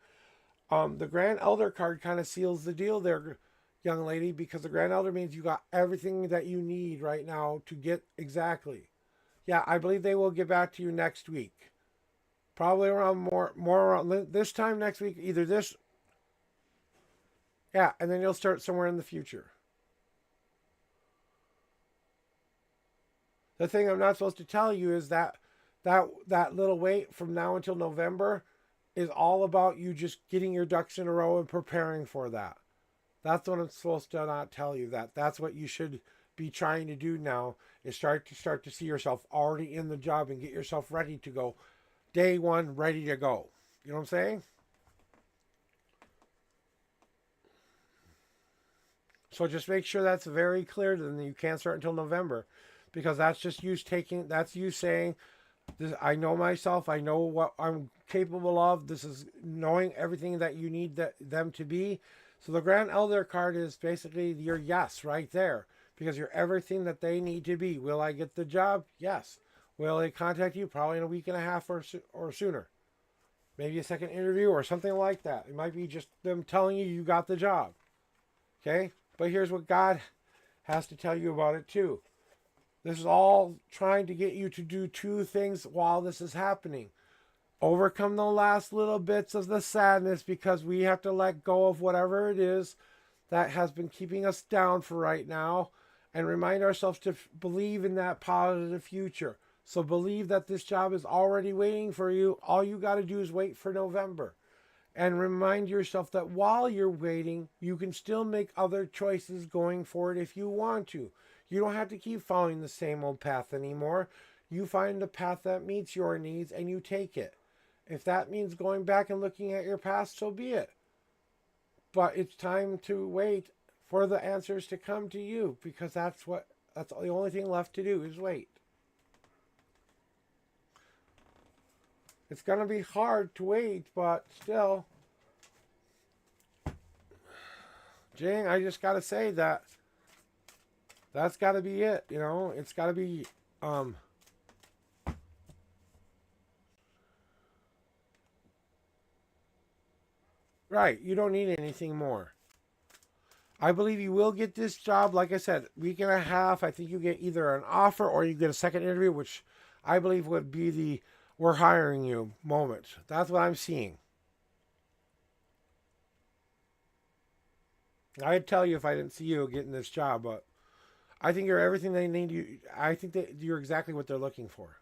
The Grand Elder card kind of seals the deal there, young lady, because the Grand Elder means you got everything that you need right now to get exactly. Yeah, I believe they will get back to you next week. Probably around more around this time next week, either this. Yeah, and then you'll start somewhere in the future. The thing I'm not supposed to tell you is that little wait from now until November is all about you just getting your ducks in a row and preparing for that. That's what I'm supposed to not tell you. That's what you should be trying to do now is start to see yourself already in the job and get yourself ready to go. Day one, ready to go. You know what I'm saying? So just make sure that's very clear. Then you can't start until November, because that's just you taking. That's you saying, "This, I know myself. I know what I'm capable of. This is knowing everything that you need them to be." So the Grand Elder card is basically your yes right there, because you're everything that they need to be. Will I get the job? Yes. Will they contact you? Probably in a week and a half or sooner. Maybe a second interview or something like that. It might be just them telling you got the job. Okay? But here's what God has to tell you about it too. This is all trying to get you to do 2 things while this is happening. Overcome the last little bits of the sadness, because we have to let go of whatever it is that has been keeping us down for right now, and remind ourselves to believe in that positive future. So believe that this job is already waiting for you. All you got to do is wait for November. And remind yourself that while you're waiting, you can still make other choices going forward if you want to. You don't have to keep following the same old path anymore. You find the path that meets your needs and you take it. If that means going back and looking at your past, so be it. But it's time to wait for the answers to come to you, because that's the only thing left to do is wait. It's going to be hard to wait, but still. Jing, I just got to say that's got to be it, you know? It's got to be right, you don't need anything more. I believe you will get this job. Like I said, week and a half. I think you get either an offer or you get a second interview, which I believe would be the "we're hiring you" moment. That's what I'm seeing. I'd tell you if I didn't see you getting this job, but I think you're everything they need you. I think that you're exactly what they're looking for.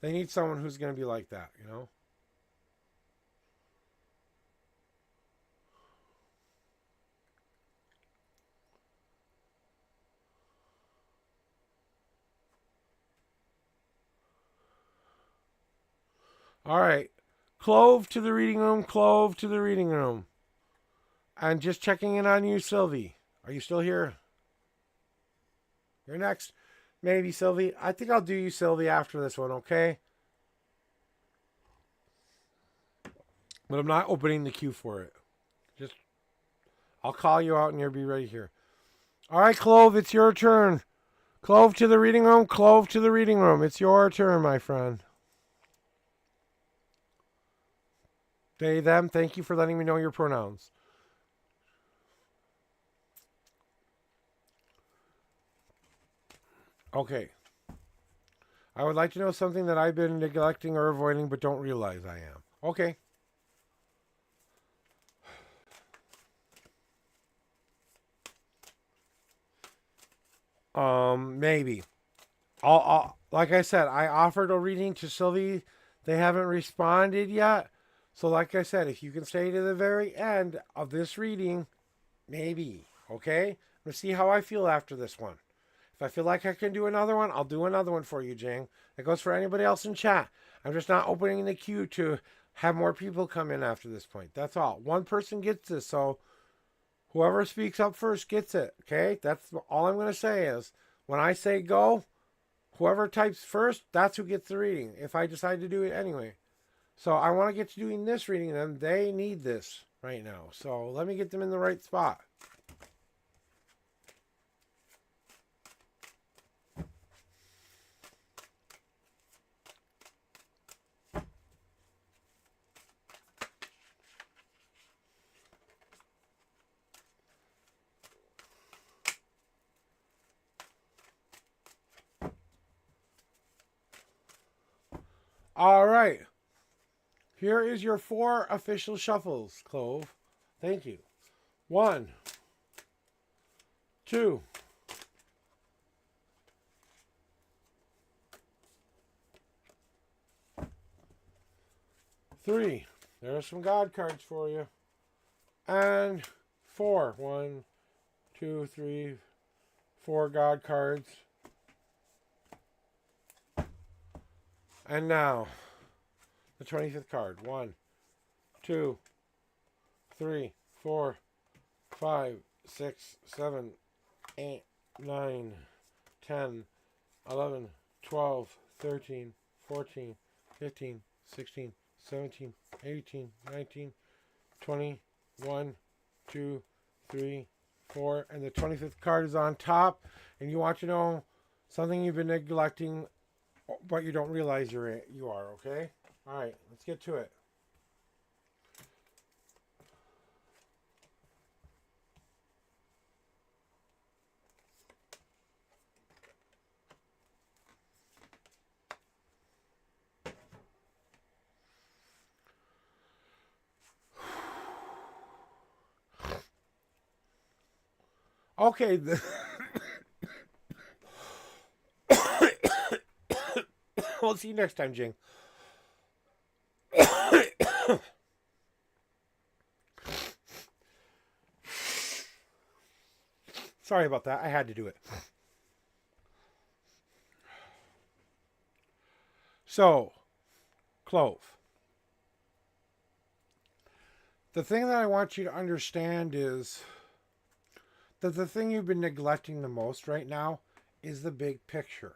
They need someone who's going to be like that, you know? All right. Clove to the reading room, Clove to the reading room. And just checking in on you, Sylvie. Are you still here? You're next. Maybe, Sylvie. I think I'll do you, Sylvie, after this one, okay? But I'm not opening the queue for it. Just, I'll call you out and you'll be right here. All right, Clove, it's your turn. Clove to the reading room, Clove to the reading room. It's your turn, my friend. They, them, thank you for letting me know your pronouns. Okay. I would like to know something that I've been neglecting or avoiding but don't realize I am. Okay. Maybe. I'll like I said, I offered a reading to Sylvie. They haven't responded yet. So like I said, if you can stay to the very end of this reading, maybe. Okay? Let's see how I feel after this one. If I feel like I can do another one, I'll do another one for you, Jing. That goes for anybody else in chat. I'm just not opening the queue to have more people come in after this point. That's all. One person gets this, so whoever speaks up first gets it. Okay? That's all I'm going to say is when I say go, whoever types first, that's who gets the reading. If I decide to do it anyway. So I want to get to doing this reading, and they need this right now. So let me get them in the right spot. All right. Here is your 4 official shuffles, Clove. Thank you. 1, 2, 3. There are some God cards for you. And 4. 1, 2, 3, 4 God cards. And now, the 25th card. 1, 2, 3, 4, 5, 6, 7, 8, 9, 10, 11, 12, 13, 14, 15, 16, 17, 18, 19, 20, 1, 2, 3, 4. And the 25th card is on top. And you want to know something you've been neglecting, but you don't realize you are, okay? All right, let's get to it. Okay. We'll see you next time, Jing. Sorry about that. I had to do it. So, Clove. The thing that I want you to understand is that the thing you've been neglecting the most right now is the big picture.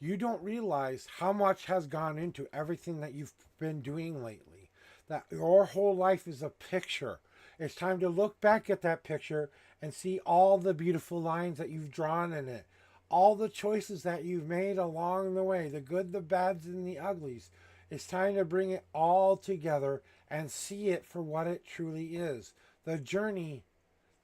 You don't realize how much has gone into everything that you've been doing lately. That your whole life is a picture. It's time to look back at that picture and see all the beautiful lines that you've drawn in it. All the choices that you've made along the way, the good, the bads, and the uglies. It's time to bring it all together and see it for what it truly is. the journey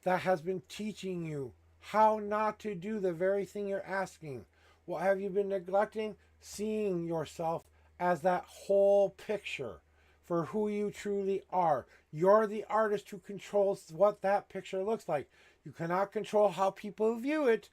that has been teaching you how not to do the very thing you're asking. What have you been neglecting? Seeing yourself as that whole picture for who you truly are. You're the artist who controls what that picture looks like. You cannot control how people view it.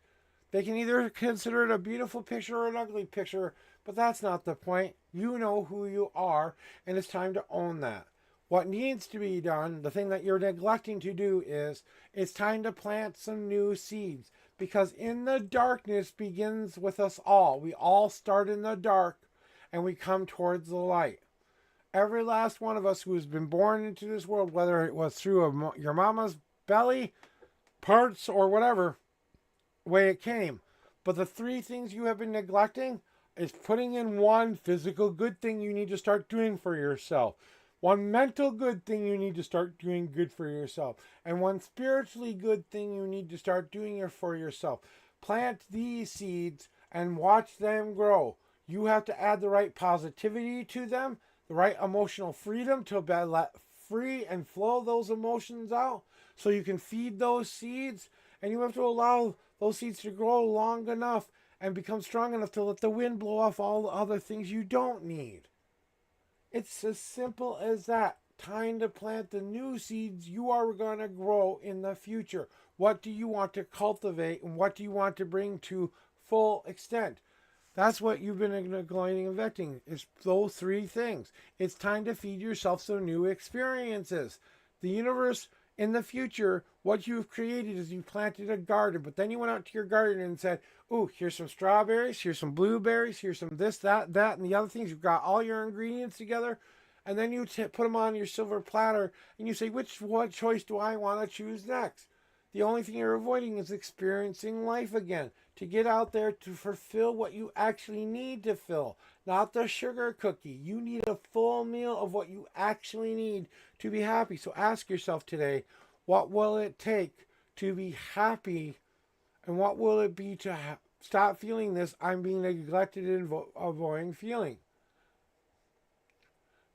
They can either consider it a beautiful picture or an ugly picture, but that's not the point. You know who you are, and it's time to own that. What needs to be done, the thing that you're neglecting to do, is it's time to plant some new seeds. Because in the darkness begins with us all. We all start in the dark and we come towards the light. Every last one of us who has been born into this world, whether it was through your mama's belly, parts, or whatever way it came. But the three things you have been neglecting is putting in one physical good thing you need to start doing for yourself. One mental good thing you need to start doing good for yourself. And one spiritually good thing you need to start doing for yourself. Plant these seeds and watch them grow. You have to add the right positivity to them, the right emotional freedom to let free and flow those emotions out so you can feed those seeds. And you have to allow those seeds to grow long enough and become strong enough to let the wind blow off all the other things you don't need. It's as simple as that. Time to plant the new seeds you are going to grow in the future. What do you want to cultivate and what do you want to bring to full extent? That's what you've been neglecting and vetting, is those three things. It's time to feed yourself some new experiences. The universe in the future, what you've created is you planted a garden, but then you went out to your garden and said, "Ooh, here's some strawberries, here's some blueberries, here's some this, that, and the other things." You've got all your ingredients together, and then you put them on your silver platter, and you say, what choice do I want to choose next? The only thing you're avoiding is experiencing life again, to get out there to fulfill what you actually need to fill, not the sugar cookie. You need a full meal of what you actually need to be happy. So ask yourself today, what will it take to be happy, and what will it be to stop feeling this I'm being neglected and avoiding feeling?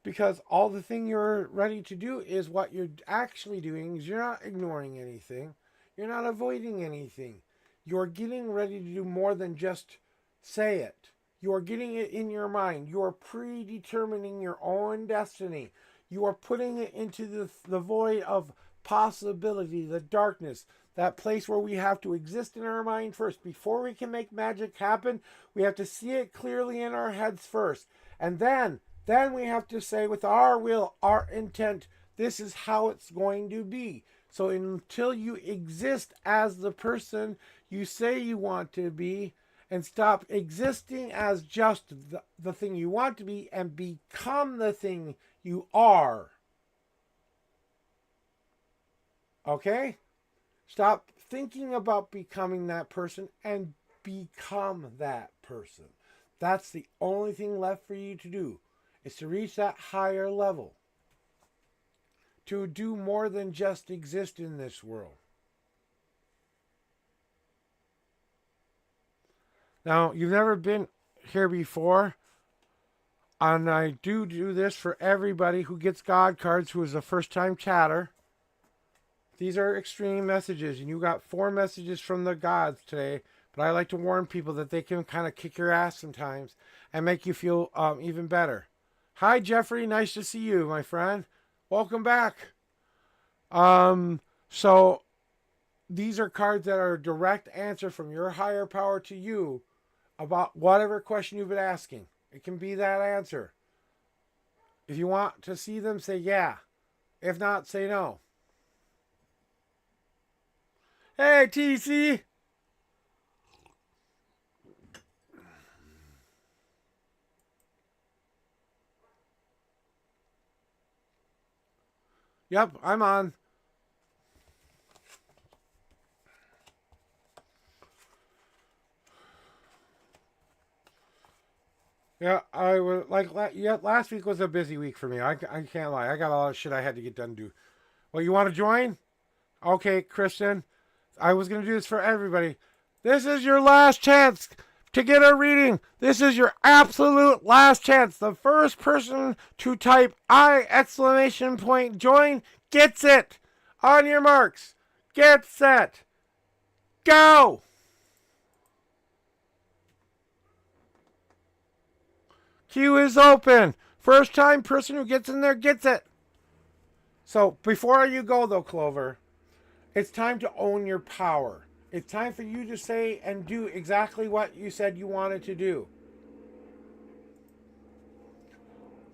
Because all the thing you're ready to do is what you're actually doing is you're not ignoring anything. You're not avoiding anything. You're getting ready to do more than just say it. You're getting it in your mind. You're predetermining your own destiny. You are putting it into the void of possibility, the darkness, that place where we have to exist in our mind first. Before we can make magic happen, we have to see it clearly in our heads first. And then we have to say with our will, our intent, this is how it's going to be. So until you exist as the person you say you want to be, and stop existing as just the thing you want to be and become the thing you are. Okay? Stop thinking about becoming that person and become that person. That's the only thing left for you to do, is to reach that higher level. To do more than just exist in this world. Now, you've never been here before, and I do this for everybody who gets God cards who is a first-time chatter. These are extreme messages, and you got 4 messages from the gods today, but I like to warn people that they can kind of kick your ass sometimes and make you feel even better. Hi, Jeffrey. Nice to see you, my friend. Welcome back. So these are cards that are a direct answer from your higher power to you about whatever question you've been asking. It can be that answer. If you want to see them, say yeah. If not, say no. Hey, TC. Yep, I'm on. Yeah, I was like, last week was a busy week for me. I can't lie. I got a lot of shit I had to get done to do. Well, you want to join? Okay, Kristen. I was going to do this for everybody. This is your last chance to get a reading. This is your absolute last chance. The first person to type I ! Join gets it. On your marks. Get set. Go! Queue is open. First time person who gets in there gets it. So before you go though, Clover, it's time to own your power. It's time for you to say and do exactly what you said you wanted to do.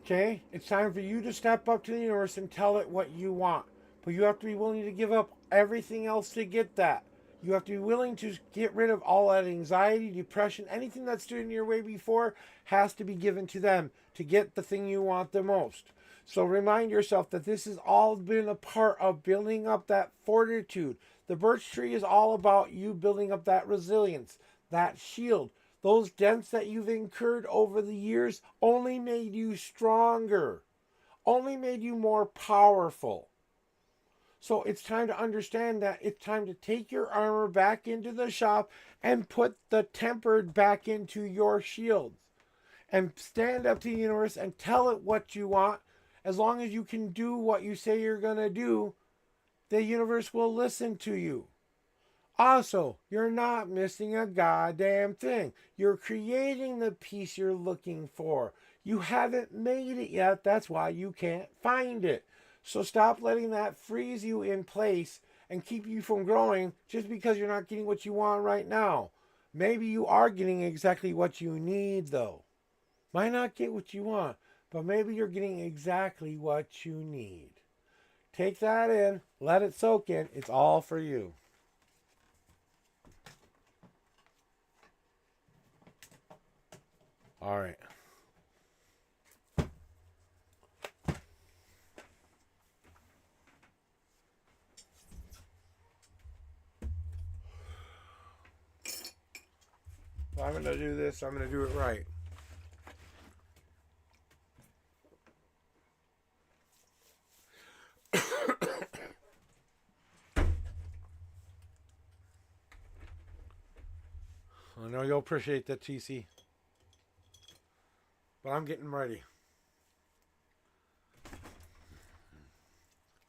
Okay? It's time for you to step up to the universe and tell it what you want. But you have to be willing to give up everything else to get that. You have to be willing to get rid of all that anxiety, depression, anything that's stood in your way before has to be given to them to get the thing you want the most. So remind yourself that this has all been a part of building up that fortitude. The birch tree is all about you building up that resilience, that shield. Those dents that you've incurred over the years only made you stronger, only made you more powerful. So it's time to understand that it's time to take your armor back into the shop and put the tempered back into your shields. And stand up to the universe and tell it what you want. As long as you can do what you say you're going to do, the universe will listen to you. Also, you're not missing a goddamn thing. You're creating the peace you're looking for. You haven't made it yet. That's why you can't find it. So stop letting that freeze you in place and keep you from growing just because you're not getting what you want right now. Maybe you are getting exactly what you need, though. Might not get what you want, but maybe you're getting exactly what you need. Take that in, let it soak in. It's all for you. All right. If I'm going to do this, I'm going to do it right. I know you'll appreciate that, TC. But I'm getting ready.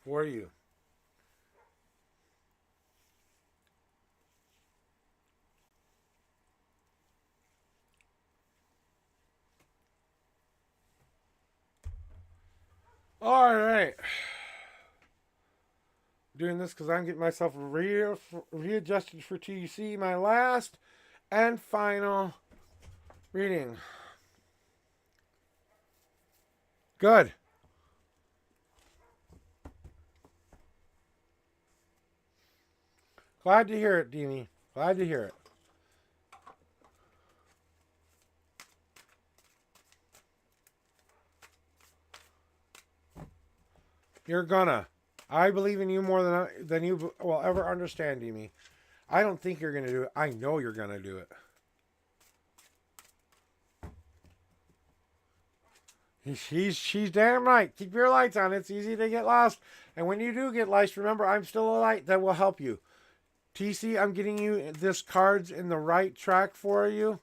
For you. All right. Doing this because I'm getting myself readjusted for TC, my last and final reading. Good. Glad to hear it, Deanie. Glad to hear it. You're gonna. I believe in you more than you will ever understand, Deanie. I don't think you're gonna do it. I know you're gonna do it. She's damn right. Keep your lights on. It's easy to get lost. And when you do get lost, remember, I'm still a light that will help you. TC, I'm getting you this cards in the right track for you.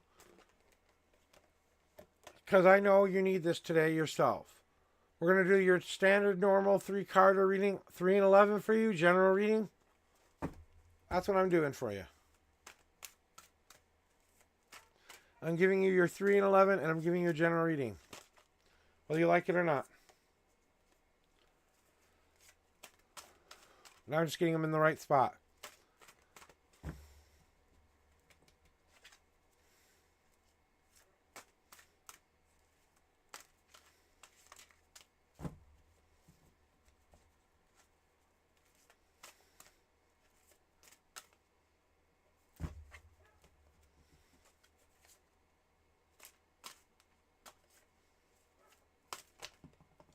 Because I know you need this today yourself. We're going to do your standard normal 3-card reading, 3 and 11 for you, general reading. That's what I'm doing for you. I'm giving you your 3 and 11, and I'm giving you a general reading. Whether you like it or not. Now I'm just getting them in the right spot.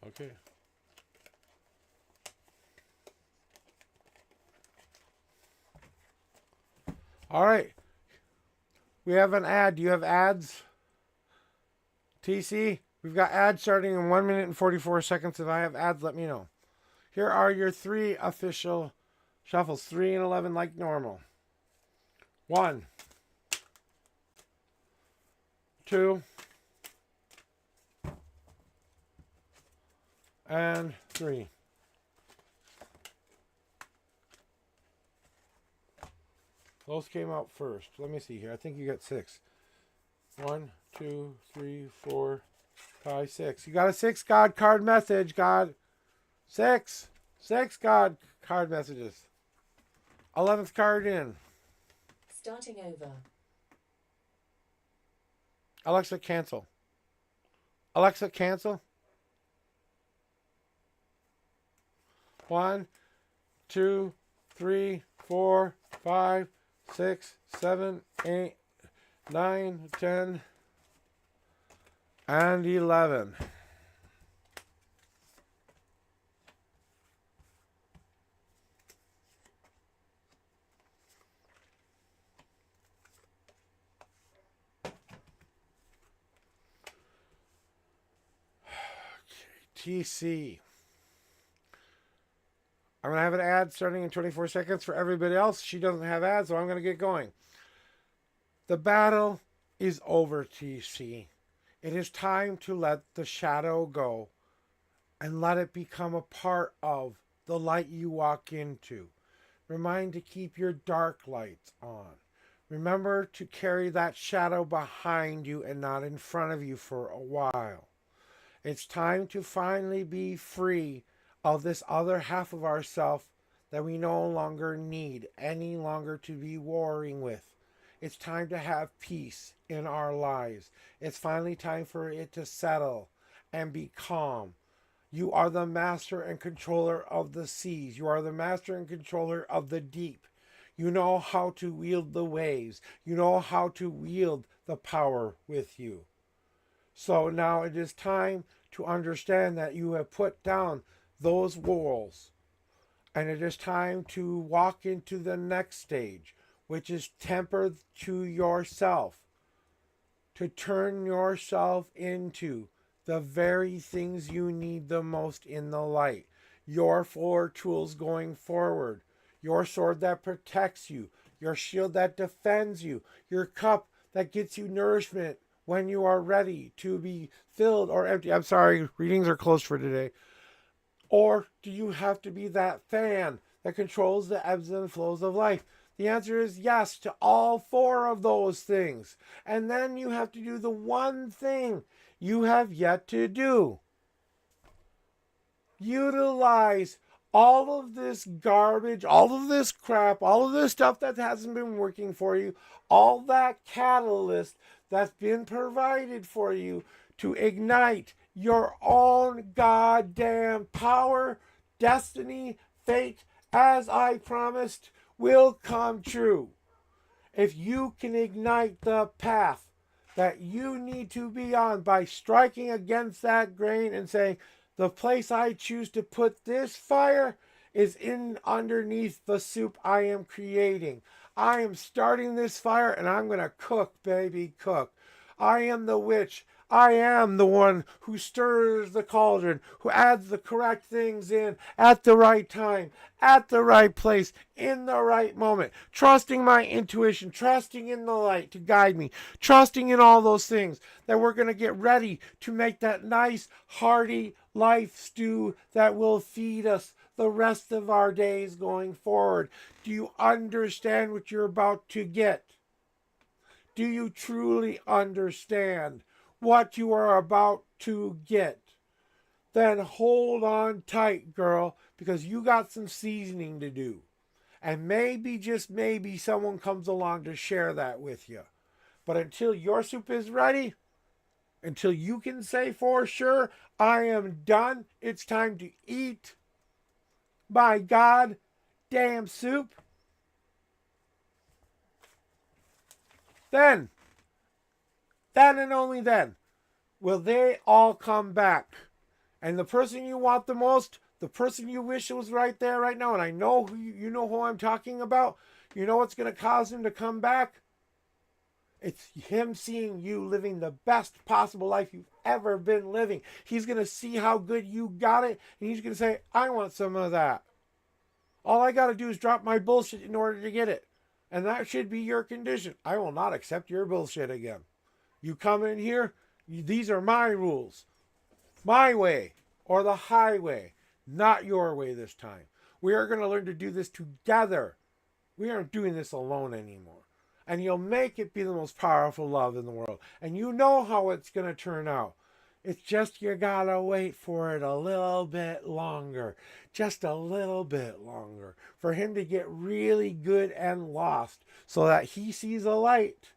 Okay. All right. We have an ad. Do you have ads? TC, we've got ads starting in 1 minute and 44 seconds. If I have ads, let me know. Here are your 3 official shuffles. 3 and 11 like normal. 1, 2, and 3. Those came out first. Let me see here. I think you got 6. 1, 2, 3, 4, 5, 6. You got a 6 God card message, God. 6. 6 God card messages. 11th card in. Starting over. Alexa, cancel. Alexa, cancel. 1, 2, 3, 4, 5, 6, 7, 8, 9, 10, and 11. TC. I'm going to have an ad starting in 24 seconds for everybody else. She doesn't have ads, so I'm going to get going. The battle is over, TC. It is time to let the shadow go and let it become a part of the light you walk into. Remind to keep your dark lights on. Remember to carry that shadow behind you and not in front of you for a while. It's time to finally be free of this other half of ourself that we no longer need any longer to be warring with. It's time to have peace in our lives. It's finally time for it to settle and be calm. You are the master and controller of the seas. You are the master and controller of the deep. You know how to wield the waves. You know how to wield the power with you. So now it is time to understand that you have put down those walls. And it is time to walk into the next stage, which is tempered to yourself. To turn yourself into the very things you need the most in the light. Your 4 tools going forward. Your sword that protects you. Your shield that defends you. Your cup that gets you nourishment when you are ready to be filled or empty. I'm sorry, readings are closed for today. Or do you have to be that fan that controls the ebbs and flows of life? The answer is yes to all 4 of those things. And then you have to do the one thing you have yet to do. Utilize all of this garbage, all of this crap, all of this stuff that hasn't been working for you, all that catalyst that's been provided for you to ignite your own goddamn power, destiny, fate, as I promised, will come true. If you can ignite the path that you need to be on by striking against that grain and saying, the place I choose to put this fire is in underneath the soup I am creating. I am starting this fire and I'm going to cook, baby, cook. I am the witch. I am the one who stirs the cauldron, who adds the correct things in at the right time, at the right place, in the right moment. Trusting my intuition, trusting in the light to guide me, trusting in all those things that we're going to get ready to make that nice, hearty life stew that will feed us the rest of our days going forward. Do you understand what you're about to get? Do you truly understand what you are about to get? Then hold on tight, girl, because you got some seasoning to do. And maybe, just maybe, someone comes along to share that with you. But until your soup is ready, until you can say for sure, I am done, it's time to eat my goddamn soup, then and only then will they all come back. And the person you want the most, the person you wish was right there right now, and I know who you know who I'm talking about. You know what's going to cause him to come back? It's him seeing you living the best possible life you've ever been living. He's going to see how good you got it, and he's going to say, I want some of that. All I got to do is drop my bullshit in order to get it. And that should be your condition. I will not accept your bullshit again. You come in here, these are my rules. My way or the highway, not your way this time. We are going to learn to do this together. We aren't doing this alone anymore. And you'll make it be the most powerful love in the world. And you know how it's going to turn out. It's just you gotta wait for it a little bit longer. Just a little bit longer. For him to get really good and lost. So that he sees a light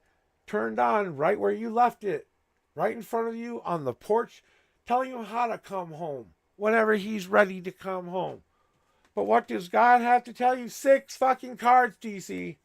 turned on right where you left it. Right in front of you on the porch. Telling you how to come home. Whenever he's ready to come home. But what does God have to tell you? 6 fucking cards, DC.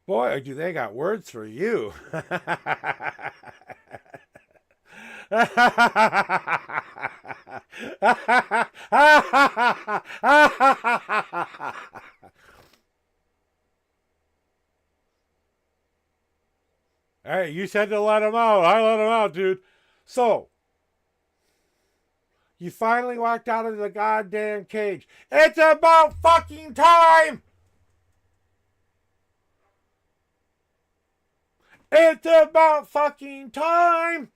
Boy, do they got words for you. Hey, you said to let him out. I let him out, dude. So, you finally walked out of the goddamn cage. It's about fucking time! It's about fucking time!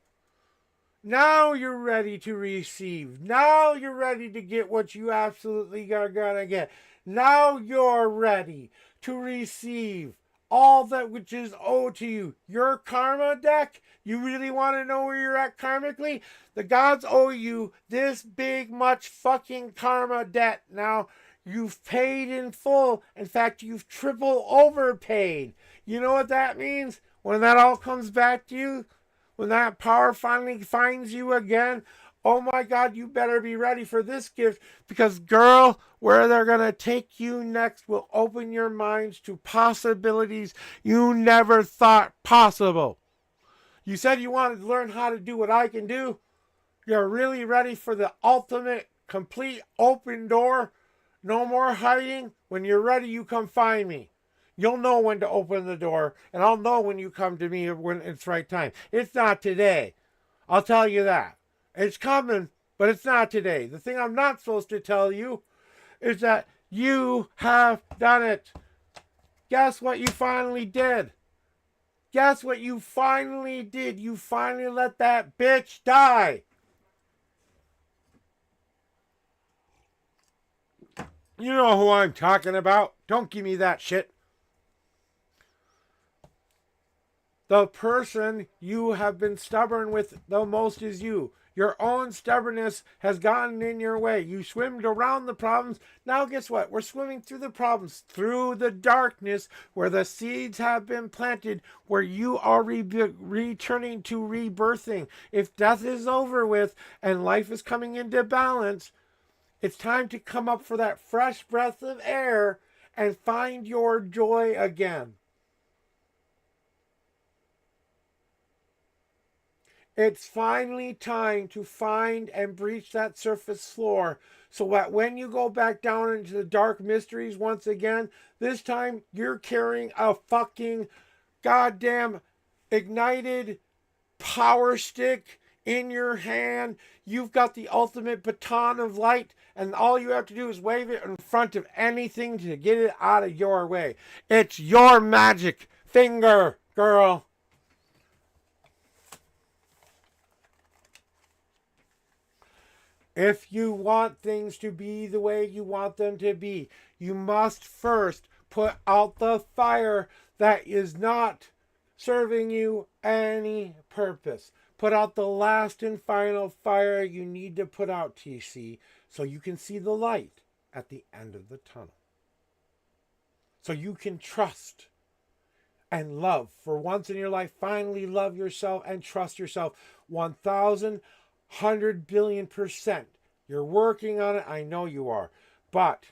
Now you're ready to receive. Now you're ready to get what you absolutely are gonna get. Now you're ready to receive all that which is owed to you. Your karma deck, you really want to know where you're at karmically? The gods owe you this big much fucking karma debt. Now, you've paid in full. In fact, you've triple overpaid. You know what that means? When that all comes back to you, when that power finally finds you again, oh my God, you better be ready for this gift, because girl, where they're going to take you next will open your minds to possibilities you never thought possible. You said you wanted to learn how to do what I can do. You're really ready for the ultimate, complete open door. No more hiding. When you're ready, you come find me. You'll know when to open the door, and I'll know when you come to me when it's right time. It's not today. I'll tell you that. It's coming, but it's not today. The thing I'm not supposed to tell you is that you have done it. Guess what you finally did? Guess what you finally did? You finally let that bitch die. You know who I'm talking about. Don't give me that shit. The person you have been stubborn with the most is you. Your own stubbornness has gotten in your way. You swimmed around the problems. Now guess what? We're swimming through the problems, through the darkness where the seeds have been planted, where you are returning to rebirthing. If death is over with and life is coming into balance, it's time to come up for that fresh breath of air and find your joy again. It's finally time to find and breach that surface floor so that when you go back down into the dark mysteries once again, this time you're carrying a fucking goddamn ignited power stick in your hand. You've got the ultimate baton of light, and all you have to do is wave it in front of anything to get it out of your way. It's your magic finger, girl. If you want things to be the way you want them to be, you must first put out the fire that is not serving you any purpose. Put out the last and final fire you need to put out, TC, so you can see the light at the end of the tunnel. So you can trust and love. For once in your life, finally love yourself and trust yourself 1,000%. 100 billion%. You're working on it. I know you are. But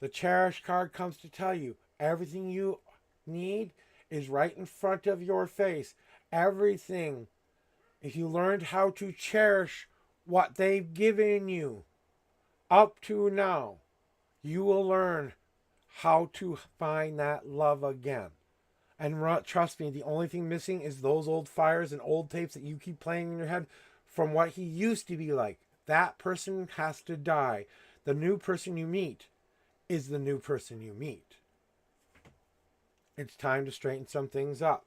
the Cherish card comes to tell you everything you need is right in front of your face. Everything. If you learned how to cherish what they've given you up to now, you will learn how to find that love again. And trust me, the only thing missing is those old fires and old tapes that you keep playing in your head from what he used to be like. That person has to die. The new person you meet is the new person you meet. It's time to straighten some things up.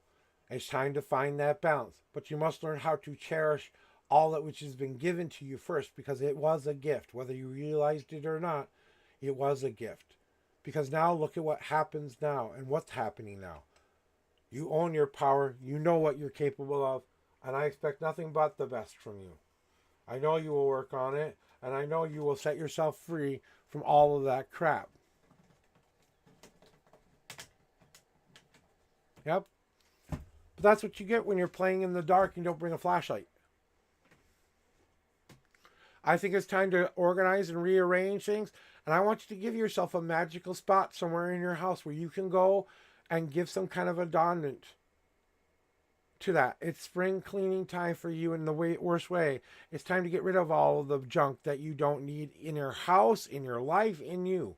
It's time to find that balance. But you must learn how to cherish all that which has been given to you first, because it was a gift. Whether you realized it or not, it was a gift. Because now look at what happens now and what's happening now. You own your power. You know what you're capable of. And I expect nothing but the best from you. I know you will work on it. And I know you will set yourself free from all of that crap. Yep. But that's what you get when you're playing in the dark and don't bring a flashlight. I think it's time to organize and rearrange things. And I want you to give yourself a magical spot somewhere in your house where you can go and give some kind of adornment to that. It's spring cleaning time for you in the worst way. It's time to get rid of all of the junk that you don't need in your house, in your life, in you.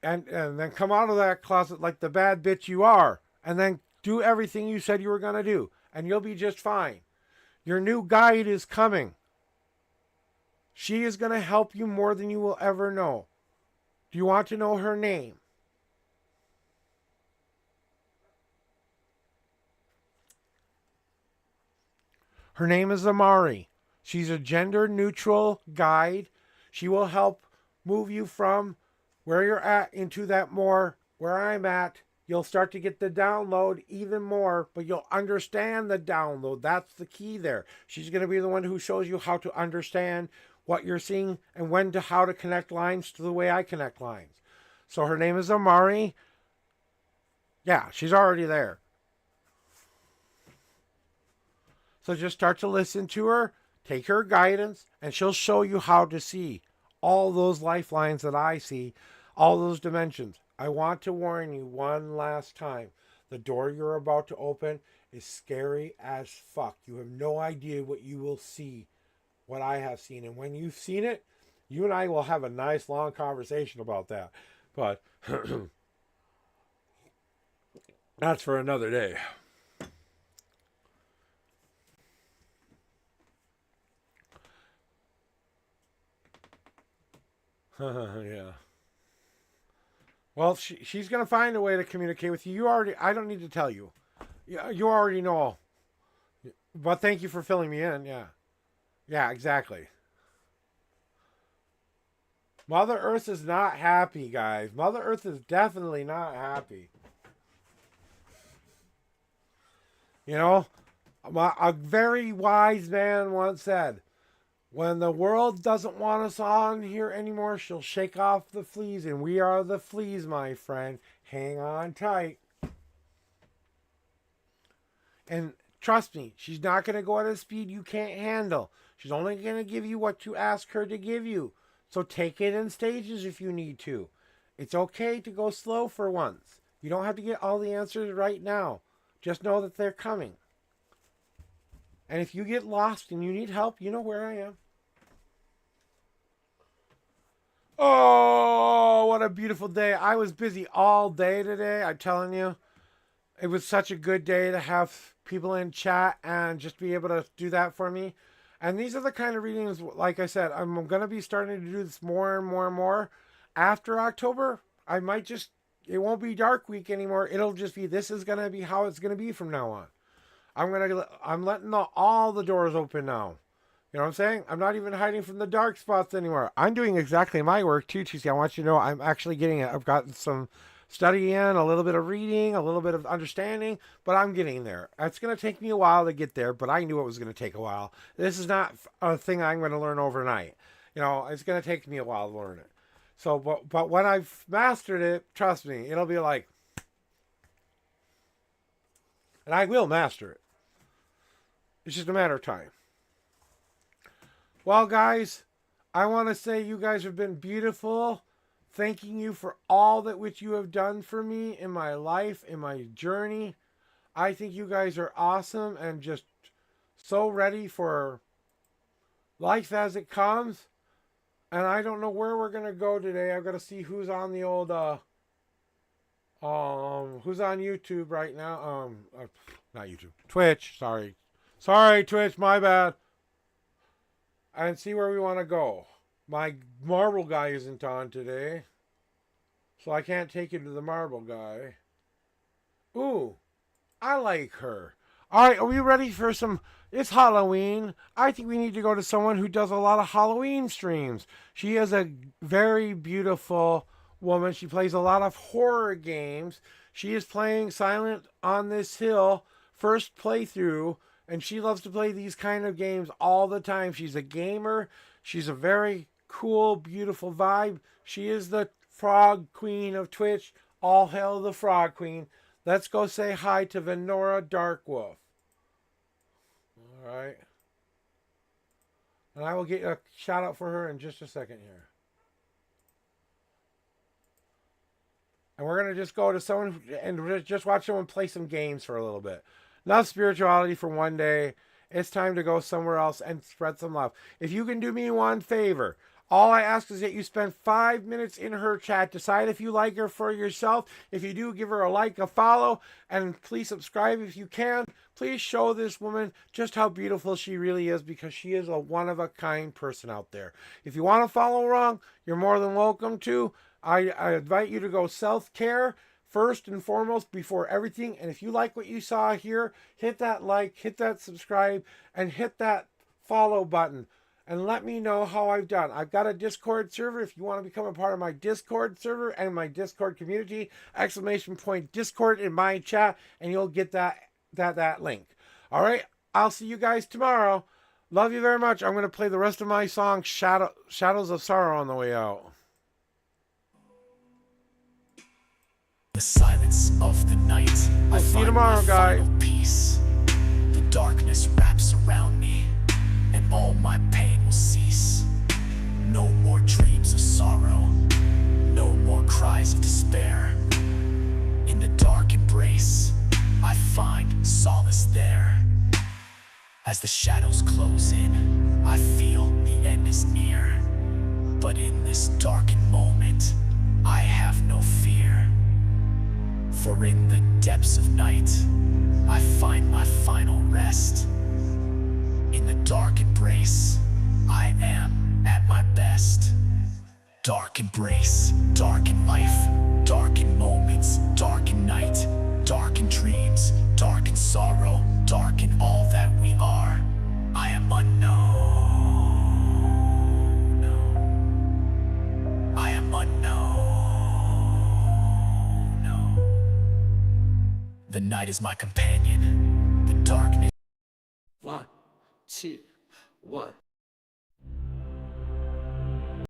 And then come out of that closet like the bad bitch you are. And then do everything you said you were going to do. And you'll be just fine. Your new guide is coming. She is going to help you more than you will ever know. Do you want to know her name? Her name is Amari. She's a gender-neutral guide. She will help move you from where you're at into that more where I'm at. You'll start to get the download even more, but you'll understand the download. That's the key there. She's going to be the one who shows you how to understand what you're seeing and how to connect lines to the way I connect lines. So her name is Amari. Yeah, she's already there. So just start to listen to her, take her guidance, and she'll show you how to see all those lifelines that I see, all those dimensions. I want to warn you one last time. The door you're about to open is scary as fuck. You have no idea what you will see, what I have seen. And when you've seen it, you and I will have a nice long conversation about that. But that's for another day. Yeah. Well, she's going to find a way to communicate with you. I don't need to tell you. You already know. But thank you for filling me in. Yeah. Yeah, exactly. Mother Earth is not happy, guys. Mother Earth is definitely not happy. You know, a very wise man once said, when the world doesn't want us on here anymore, she'll shake off the fleas, and we are the fleas, my friend. Hang on tight. And trust me, she's not going to go at a speed you can't handle. She's only going to give you what you ask her to give you. So take it in stages if you need to. It's okay to go slow for once. You don't have to get all the answers right now. Just know that they're coming. And if you get lost and you need help, you know where I am. Oh, what a beautiful day. I was busy all day today, I'm telling you. It was such a good day to have people in chat and just be able to do that for me. And these are the kind of readings, like I said, I'm going to be starting to do this more and more and more. After October, I might just, it won't be Dark Week anymore. It'll just be, this is going to be how it's going to be from now on. I'm letting all the doors open now. You know what I'm saying? I'm not even hiding from the dark spots anymore. I'm doing exactly my work too, TC. I want you to know I'm actually getting it. I've gotten some study in, a little bit of reading, a little bit of understanding, but I'm getting there. It's going to take me a while to get there, but I knew it was going to take a while. This is not a thing I'm going to learn overnight. You know, it's going to take me a while to learn it. So, but when I've mastered it, trust me, it'll be like, and I will master it. It's just a matter of time. Well, guys, I want to say you guys have been beautiful. Thanking you for all that which you have done for me in my life, in my journey. I think you guys are awesome and just so ready for life as it comes. And I don't know where we're going to go today. I've got to see who's on the old, who's on YouTube right now. Not YouTube, Twitch, sorry. Sorry, Twitch, my bad. and see where we want to go. My marble guy isn't on today, so I can't take you to the marble guy. Ooh, I like her. All right, are we ready for some? It's Halloween. I think we need to go to someone who does a lot of Halloween streams. She is a very beautiful woman. She plays a lot of horror games. She is playing Silent on this Hill first playthrough, and she loves to play these kind of games all the time. She's a gamer. She's a very cool, beautiful vibe. She is the Frog Queen of Twitch. All hail the Frog Queen. Let's go say hi to Venora Darkwolf. All right. And I will get a shout out for her in just a second here. And we're going to just go to someone and just watch someone play some games for a little bit. Enough spirituality for one day. It's time to go somewhere else and spread some love. If you can do me one favor, all I ask is that you spend 5 minutes in her chat. Decide if you like her for yourself. If you do, give her a like, a follow, and please subscribe if you can. Please show this woman just how beautiful she really is, because she is a one-of-a-kind person out there. If you want to follow along, you're more than welcome to. I invite you to go self-care first and foremost before everything. And if you like what you saw here, hit that like, hit that subscribe, and hit that follow button. And let me know how I've done. I've got a Discord server. If you want to become a part of my Discord server and my Discord community, !Discord in my chat, and you'll get that link. All right, I'll see you guys tomorrow. Love you very much. I'm going to play the rest of my song, Shadows of Sorrow, on the way out. The silence of the night. I'll see you tomorrow, guys. Peace. The darkness wraps around me, and all my pain will cease. No more dreams of sorrow, no more cries of despair. In the dark embrace, I find solace there. As the shadows close in, I feel the end is near. But in this darkened moment, I have no fear. For in the depths of night, I find my final rest. In the dark embrace, I am at my best. Dark embrace, dark in life, dark in moments, dark in night, dark in dreams, dark in sorrow, dark in all that we are. I am unknown. I am unknown. The night is my companion, the darkness. 1, 2, 1.